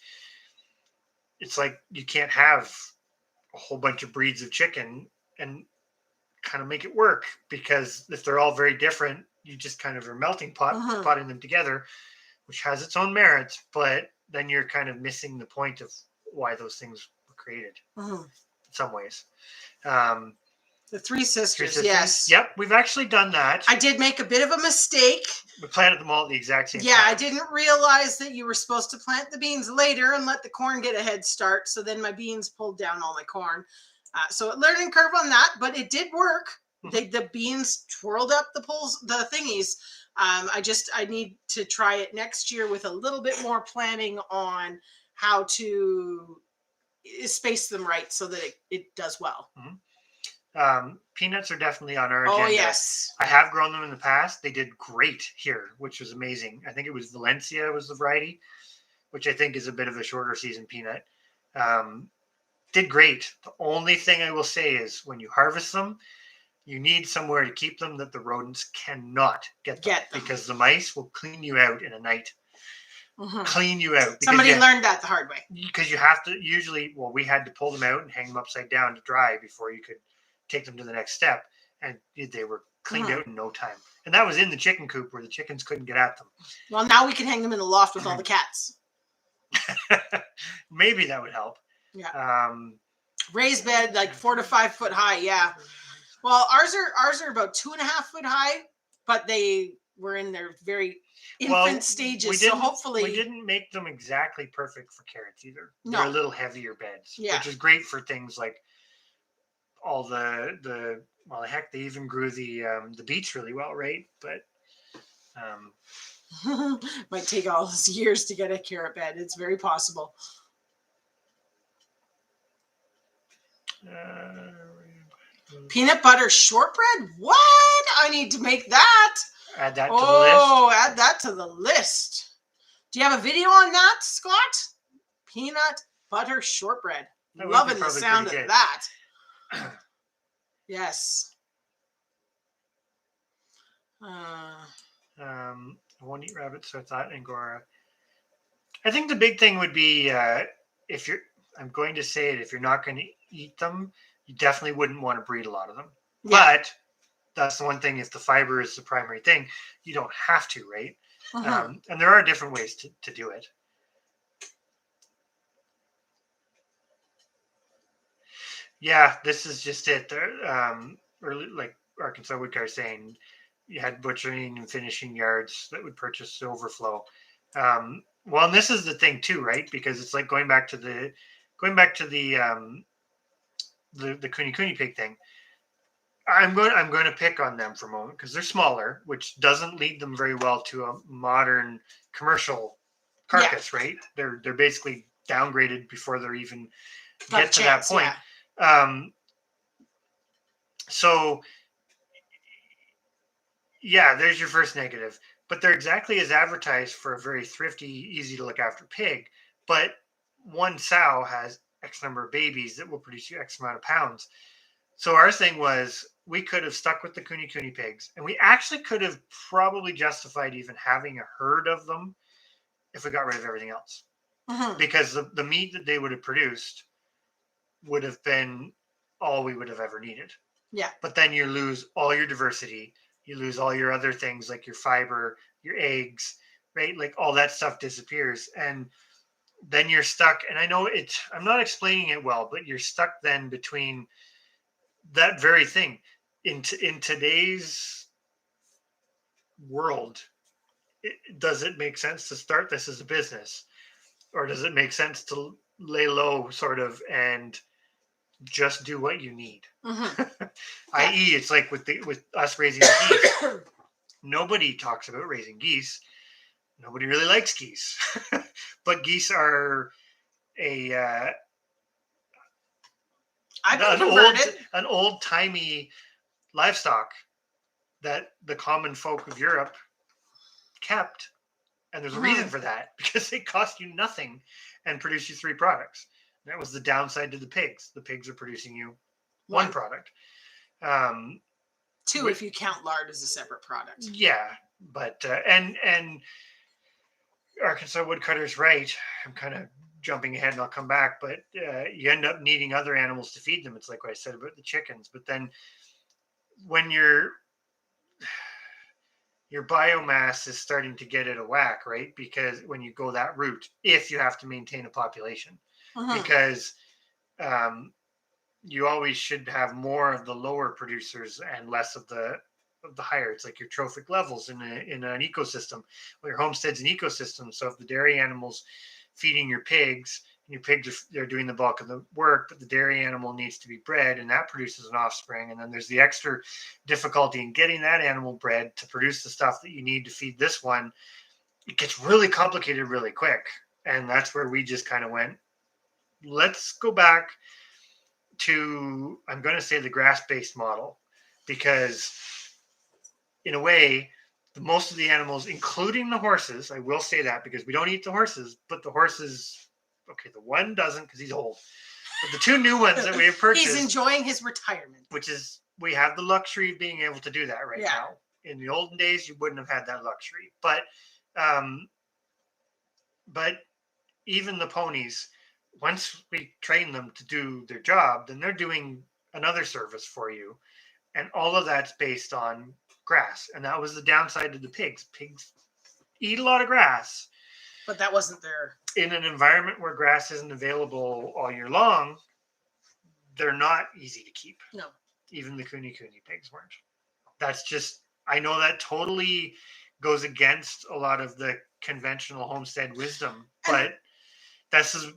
it's like you can't have a whole bunch of breeds of chicken and kind of make it work, because if they're all very different, you just kind of are melting pot, potting them together, which has its own merits, but then you're kind of missing the point of why those things were created in some ways. The Three Sisters, yes. Yep, we've actually done that. I did make a bit of a mistake. We planted them all at the exact same time. Yeah, I didn't realize that you were supposed to plant the beans later and let the corn get a head start. So then my beans pulled down all my corn. So a learning curve on that, but it did work. The beans twirled up the thingies. I need to try it next year with a little bit more planning on how to space them right so that it does well. Peanuts are definitely on our agenda. Oh, yes. I have grown them in the past. They did great here, which was amazing. I think it was Valencia was the variety, which I think is a bit of a shorter season peanut. Did great. The only thing I will say is when you harvest them, you need somewhere to keep them that the rodents cannot get them. Because the mice will clean you out in a night. Clean you out. Somebody learned that the hard way. Because you have to we had to pull them out and hang them upside down to dry before you could take them to the next step. And they were cleaned out in no time. And that was in the chicken coop where the chickens couldn't get at them. Well, now we can hang them in the loft with all the cats. Maybe that would help. Yeah. Raised bed, like 4 to 5 foot high. Yeah. Well, ours are about 2.5 foot high, but they were in their very infant stages. So hopefully we didn't make them exactly perfect for carrots either. No. They're a little heavier beds, which is great for things like all the heck, they even grew the beets really well, right? But might take all those years to get a carrot bed. It's very possible. Peanut butter shortbread? What? I need to make that. Add that to the list. Oh, add that to the list. Do you have a video on that, Scott? Peanut butter shortbread. Loving the sound of that. Yes. I won't eat rabbits, so I thought Angora. I think the big thing would be if you're not going to eat them, you definitely wouldn't want to breed a lot of them. Yeah. But that's the one thing. If the fiber is the primary thing, you don't have to, right? And there are different ways to do it. Yeah, this is just it. Early, like Arkansas Woodcar saying, you had butchering and finishing yards that would purchase overflow. Well, and this is the thing too, right? Because it's like going back to the Kuni pig thing. I'm going to pick on them for a moment because they're smaller, which doesn't lead them very well to a modern commercial carcass, right? They're basically downgraded before they're even get to that point. So yeah, there's your first negative. But they're exactly as advertised for a very thrifty, easy to look after pig. But one sow has X number of babies that will produce you X amount of pounds. So our thing was we could have stuck with the Kuni pigs, and we actually could have probably justified even having a herd of them if we got rid of everything else. Because the meat that they would have produced would have been all we would have ever needed. Yeah. But then you lose all your diversity. You lose all your other things like your fiber, your eggs, right? Like all that stuff disappears. And then you're stuck. And I know I'm not explaining it well, but you're stuck then between that very thing. In today's world, does it make sense to start this as a business? Or does it make sense to lay low sort of and just do what you need? I.e., it's like with us raising geese. Nobody talks about raising geese. Nobody really likes geese. But geese are an old-timey livestock that the common folk of Europe kept. And there's a reason for that, because they cost you nothing and produce you 3 products. That was the downside to the pigs. The pigs are producing you 1 product. 2 if you count lard as a separate product. Yeah, but and Arkansas woodcutter's right. I'm kind of jumping ahead and I'll come back, but you end up needing other animals to feed them. It's like what I said about the chickens. But then when your biomass is starting to get out of whack, right? Because when you go that route, if you have to maintain a population, because you always should have more of the lower producers and less of the higher. It's like your trophic levels in an ecosystem. Well, your homestead's an ecosystem. So if the dairy animals feeding your pigs, and your pigs they're doing the bulk of the work, but the dairy animal needs to be bred, and that produces an offspring. And then there's the extra difficulty in getting that animal bred to produce the stuff that you need to feed this one. It gets really complicated really quick. And that's where we just kind of went, let's go back to, I'm going to say, the grass-based model, because in a way, most of the animals, including the horses, I will say that because we don't eat the horses, but the horses, okay, the one doesn't because he's old, but the 2 new ones that we have purchased, he's enjoying his retirement, which is, we have the luxury of being able to do that right now. In the olden days, you wouldn't have had that luxury, but even the ponies, once we train them to do their job, then they're doing another service for you. And all of that's based on grass. And that was the downside to the pigs. Pigs eat a lot of grass. But that wasn't their... In an environment where grass isn't available all year long, they're not easy to keep. No. Even the Kuni pigs weren't. That's just, I know that totally goes against a lot of the conventional homestead wisdom, but this is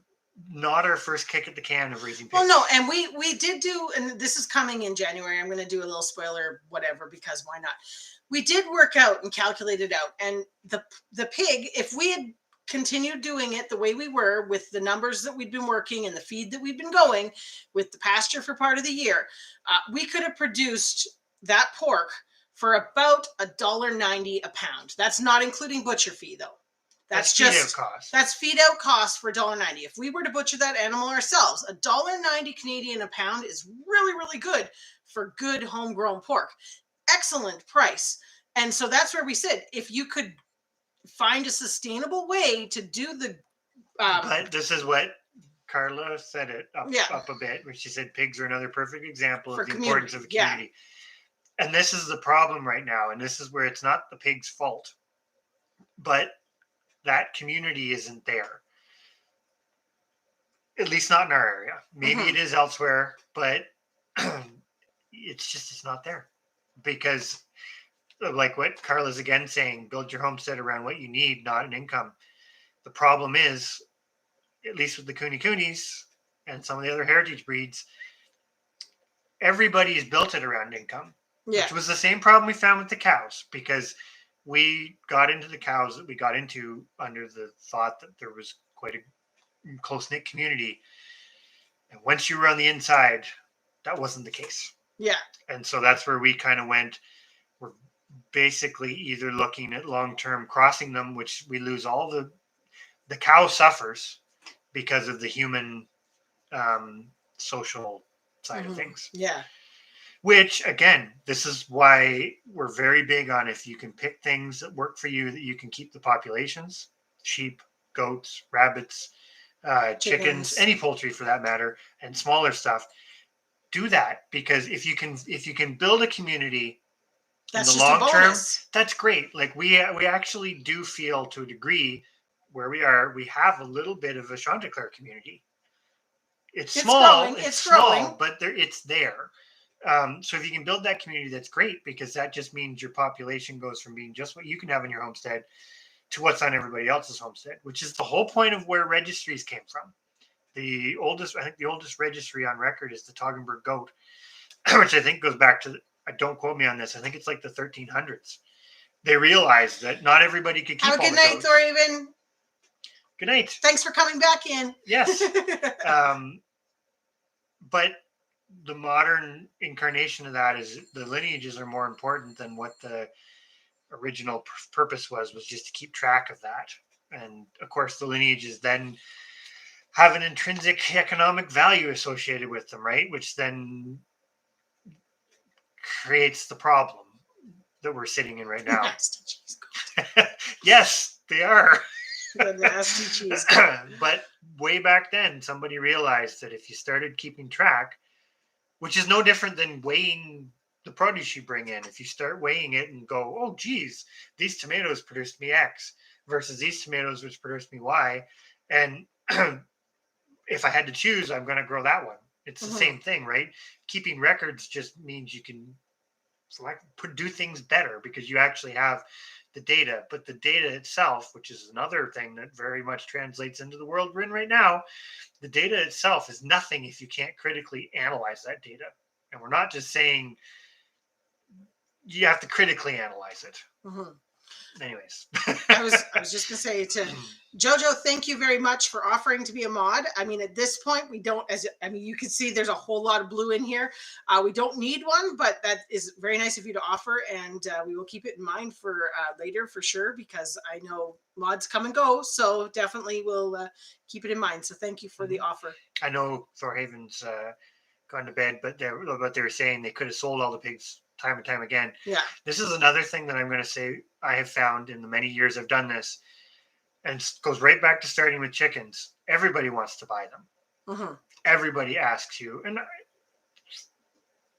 not our first kick at the can of raising pigs. Well, no, and we did do, and this is coming in January. I'm going to do a little spoiler, whatever, because why not? We did work out and calculate it out, and the pig, if we had continued doing it the way we were with the numbers that we'd been working and the feed that we'd been going with the pasture for part of the year, we could have produced that pork for about $1.90 a pound. That's not including butcher fee, though. That's just feed out cost. That's feed out cost for $1.90. If we were to butcher that animal ourselves, $1.90 Canadian a pound is really, really good for good homegrown pork. Excellent price. And so that's where we said, if you could find a sustainable way to do the... but this is what Carla said it up a bit, where she said pigs are another perfect example of the importance of a community. Yeah. And this is the problem right now. And this is where it's not the pig's fault. But that community isn't there. At least not in our area. Maybe it is elsewhere, but it's not there. Because like what Carla's again saying, build your homestead around what you need, not an income. The problem is, at least with the Coonies and some of the other heritage breeds, everybody has built it around income, which was the same problem we found with the cows, because we got into the cows that we got into under the thought that there was quite a close-knit community. And once you were on the inside, that wasn't the case. Yeah. And so that's where we kind of went. We're basically either looking at long-term crossing them, which we lose all the cow suffers because of the human social side of things. Yeah. Which, again, this is why we're very big on, if you can pick things that work for you, that you can keep the populations, sheep, goats, rabbits, chickens, any poultry for that matter, and smaller stuff, do that. Because if you can build a community that's in the long term, that's great. Like we actually do feel, to a degree, where we are, we have a little bit of a Chanticleer community. It's small, it's growing, but it's there. So if you can build that community, that's great, because that just means your population goes from being just what you can have in your homestead to what's on everybody else's homestead, which is the whole point of where registries came from. I think the oldest registry on record is the Toggenburg goat, which I think goes back to, don't quote me on this, I think it's like the 1300s. They realized that not everybody could keep all the goats. Have a good night, Thorhaven. Good night. Thanks for coming back in. Yes. But the modern incarnation of that is the lineages are more important than what the original purpose was just to keep track of that. And of course, the lineages then have an intrinsic economic value associated with them, right? Which then creates the problem that we're sitting in right now. Nasty cheese. Yes, they are. The nasty cheese. But way back then, somebody realized that if you started keeping track, which is no different than weighing the produce you bring in. If you start weighing it and go, oh, geez, these tomatoes produced me X versus these tomatoes which produced me Y. And if I had to choose, I'm going to grow that one. It's the same thing, right? Keeping records just means you can do things better because you actually have the data. But the data itself, which is another thing that very much translates into the world we're in right now, the data itself is nothing if you can't critically analyze that data. And we're not just saying you have to critically analyze it. Anyways. I was just going to say to Jojo, thank you very much for offering to be a mod. I mean, at this point, we don't, you can see there's a whole lot of blue in here. We don't need one, but that is very nice of you to offer. And we will keep it in mind for later for sure, because I know mods come and go. So definitely we'll keep it in mind. So thank you for the offer. I know Thorhaven's gone to bed, but they were saying they could have sold all the pigs time and time again. Yeah. This is another thing that I'm going to say I have found in the many years I've done this, and it goes right back to starting with chickens. Everybody wants to buy them. Everybody asks you, and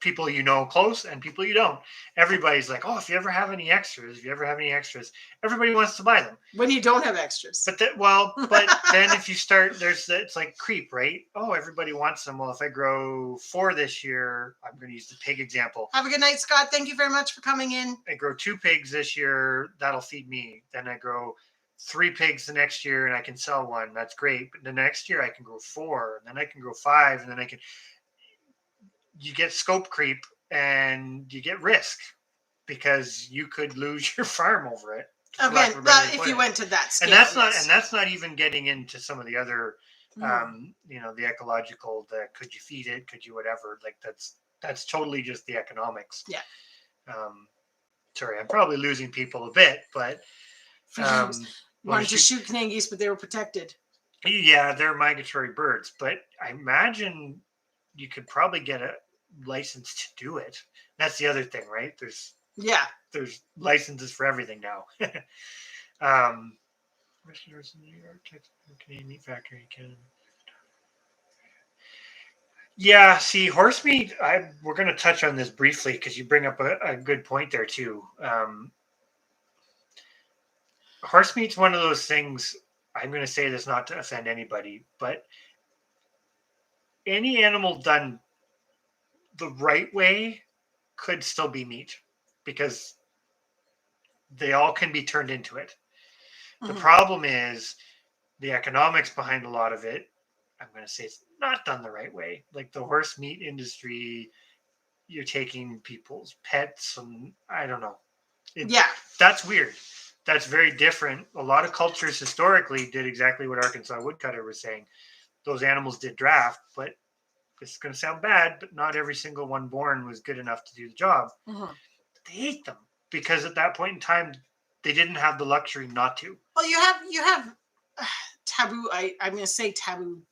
people you know close and people you don't. Everybody's like, oh, if you ever have any extras, everybody wants to buy them. When you don't have extras. But then if you start, it's like creep, right? Oh, everybody wants them. Well, if I grow 4 this year, I'm going to use the pig example. Have a good night, Scott. Thank you very much for coming in. I grow 2 pigs this year. That'll feed me. Then I grow 3 pigs the next year and I can sell 1. That's great. But the next year I can grow 4, and then I can grow 5, and then you get scope creep and you get risk because you could lose your farm over it. Okay, if you went to that scale. And that's not even getting into some of the other, the ecological, could you feed it? Could you whatever? Like that's totally just the economics. Yeah. Sorry, I'm probably losing people a bit, but wanted to shoot Canadian geese, but they were protected. Yeah, they're migratory birds, but I imagine you could probably get a license to do it. That's the other thing, right? There's licenses for everything now. Restaurants in New York, Texas, Canadian meat factory, Canada. Yeah, see, horse meat, we're going to touch on this briefly because you bring up a good point there too. Horse meat's one of those things, I'm going to say this not to offend anybody, but any animal done the right way could still be meat because they all can be turned into it. The problem is the economics behind a lot of it, I'm going to say it's not done the right way. Like the horse meat industry, you're taking people's pets, and I don't know. That's weird. That's very different. A lot of cultures historically did exactly what Arkansas Woodcutter was saying. Those animals did draft, but this is going to sound bad, but not every single one born was good enough to do the job. Mm-hmm. They ate them because at that point in time, they didn't have the luxury not to. Well, you have taboo. I'm going to say taboo.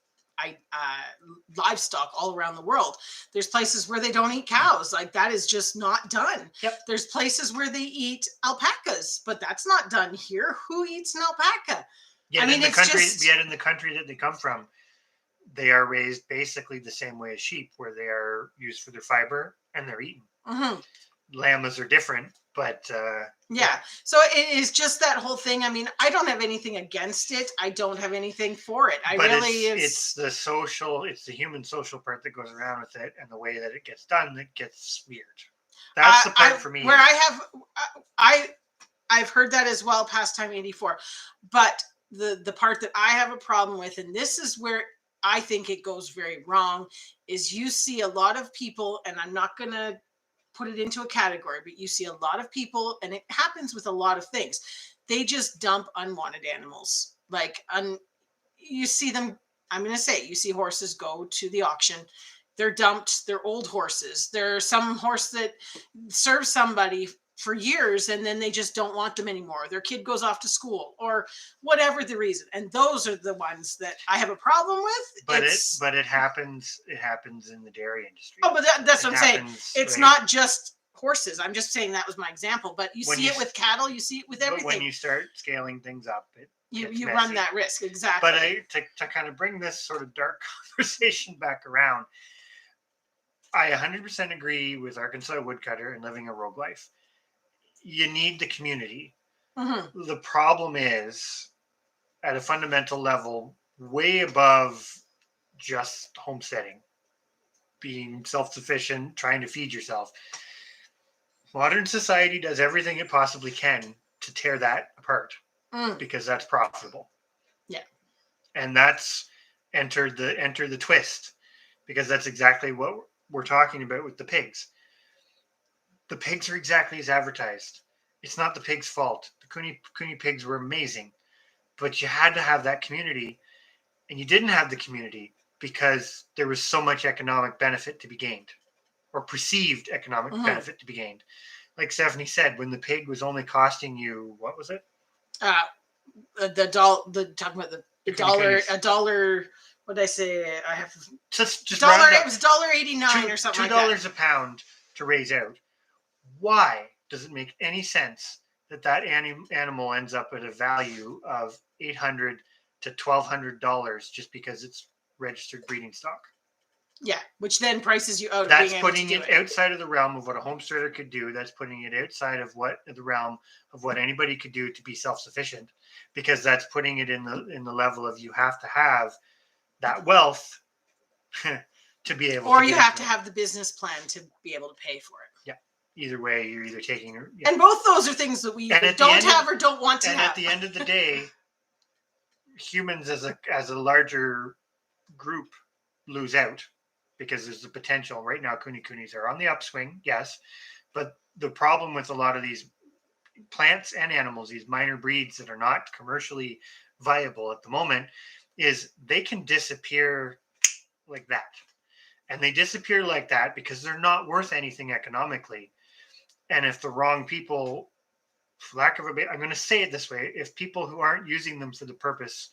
Livestock all around the world. There's places where they don't eat cows. Like that is just not done. Yep. There's places where they eat alpacas, but that's not done here. Who eats an alpaca? Yet in the country that they come from, they are raised basically the same way as sheep, where they are used for their fiber and they're eaten. Mm-hmm. Llamas are different, but so it is just that whole thing. I mean, I don't have anything against it. I don't have anything for it. It's the human social part that goes around with it, and the way that it gets done that gets weird. That's the part for me. Where I've heard that as well, Pastime 84. But the part that I have a problem with, and this is where I think it goes very wrong, is you see a lot of people, and I'm not going to put it into a category, but you see a lot of people, and it happens with a lot of things. They just dump unwanted animals. You see them, I'm going to say, you see horses go to the auction. They're dumped. They're old horses. There's some horse that serves somebody for years, and then they just don't want them anymore. Their kid goes off to school or whatever the reason. And those are the ones that I have a problem with. But it happens in the dairy industry. Oh, but that's what I'm saying. It's not just horses. I'm just saying that was my example. But you see it with cattle. You see it with everything. But when you start scaling things up, you run that risk. Exactly. But to kind of bring this sort of dark conversation back around, I 100% agree with Arkansas Woodcutter and living a rogue life. You need the community. Mm-hmm. The problem is, at a fundamental level, way above just homesteading, being self-sufficient, trying to feed yourself. Modern society does everything it possibly can to tear that apart because that's profitable. Yeah. And that's enter the twist, because that's exactly what we're talking about with the pigs. The pigs are exactly as advertised. It's not the pigs' fault. The Cooney pigs were amazing, but you had to have that community, and you didn't have the community because there was so much economic benefit to be gained, or perceived economic benefit to be gained. Like Stephanie said, when the pig was only costing you, what was it? Talking about the dollar, a dollar. What did I say? I have just dollar. It was $1.89 or something. $2 a pound to raise out. Why does it make any sense that animal ends up at a value of $800 to $1,200 just because it's registered breeding stock? Yeah, which then prices you out. That's putting it outside of the realm of what a homesteader could do. That's putting it outside of the realm of what anybody could do to be self-sufficient, because that's putting it in the level of you have to have that wealth to be able. Or you have to have the business plan to be able to pay for it. Yeah. Either way, you're either taking. Yeah. And both those are things that we either don't have or don't want to have. And at the end of the day, humans as a larger group lose out, because there's the potential. Right now, Coonies are on the upswing, yes. But the problem with a lot of these plants and animals, these minor breeds that are not commercially viable at the moment, is they can disappear like that. And they disappear like that because they're not worth anything economically. And if the wrong people, for lack of a better, I'm going to say it this way, if people who aren't using them for the purpose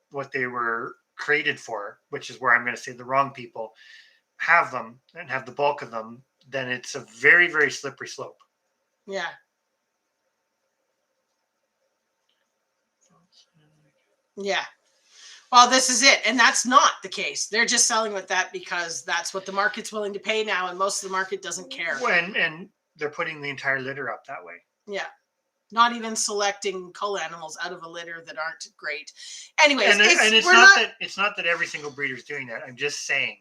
what they were created for, which is where I'm going to say the wrong people, have them and have the bulk of them, then it's a very, very slippery slope. Yeah. Yeah. Well, this is it. And that's not the case. They're just selling with that because that's what the market's willing to pay now. And most of the market doesn't care. And they're putting the entire litter up that way. Yeah. Not even selecting cull animals out of a litter that aren't great. Anyways, it's not that every single breeder is doing that. I'm just saying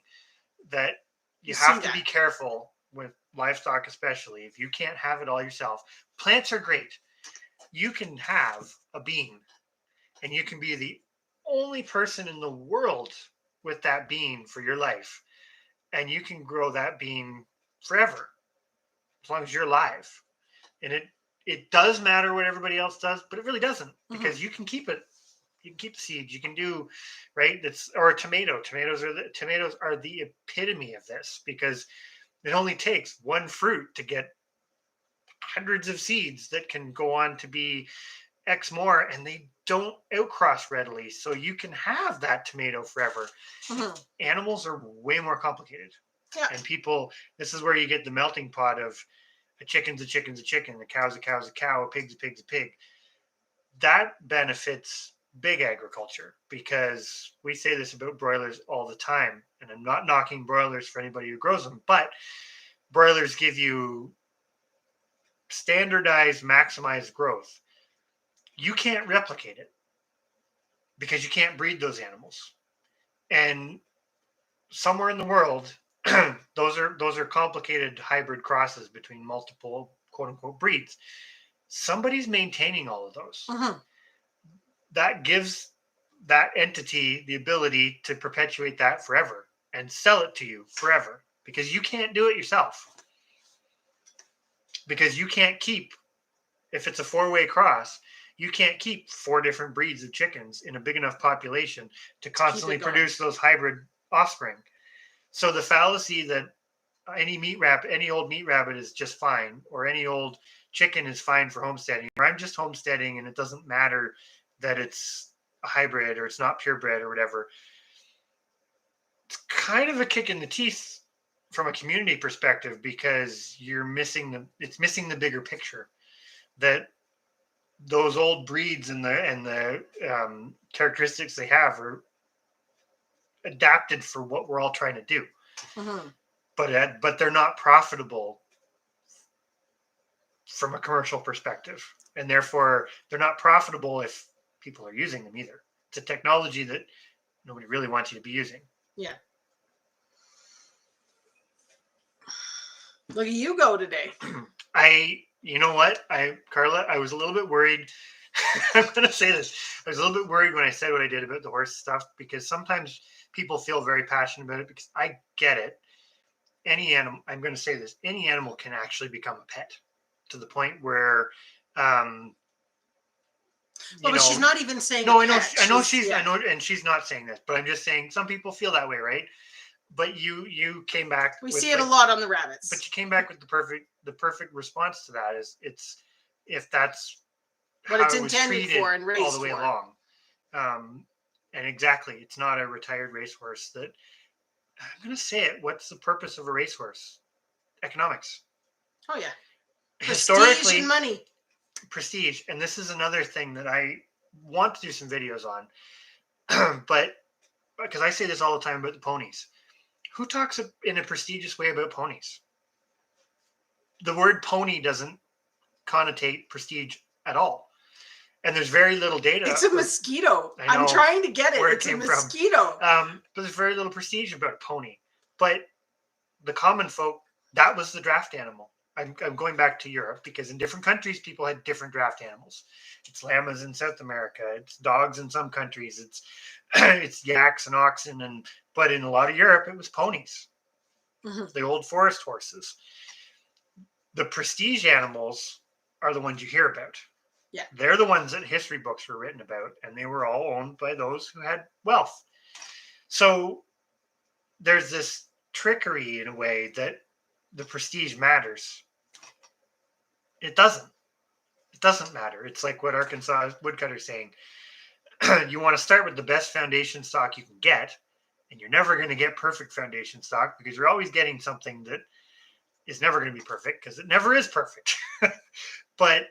that you have to be careful with livestock, especially if you can't have it all yourself. Plants are great. You can have a bean and you can be the only person in the world with that being for your life. And you can grow that being forever, as long as you're alive. And it does matter what everybody else does, but it really doesn't, because you can keep it. You can keep seeds. You can do, right? That's, or a tomato. Tomatoes are the epitome of this, because it only takes one fruit to get hundreds of seeds that can go on to be X more, and they don't outcross readily. So you can have that tomato forever. Animals are way more complicated. Yeah. And people, this is where you get the melting pot of a chicken's a chicken's a chicken, a cow's a cow's a cow, a pig's a pig's a pig. That benefits big agriculture, because we say this about broilers all the time, and I'm not knocking broilers for anybody who grows them, but broilers give you standardized, maximized growth. You can't replicate it because you can't breed those animals. And somewhere in the world, those are complicated hybrid crosses between multiple quote unquote breeds. Somebody's maintaining all of those. That gives that entity the ability to perpetuate that forever and sell it to you forever, because you can't do it yourself. Because you can't keep, if it's a 4-way cross, you can't keep 4 different breeds of chickens in a big enough population to constantly produce those hybrid offspring. So the fallacy that any old meat rabbit is just fine, or any old chicken is fine for homesteading, or I'm just homesteading and it doesn't matter that it's a hybrid or it's not purebred or whatever, it's kind of a kick in the teeth from a community perspective, because it's missing the bigger picture, that those old breeds and the characteristics they have are adapted for what we're all trying to do. But they're not profitable from a commercial perspective, and therefore they're not profitable if people are using them either. It's a technology that nobody really wants you to be using. Yeah. Look at you go today. You know what, Carla, I was a little bit worried. I'm going to say this. I was a little bit worried when I said what I did about the horse stuff, because sometimes people feel very passionate about it, because I get it. Any animal, I'm going to say this, any animal can actually become a pet, to the point where, but she's not even saying. No, I know and she's not saying this, but I'm just saying some people feel that way, right? But you came back. We see it a lot on the rabbits. But you came back with the perfect response to that. Is it's if that's what it's intended for and raised all the way along. And exactly, it's not a retired racehorse. That I'm going to say it. What's the purpose of a racehorse? Economics. Oh yeah. Historically, and money. Prestige, and this is another thing that I want to do some videos on, but because I say this all the time about the ponies. Who talks in a prestigious way about ponies? The word pony doesn't connotate prestige at all. And there's very little data. It's a mosquito. I'm trying to get it. It's a mosquito. But there's very little prestige about a pony. But the common folk, that was the draft animal. I'm going back to Europe, because in different countries, people had different draft animals. It's llamas in South America. It's dogs in some countries. It's yaks and oxen, but in a lot of Europe, it was ponies. The old forest horses. The prestige animals are the ones you hear about. Yeah. They're the ones that history books were written about, and they were all owned by those who had wealth. So there's this trickery in a way that the prestige matters. It doesn't. It doesn't matter. It's like what Arkansas woodcutter's saying. You want to start with the best foundation stock you can get, and you're never going to get perfect foundation stock, because you're always getting something that is never going to be perfect, because it never is perfect. But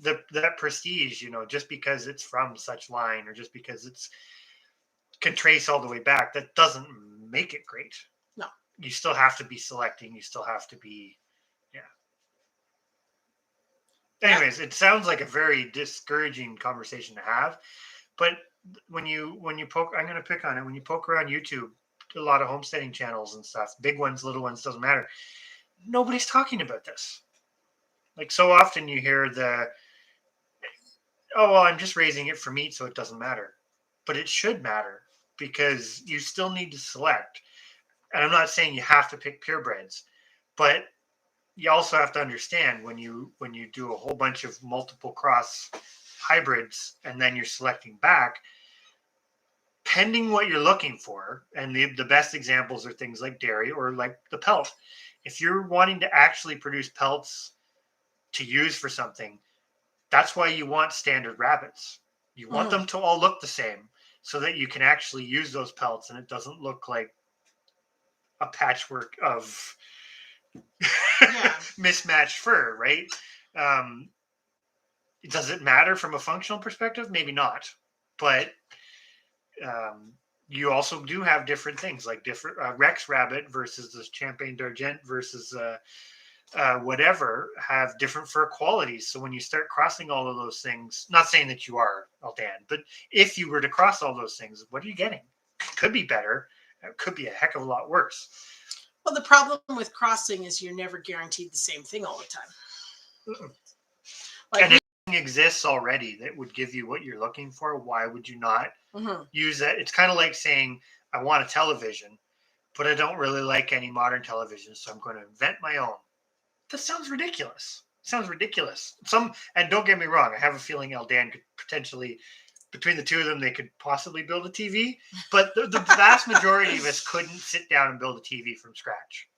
that prestige, just because it's from such line, or just because it's can trace all the way back, that doesn't make it great. No. You still have to be selecting. You still have to be, Anyways, it sounds like a very discouraging conversation to have. But when you poke, I'm going to pick on it. When you poke around YouTube, a lot of homesteading channels and stuff, big ones, little ones, doesn't matter. Nobody's talking about this. Like, so often you hear I'm just raising it for meat, so it doesn't matter. but it should matter because you still need to select. And I'm not saying you have to pick purebreds, but you also have to understand when you do a whole bunch of multiple cross hybrids and then you're selecting back, pending what you're looking for, and the best examples are things like dairy or like the pelt. If you're wanting to actually produce pelts to use for something, that's why you want standard rabbits. You want them to all look the same so that you can actually use those pelts and it doesn't look like a patchwork of mismatched fur, right? Does it matter from a functional perspective? Maybe not. But you also do have different things like different Rex rabbit versus the Champagne d'Argent versus whatever have different fur qualities. So when you start crossing all of those things, not saying that you are, Aldan, but if you were to cross all those things, what are you getting? It could be better. It could be a heck of a lot worse. Well, the problem with crossing is you're never guaranteed the same thing all the time. Like and if anything exists already that would give you what you're looking for, why would you not use that? It's kind of like saying, I want a television, but I don't really like any modern television, so I'm going to invent my own. That sounds ridiculous. And don't get me wrong, I have a feeling Aldan could potentially, between the two of them, they could possibly build a TV, but the vast majority of us couldn't sit down and build a TV from scratch.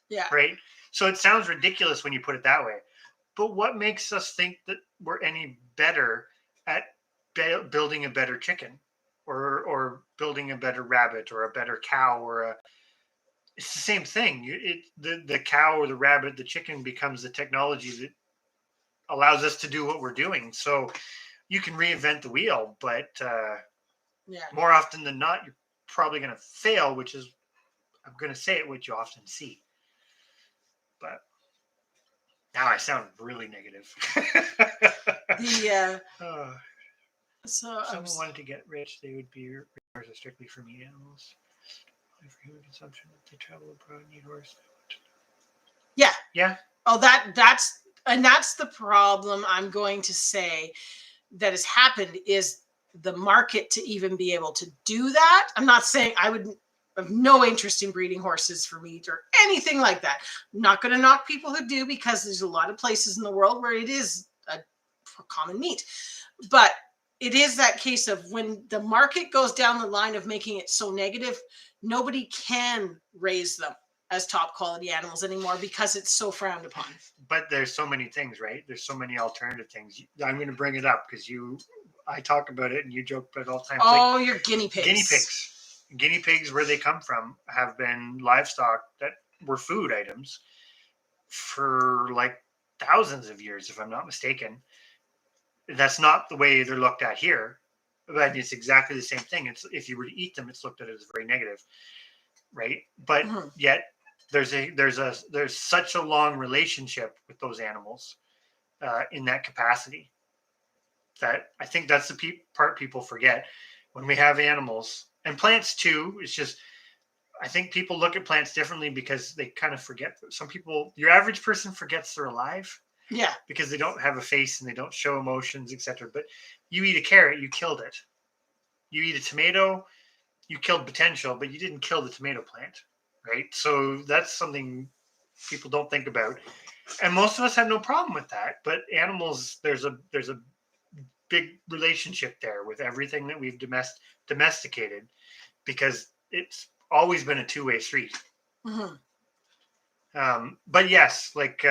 Yeah. Right? So it sounds ridiculous when you put it that way. But what makes us think that we're any better at building a better chicken or building a better rabbit or a better cow or it's the same thing. The cow or the rabbit, the chicken becomes the technology that allows us to do what we're doing. So you can reinvent the wheel, but more often than not, you're probably going to fail, which is, I'm going to say it, what you often see. But now I sound really negative. So someone wanted to get rich, they would be horses strictly for meat animals. For human consumption, if they travel abroad, need horse. Yeah. Yeah. Oh, that's the problem. I'm going to say that has happened is the market to even be able to do that. I'm not saying I would have no interest in breeding horses for meat or anything like that. I'm not going to knock people who do because there's a lot of places in the world where it is a common meat. But it is that case of when the market goes down the line of making it so negative, nobody can raise them as top quality animals anymore because it's so frowned upon. But there's so many things, right? There's so many alternative things. I'm going to bring it up because I talk about it and you joke about it all the time. Oh, like, your guinea pigs. Guinea pigs, where they come from, have been livestock that were food items for like thousands of years, if I'm not mistaken. That's not the way they're looked at here, but it's exactly the same thing. It's if you were to eat them, it's looked at as very negative, right? But yet there's such a long relationship with those animals in that capacity that I think that's the part people forget when we have animals and plants too. It's just I think people look at plants differently because they kind of forget. Some people, your average person forgets they're alive. Yeah. Because they don't have a face and they don't show emotions, etc. But you eat a carrot, you killed it. You eat a tomato, you killed potential, but you didn't kill the tomato plant, right? So that's something people don't think about. And most of us have no problem with that. But animals, there's a big relationship there with everything that we've domesticated because it's always been a two-way street. But yes, like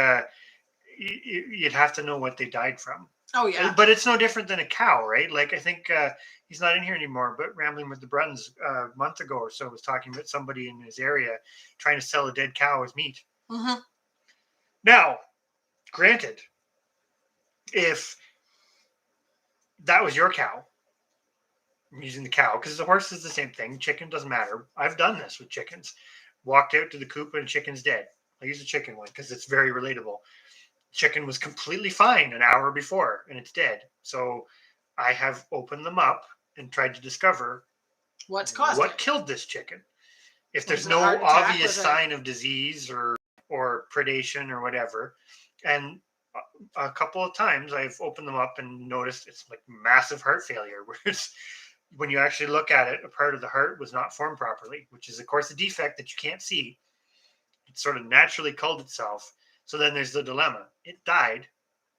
you'd have to know what they died from. Oh yeah. But it's no different than a cow, right? Like I think he's not in here anymore, but Rambling with the Bruns a month ago or so was talking about somebody in his area trying to sell a dead cow as meat. Now, granted, if that was your cow, I'm using the cow because the horse is the same thing. Chicken doesn't matter. I've done this with chickens. Walked out to the coop and chicken's dead. I use a chicken one because it's very relatable. Chicken was completely fine an hour before and it's dead. So I have opened them up and tried to discover what killed this chicken. If there's no obvious sign of disease or predation or whatever. And a couple of times I've opened them up and noticed it's like massive heart failure where it's when you actually look at it, a part of the heart was not formed properly, which is, of course, a defect that you can't see. It sort of naturally culled itself. So then there's the dilemma. It died,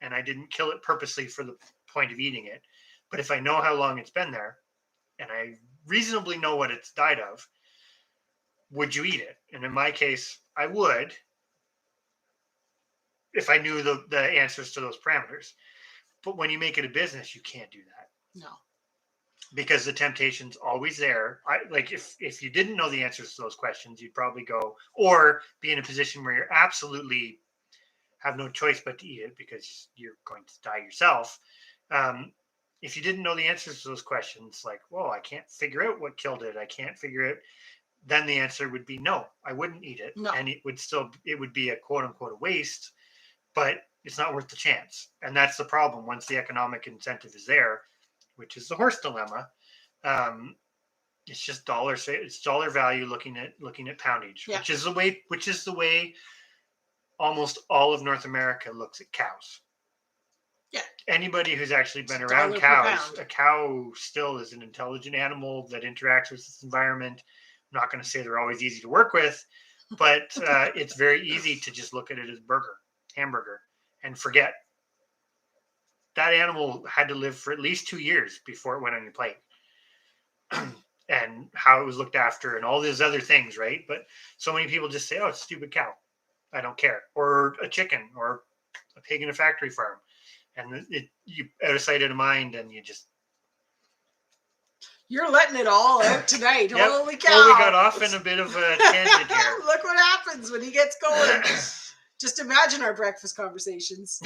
and I didn't kill it purposely for the point of eating it. But if I know how long it's been there, and I reasonably know what it's died of, would you eat it? And in my case, I would, if I knew the answers to those parameters. But when you make it a business, you can't do that. No. Because the temptation's always there. Like if you didn't know the answers to those questions, you'd probably go or be in a position where you're absolutely have no choice but to eat it because you're going to die yourself. If you didn't know the answers to those questions, like, whoa, I can't figure out what killed it. I can't figure it. Then the answer would be no, I wouldn't eat it. No. And it would be a quote unquote a waste, but it's not worth the chance. And that's the problem. Once the economic incentive is there, which is the horse dilemma. It's just dollars. It's dollar value looking at poundage, yeah. which is the way almost all of North America looks at cows. Yeah. Anybody who's actually been around cows, a cow still is an intelligent animal that interacts with its environment. I'm not going to say they're always easy to work with, but it's very easy to just look at it as hamburger, and forget. That animal had to live for at least 2 years before it went on your plate. And how it was looked after and all these other things, right? But so many people just say, oh, it's a stupid cow. I don't care. Or a chicken or a pig in a factory farm. And you out of sight, out of mind, and you just... You're letting it all out tonight. Yep. Holy cow. Well, we got off in a bit of a tangent here. Look what happens when he gets going. Just imagine our breakfast conversations.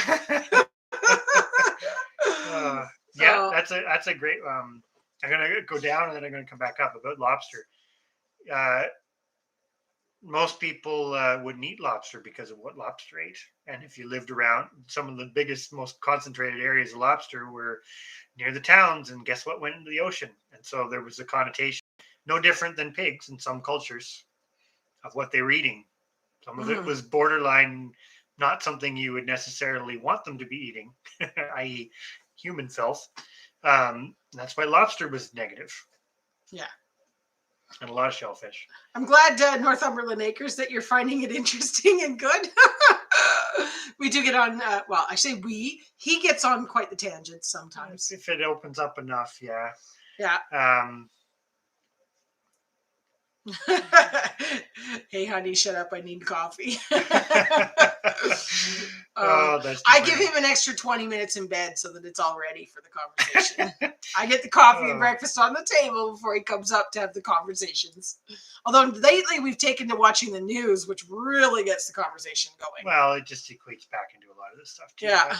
That's a great. I'm gonna go down and then I'm gonna come back up about lobster. Most people wouldn't eat lobster because of what lobster ate, and if you lived around some of the biggest, most concentrated areas of lobster were near the towns, and guess what went into the ocean? And so there was a connotation, no different than pigs in some cultures, of what they were eating. Some of it was borderline. Not something you would necessarily want them to be eating, i.e. human filth. That's why lobster was negative. Yeah. And a lot of shellfish. I'm glad, Northumberland Acres, that you're finding it interesting and good. We do get on, I say we. He gets on quite the tangents sometimes. If it opens up enough, yeah. Yeah. Hey, honey, shut up. I need coffee. I give him an extra 20 minutes in bed so that it's all ready for the conversation. I get the coffee and breakfast on the table before he comes up to have the conversations. Although lately we've taken to watching the news, which really gets the conversation going. Well, it just equates back into a lot of this stuff too. Yeah.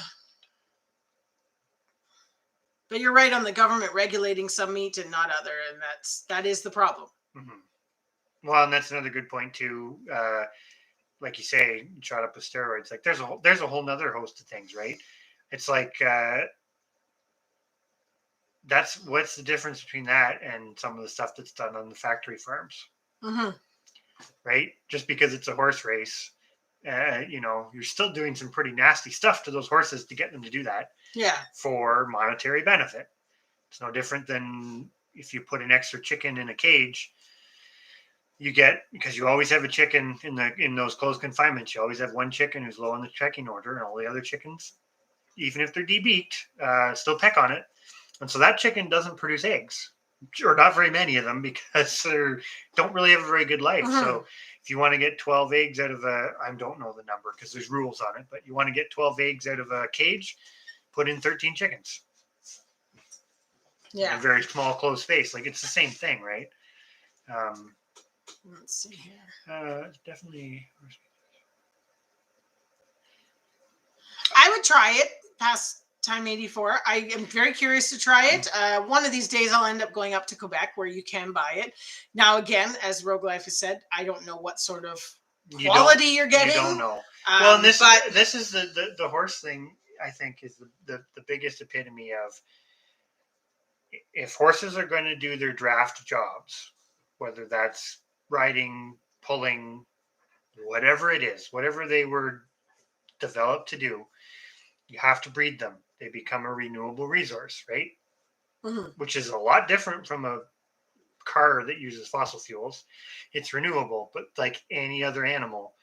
But you're right on the government regulating some meat and not other, and that is the problem. Mm-hmm. Well, and that's another good point too. Like you say, shot up with steroids. Like there's a whole nother host of things, right? It's like what's the difference between that and some of the stuff that's done on the factory farms, right? Just because it's a horse race, you're still doing some pretty nasty stuff to those horses to get them to do that. Yeah. For monetary benefit. It's no different than if you put an extra chicken in a cage. You get, because you always have a chicken in those closed confinements, you always have one chicken who's low on the pecking order, and all the other chickens, even if they're debeaked, still peck on it. And so that chicken doesn't produce eggs, or not very many of them, because they don't really have a very good life. So if you want to get 12 eggs out of I don't know the number because there's rules on it, but you want to get 12 eggs out of a cage, put in 13 chickens. Yeah. In a very small closed space. Like it's the same thing, right? Let's see here. Definitely. I would try it past time 84. I am very curious to try it. One of these days I'll end up going up to Quebec where you can buy it. Now, again, as Rogue Life has said, I don't know what sort of quality you're getting. You don't know. Well, and this is the horse thing, I think, is the biggest epitome of if horses are going to do their draft jobs, whether that's riding, pulling, whatever it is, whatever they were developed to do, you have to breed them. They become a renewable resource, right? which is a lot different from a car that uses fossil fuels. It's renewable, but like any other animal,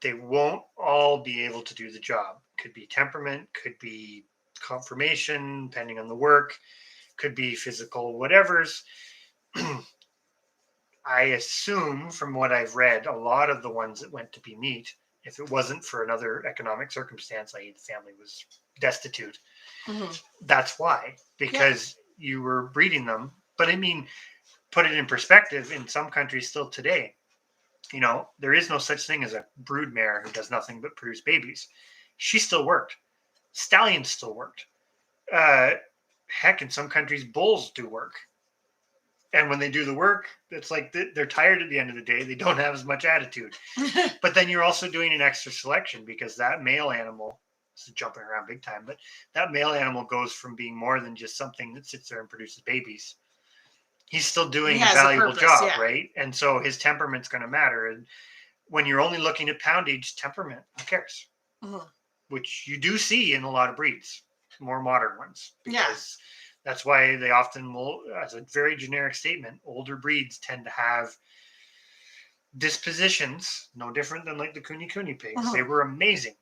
they won't all be able to do the job. Could be temperament, could be conformation, depending on the work, could be physical whatever's. I assume from what I've read, a lot of the ones that went to be meat, if it wasn't for another economic circumstance, i.e. the family was destitute, that's why, because you were breeding them. But I mean, put it in perspective, in some countries still today, there is no such thing as a brood mare who does nothing but produce babies. She still worked. Stallions still worked. Heck, in some countries, bulls do work. And when they do the work, it's like they're tired at the end of the day. They don't have as much attitude. But then you're also doing an extra selection, because that male animal, this is jumping around big time, but that male animal goes from being more than just something that sits there and produces babies. He's still doing a valuable job, right? And so his temperament's going to matter. And when you're only looking at poundage, temperament, who cares? Which you do see in a lot of breeds, more modern ones. Because that's why they often will, as a very generic statement, older breeds tend to have dispositions no different than like the Kuni pigs. They were amazing.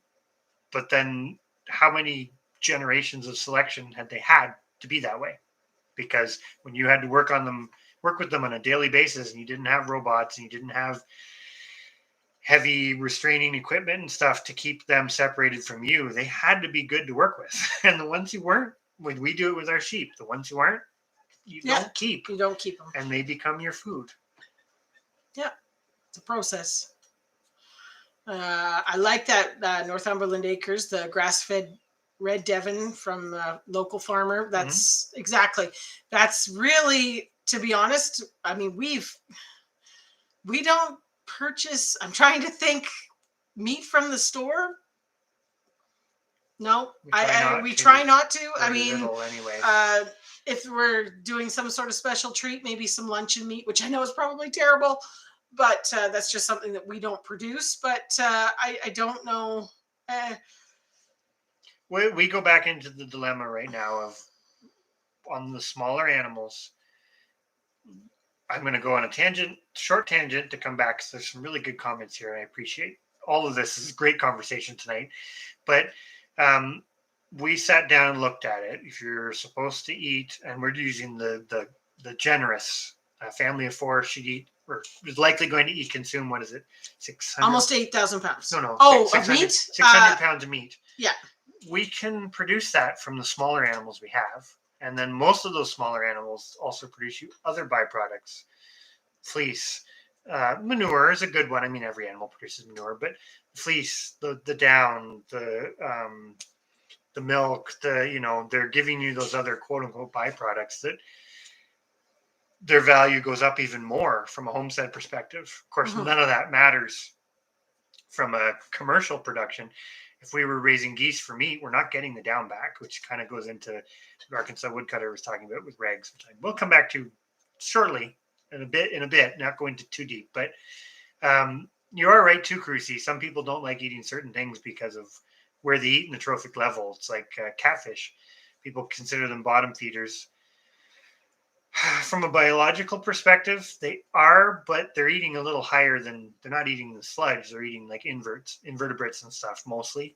But then how many generations of selection had they had to be that way? Because when you had to work with them on a daily basis, and you didn't have robots, and you didn't have heavy restraining equipment and stuff to keep them separated from you, they had to be good to work with. And the ones who weren't, when we do it with our sheep, the ones who aren't, you don't keep. You don't keep them. And they become your food. Yeah, it's a process. I like that Northumberland Acres, the grass-fed Red Devon from a local farmer. That's that's really, to be honest, I mean, we don't purchase, I'm trying to think, meat from the store. No, we try not to. I mean, anyway. If we're doing some sort of special treat, maybe some luncheon meat, which I know is probably terrible, but that's just something that we don't produce. But I don't know. We go back into the dilemma right now of, on the smaller animals, I'm going to go on a short tangent to come back, because there's some really good comments here. And I appreciate all of this. This is a great conversation tonight. But we sat down and looked at it. If you're supposed to eat, and we're using the generous family of 4 should eat, or is likely going to consume, what is it? 600? Almost 8,000 pounds. No. Oh, 600, meat? 600 pounds of meat. Yeah. We can produce that from the smaller animals we have. And then most of those smaller animals also produce you other byproducts. Fleece, manure is a good one. I mean, every animal produces manure, but fleece, the down, the milk, they're giving you those other quote unquote byproducts that their value goes up even more from a homestead perspective. Of course, none of that matters from a commercial production. If we were raising geese for meat, we're not getting the down back, which kind of goes into what Arkansas woodcutter was talking about with regs, which we'll come back to shortly in a bit, not going too deep. But you are right too, Crucy. Some people don't like eating certain things because of where they eat in the trophic level. It's like catfish. People consider them bottom feeders. From a biological perspective, they are, but they're eating a little higher than, they're not eating the sludge. They're eating like invertebrates and stuff mostly.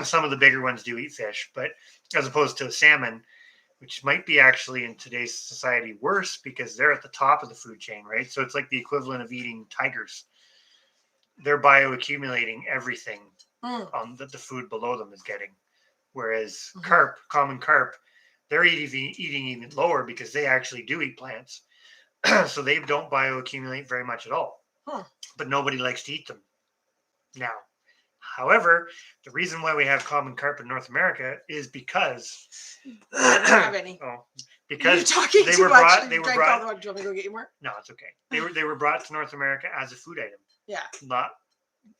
Some of the bigger ones do eat fish, but as opposed to a salmon, which might be actually in today's society worse because they're at the top of the food chain, right? So it's like the equivalent of eating tigers. They're bioaccumulating everything that the food below them is getting. Whereas carp, common carp, they're eating even lower because they actually do eat plants. So they don't bioaccumulate very much at all. But nobody likes to eat them now. However, the reason why we have common carp in North America is because I don't have any. Because you're talking they too were much. brought. They were brought. Do you want me to go get you more? No, it's okay. They were brought to North America as a food item. Yeah. Not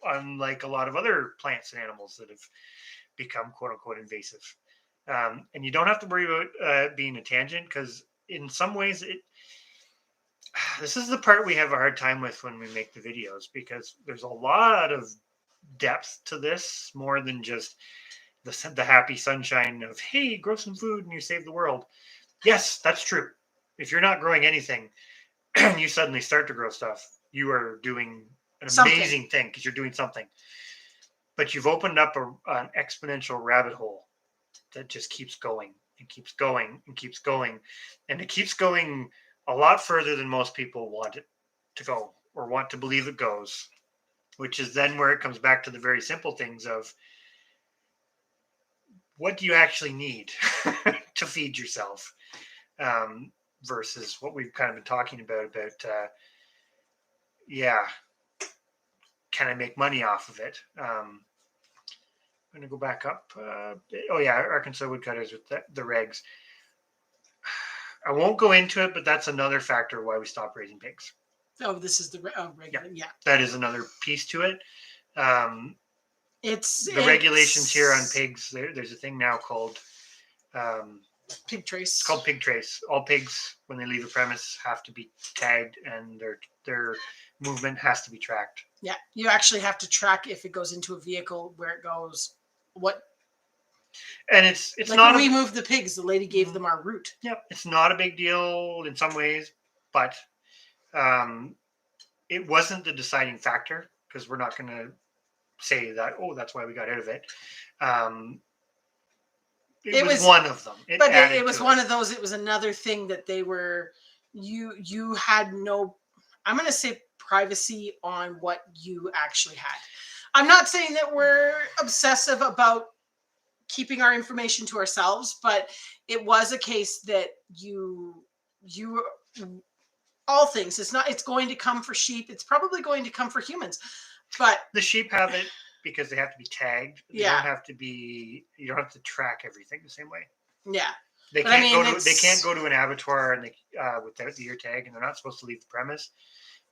unlike a lot of other plants and animals that have become quote unquote invasive. And you don't have to worry about being a tangent, because in some ways this is the part we have a hard time with when we make the videos, because there's a lot of depth to this, more than just the happy sunshine of, hey, grow some food and you save the world. Yes, that's true. If you're not growing anything and you suddenly start to grow stuff, you are doing an amazing thing because you're doing something. But you've opened up an exponential rabbit hole that just keeps going and keeps going and keeps going. And it keeps going a lot further than most people want it to go or want to believe it goes, which is then where it comes back to the very simple things of what do you actually need to feed yourself, versus what we've kind of been talking about, can I make money off of it? I'm going to go back up. Arkansas woodcutters with the regs. I won't go into it, but that's another factor why we stopped raising pigs. Oh, this is the regular. Yeah. That is another piece to it. It's regulations here on pigs. There's a thing now called pig trace. It's called pig trace. All pigs, when they leave a premise, have to be tagged, and their movement has to be tracked. Yeah, you actually have to track if it goes into a vehicle, where it goes, what. And it's like not. When we moved the pigs, the lady gave them our route. Yep, it's not a big deal in some ways, but it wasn't the deciding factor, because we're not going to say that, that's why we got out of it. It was one of them. It was one of those. It was another thing that they were. You had no. I'm going to say privacy on what you actually had. I'm not saying that we're obsessive about keeping our information to ourselves, but it was a case that you all things. It's going to come for sheep. It's probably going to come for humans, but the sheep have it because they have to be tagged. They don't have to be. You don't have to track everything the same way. Yeah, they can't go to an abattoir and without the ear tag, and they're not supposed to leave the premise.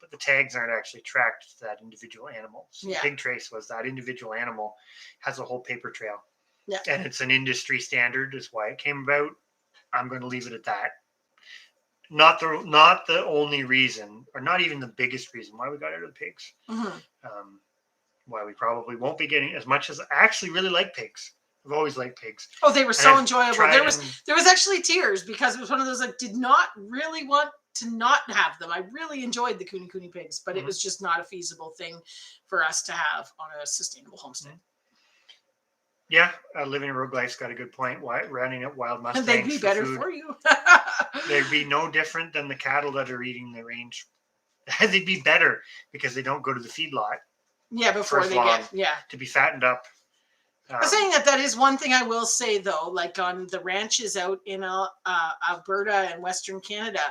But the tags aren't actually tracked to that individual animal. So the pig trace was that individual animal has a whole paper trail. Yeah, and it's an industry standard, is why it came about. I'm going to leave it at that. Not the only reason, or not even the biggest reason why we got out of the pigs. Mm-hmm. Why we probably won't be getting as much as I actually really like pigs. I've always liked pigs. Oh, they were so enjoyable. There was actually tears, because it was one of those I did not really want to not have them. I really enjoyed the Kuni pigs, but it was just not a feasible thing for us to have on a sustainable homestead. Yeah, Living Rogue Life's got a good point. Running up wild mustangs, they'd be better for you. They'd be no different than the cattle that are eating the range. They'd be better because they don't go to the feedlot. Yeah, before they get to be fattened up. I'm saying that is one thing I will say, though. Like on the ranches out in Alberta and Western Canada,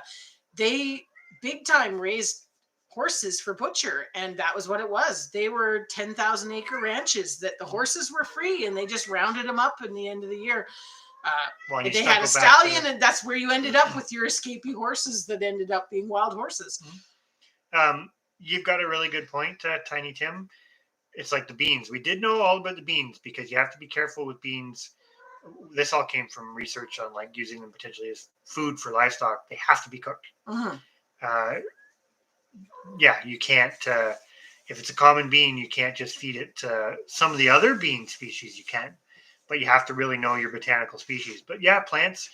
they big time raised horses for butcher, and that was what it was. They were 10,000 acre ranches that the horses were free, and they just rounded them up in the end of the year. They had a stallion, and that's where you ended up with your escapee horses that ended up being wild horses. You've got a really good point, Tiny Tim. It's like the beans. We did know all about the beans, because you have to be careful with beans. This all came from research on like using them potentially as food for livestock. They have to be cooked. Mm-hmm. You can't. If it's a common bean, you can't just feed it to some of the other bean species. You can, but you have to really know your botanical species. But yeah, plants.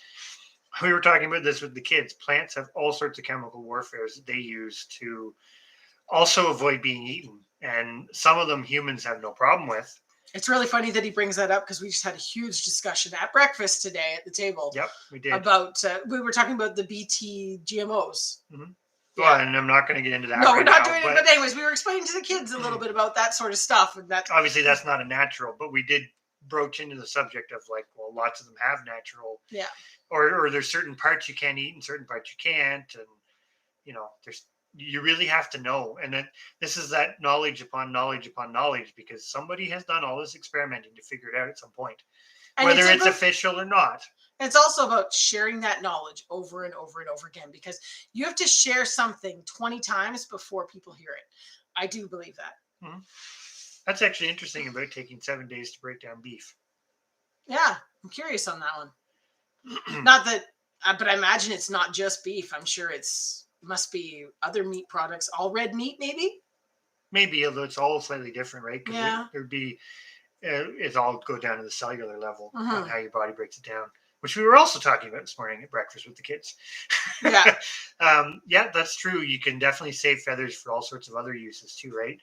We were talking about this with the kids. Plants have all sorts of chemical warfares that they use to also avoid being eaten. And some of them humans have no problem with. It's really funny that he brings that up, because we just had a huge discussion at breakfast today at the table. Yep, we did. About, we were talking about the BT GMOs. Mm-hmm. Yeah. Well, and I'm not going to get into that. No, we're not doing it. But anyways, we were explaining to the kids a little bit about that sort of stuff. And that obviously that's not a natural, but we did broach into the subject of like, well, lots of them have natural. Yeah. Or there's certain parts you can eat and certain parts you can't. And, you really have to know. And then this is that knowledge upon knowledge upon knowledge, because somebody has done all this experimenting to figure it out at some point, and whether it's official or not. It's also about sharing that knowledge over and over and over again, because you have to share something 20 times before people hear it. I do believe that. Mm-hmm. That's actually interesting about taking 7 days to break down beef. Yeah, I'm curious on that one. Not that, but I imagine it's not just beef. I'm sure must be other meat products, all red meat, maybe, although it's all slightly different, right? Because there'd be it all go down to the cellular level on how your body breaks it down. which we were also talking about this morning at breakfast with the kids. Yeah. Yeah, that's true. You can definitely save feathers for all sorts of other uses too, right?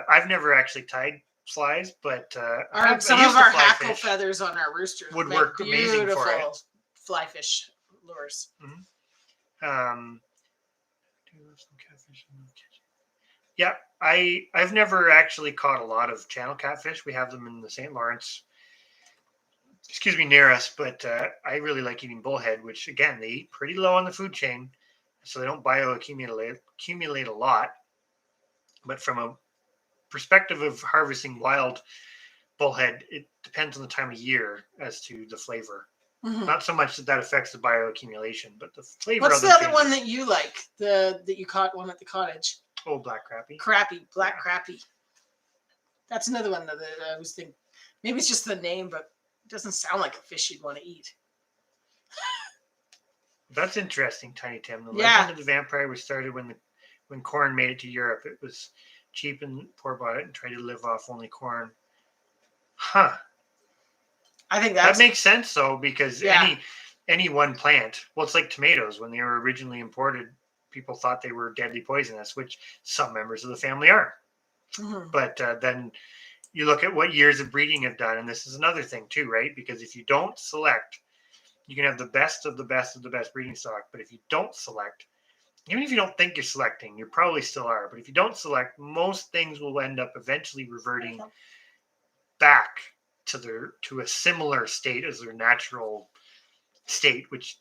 I've never actually tied flies, but Some of our hackle feathers on our roosters would work amazing for it. Fly fish lures. Mm-hmm. Yeah, I've never actually caught a lot of channel catfish. We have them in the St. Lawrence, near us, but I really like eating bullhead, which again, they eat pretty low on the food chain, so they don't accumulate a lot. But from a perspective of harvesting wild bullhead, it depends on the time of year as to the flavor. Mm-hmm. Not so much that affects the bioaccumulation, but the flavor. What's the other one that you like? That you caught one at the cottage? Oh, black crappie. Black crappie. That's another one that I was thinking. Maybe it's just the name, but it doesn't sound like a fish you'd want to eat. That's interesting, Tiny Tim. The legend of the vampire was started when corn made it to Europe. It was cheap and poor bought it and tried to live off only corn. Huh. I think that makes sense though, because any one plant, well, it's like tomatoes. When they were originally imported, people thought they were deadly poisonous, which some members of the family are. Mm-hmm. But then you look at what years of breeding have done, and this is another thing too, right? Because if you don't select, you can have the best of the best of the best breeding stock. But if you don't select, even if you don't think you're selecting, you probably still are. But if you don't select, most things will end up eventually reverting back to a similar state as their natural state, which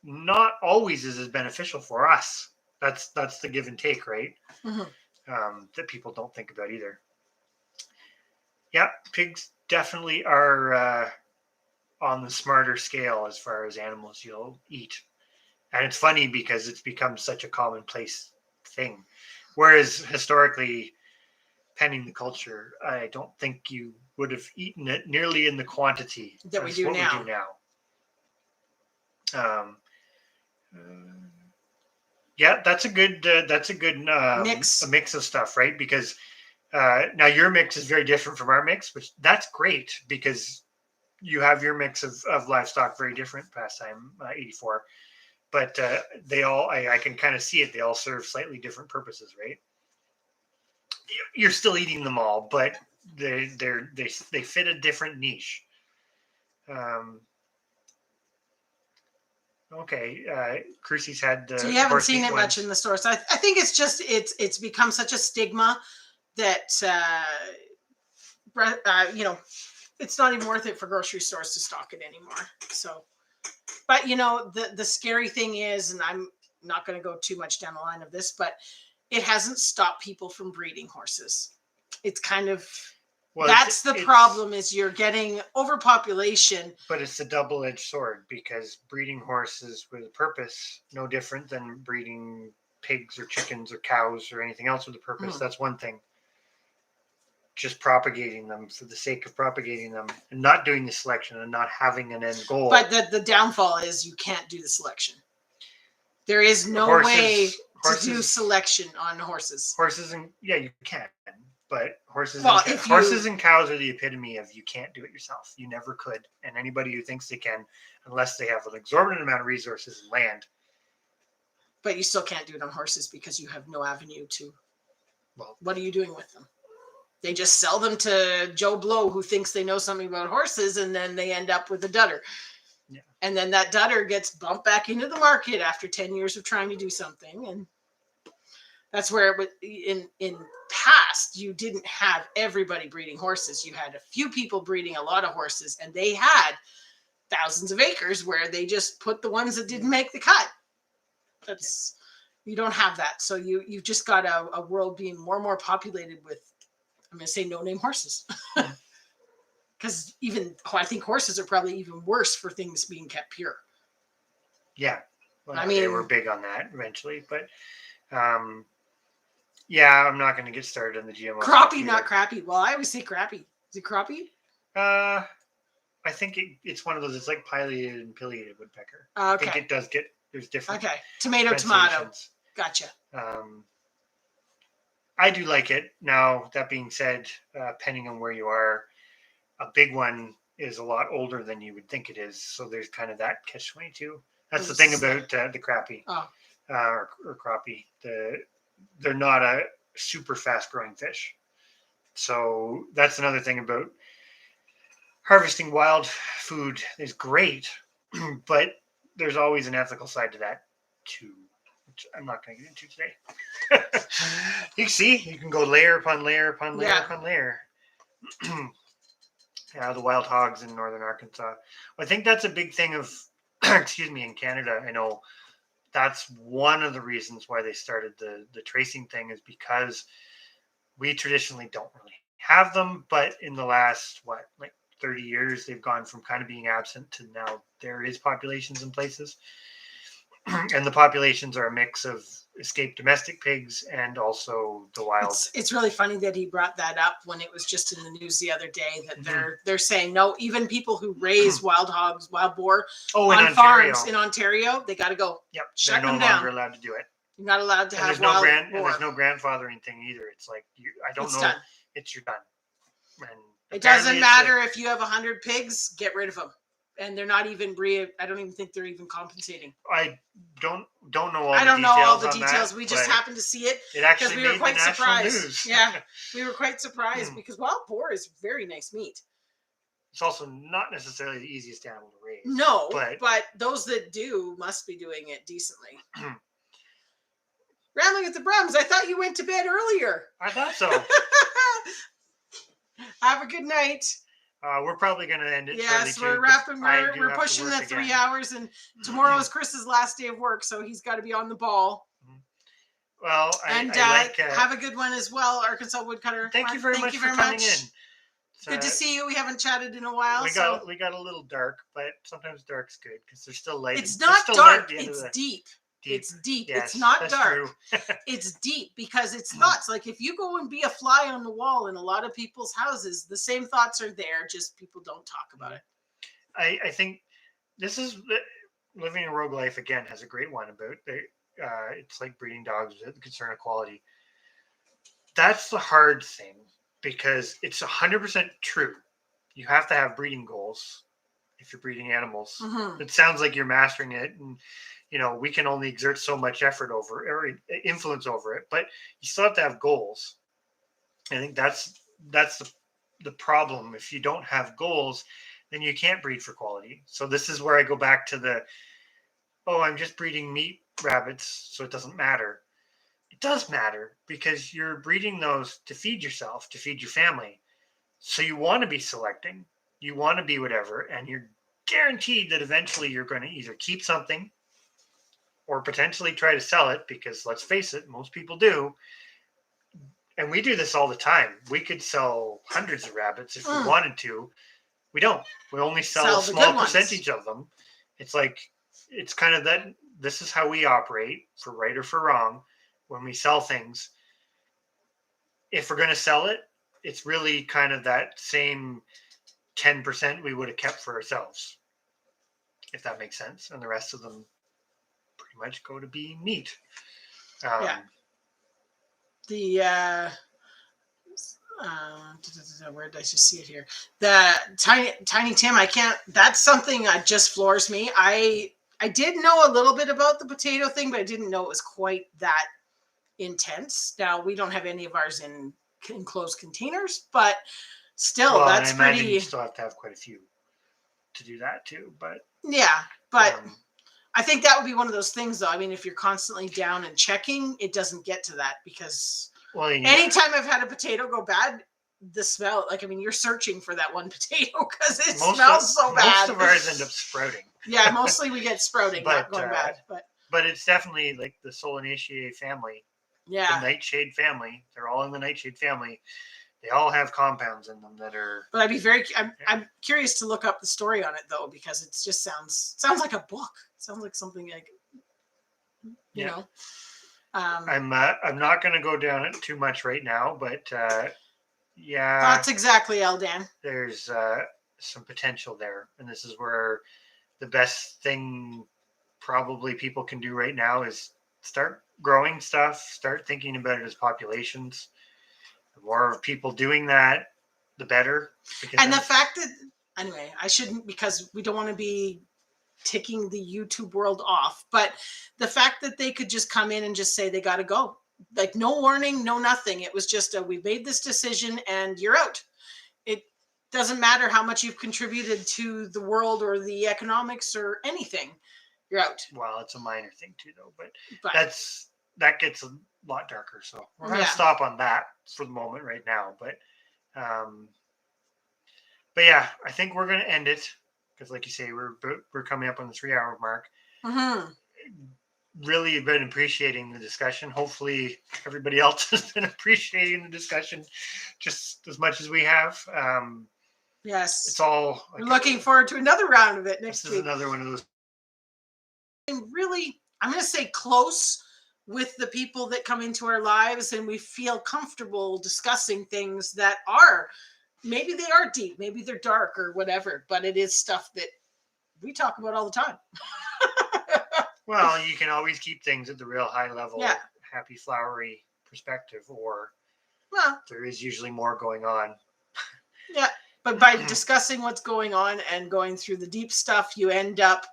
not always is as beneficial for us. That's the give and take, right? Mm-hmm. That people don't think about either. Yeah, pigs definitely are on the smarter scale as far as animals you'll eat. And it's funny because it's become such a commonplace thing. Whereas historically, pending the culture, I don't think you would have eaten it nearly in the quantity that we do now. Yeah, that's a good mix. A mix of stuff, right? Because now your mix is very different from our mix, which that's great because you have your mix of livestock very different past time 84. But they all, I can kind of see it. They all serve slightly different purposes, right? You're still eating them all, but they fit a different niche. Okay, Crucy's had the. So you haven't seen it much in the store. So I think it's just it's become such a stigma that it's not even worth it for grocery stores to stock it anymore. So. But, the scary thing is, and I'm not going to go too much down the line of this, but it hasn't stopped people from breeding horses. It's kind of, that's the problem is you're getting overpopulation. But it's a double-edged sword because breeding horses with a purpose, no different than breeding pigs or chickens or cows or anything else with a purpose. Mm. That's one thing. Just propagating them for the sake of propagating them and not doing the selection and not having an end goal. But the downfall is you can't do the selection. There is no way to do selection on horses. Horses and you can, but horses and cows are the epitome of you can't do it yourself. You never could. And anybody who thinks they can, unless they have an exorbitant amount of resources and land. But you still can't do it on horses because you have no avenue to. Well, what are you doing with them? They just sell them to Joe Blow who thinks they know something about horses, and then they end up with a dudder. Yeah. And then that dudder gets bumped back into the market after 10 years of trying to do something. And that's where in past, you didn't have everybody breeding horses. You had a few people breeding a lot of horses, and they had thousands of acres where they just put the ones that didn't make the cut. You don't have that. So you've just got a world being more and more populated with, I'm going to say no-name horses. Because I think horses are probably even worse for things being kept pure. Yeah. Well, they were big on that eventually. But, I'm not going to get started on the GMO. Crappie, not crappy. Well, I always say crappie. Is it crappie? I think it's one of those, it's like pileated and pileated woodpecker. Okay. I think it does there's different. Okay. Tomato. Gotcha. I do like it. Now, that being said, depending on where you are, a big one is a lot older than you would think it is. So there's kind of that catch-22. That's the thing about the crappie or crappie. They're not a super fast-growing fish. So that's another thing about harvesting wild food is great, but there's always an ethical side to that too, which I'm not going to get into today. You can see, you can go layer upon layer upon layer upon layer. Yeah, the wild hogs in northern Arkansas. I think that's a big thing of, excuse me, in Canada. I know that's one of the reasons why they started the tracing thing, is because we traditionally don't really have them, but in the last, 30 years, they've gone from kind of being absent to now there is populations in places. And the populations are a mix of escaped domestic pigs and also the wild. It's really funny that he brought that up when it was just in the news the other day, that they're saying no, even people who raise wild hogs, wild boar on farms in Ontario, they got to go. Yep, shut they're no longer allowed to do it. You're not allowed to have there's wild boar. And there's no grandfathering thing either. It's like done. You're done. And it doesn't matter if you have 100 pigs, get rid of them. And they're not even I don't even think they're even compensating. I don't know all. I don't know all the That, details. We just happened to see it. It actually we were quite surprised. News. Yeah, we were quite surprised because wild boar is very nice meat. It's also not necessarily the easiest animal to raise. No, but those that do must be doing it decently. Rambling at the Brums, I thought you went to bed earlier. I thought so. Have a good night. We're probably going to end it. Yes, we're wrapping. We're pushing the 3 hours, and tomorrow is Chris's last day of work, so he's got to be on the ball. Well, have a good one as well, Arkansas Woodcutter. Thank you very much for coming in. Good to see you. We haven't chatted in a while. We got a little dark, but sometimes dark's good because there's still light. It's not dark. It's deep. It's deep. Yes, it's not dark. It's deep because it's thoughts. Like if you go and be a fly on the wall in a lot of people's houses, the same thoughts are there. Just people don't talk about it. I think this is living a rogue life again has a great one about it's like breeding dogs with the concern of quality. That's the hard thing because it's 100% true. You have to have breeding goals if you're breeding animals. It sounds like you're mastering it, and we can only exert so much effort over or influence over it, but you still have to have goals. I think that's the problem. If you don't have goals, then you can't breed for quality. So this is where I go back to I'm just breeding meat rabbits, so it doesn't matter. It does matter because you're breeding those to feed yourself, to feed your family. So you want to be selecting, you want to be whatever, and you're guaranteed that eventually you're going to either keep something or potentially try to sell it, because let's face it, most people do. And we do this all the time. We could sell hundreds of rabbits if we wanted to. We don't. We only sell a small percentage of them. It's like, it's kind of that, this is how we operate, for right or for wrong, when we sell things. If we're going to sell it, it's really kind of that same 10% we would have kept for ourselves, if that makes sense. And the rest of them pretty much go to be meat. Where did I just see it here? The Tiny Tim, that's something that just floors me. I did know a little bit about the potato thing, but I didn't know it was quite that intense. Now, we don't have any of ours in enclosed containers, but still, that's pretty. I imagine you still have to have quite a few to do that too, but I think that would be one of those things, though. I mean, if you're constantly down and checking, it doesn't get to that, because anytime I've had a potato go bad, the smell, you're searching for that one potato because it smells so bad. Most of ours end up sprouting. Yeah, mostly we get sprouting, not going bad. But it's definitely like the Solanaceae family. Yeah. The nightshade family. They're all in the nightshade family. They all have compounds in them that are. But I'm curious to look up the story on it, though, because it just sounds like a book. It sounds like something like, you know. I'm not going to go down it too much right now, but Thoughts exactly, Eldan. There's some potential there, and this is where the best thing probably people can do right now is start growing stuff, start thinking about it as populations. The more of people doing that, the better. And the fact that anyway, I shouldn't, because we don't want to be ticking the YouTube world off. But the fact that they could just come in and just say they got to go, like no warning, no nothing. It was just we made this decision and you're out. It doesn't matter how much you've contributed to the world or the economics or anything. You're out. Well, it's a minor thing too, though, but that gets a lot darker. So we're going to stop on that for the moment right now. But yeah, I think we're going to end it because, like you say, we're coming up on the 3-hour mark. Mm-hmm. Really been appreciating the discussion. Hopefully, everybody else has been appreciating the discussion just as much as we have. Yes, it's all. We're looking forward to another round of it next week. This is another one of those. Really, I'm going to say close with the people that come into our lives, and we feel comfortable discussing things that are, maybe they are deep, maybe they're dark or whatever, but it is stuff that we talk about all the time. Well, you can always keep things at the real high level, happy, flowery perspective, or there is usually more going on. Yeah, but by discussing what's going on and going through the deep stuff, you end up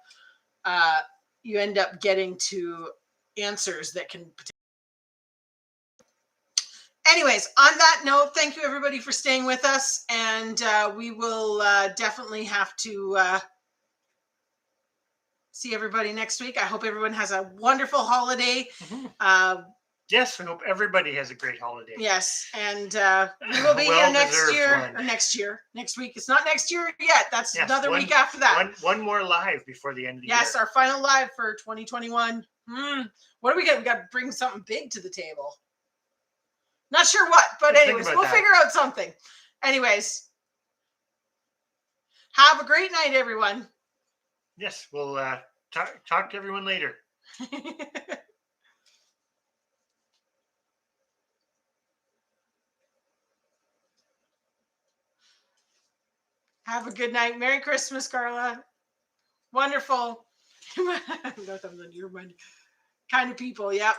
getting to answers that can. Anyways, on that note, thank you everybody for staying with us, and we will definitely have to see everybody next week. I hope everyone has a wonderful holiday. Mm-hmm. Yes, I hope everybody has a great holiday. Yes, and we will be here next year. Or next week. It's not next year yet. That's another week after that. One more live before the end of the year. Yes, our final live for 2021. What do we get? We got to bring something big to the table. Not sure what, but anyways, we'll figure out something. Anyways, have a great night, everyone. Yes, we'll talk to everyone later. Have a good night. Merry Christmas, Carla. Wonderful. You're kind of people. Yep.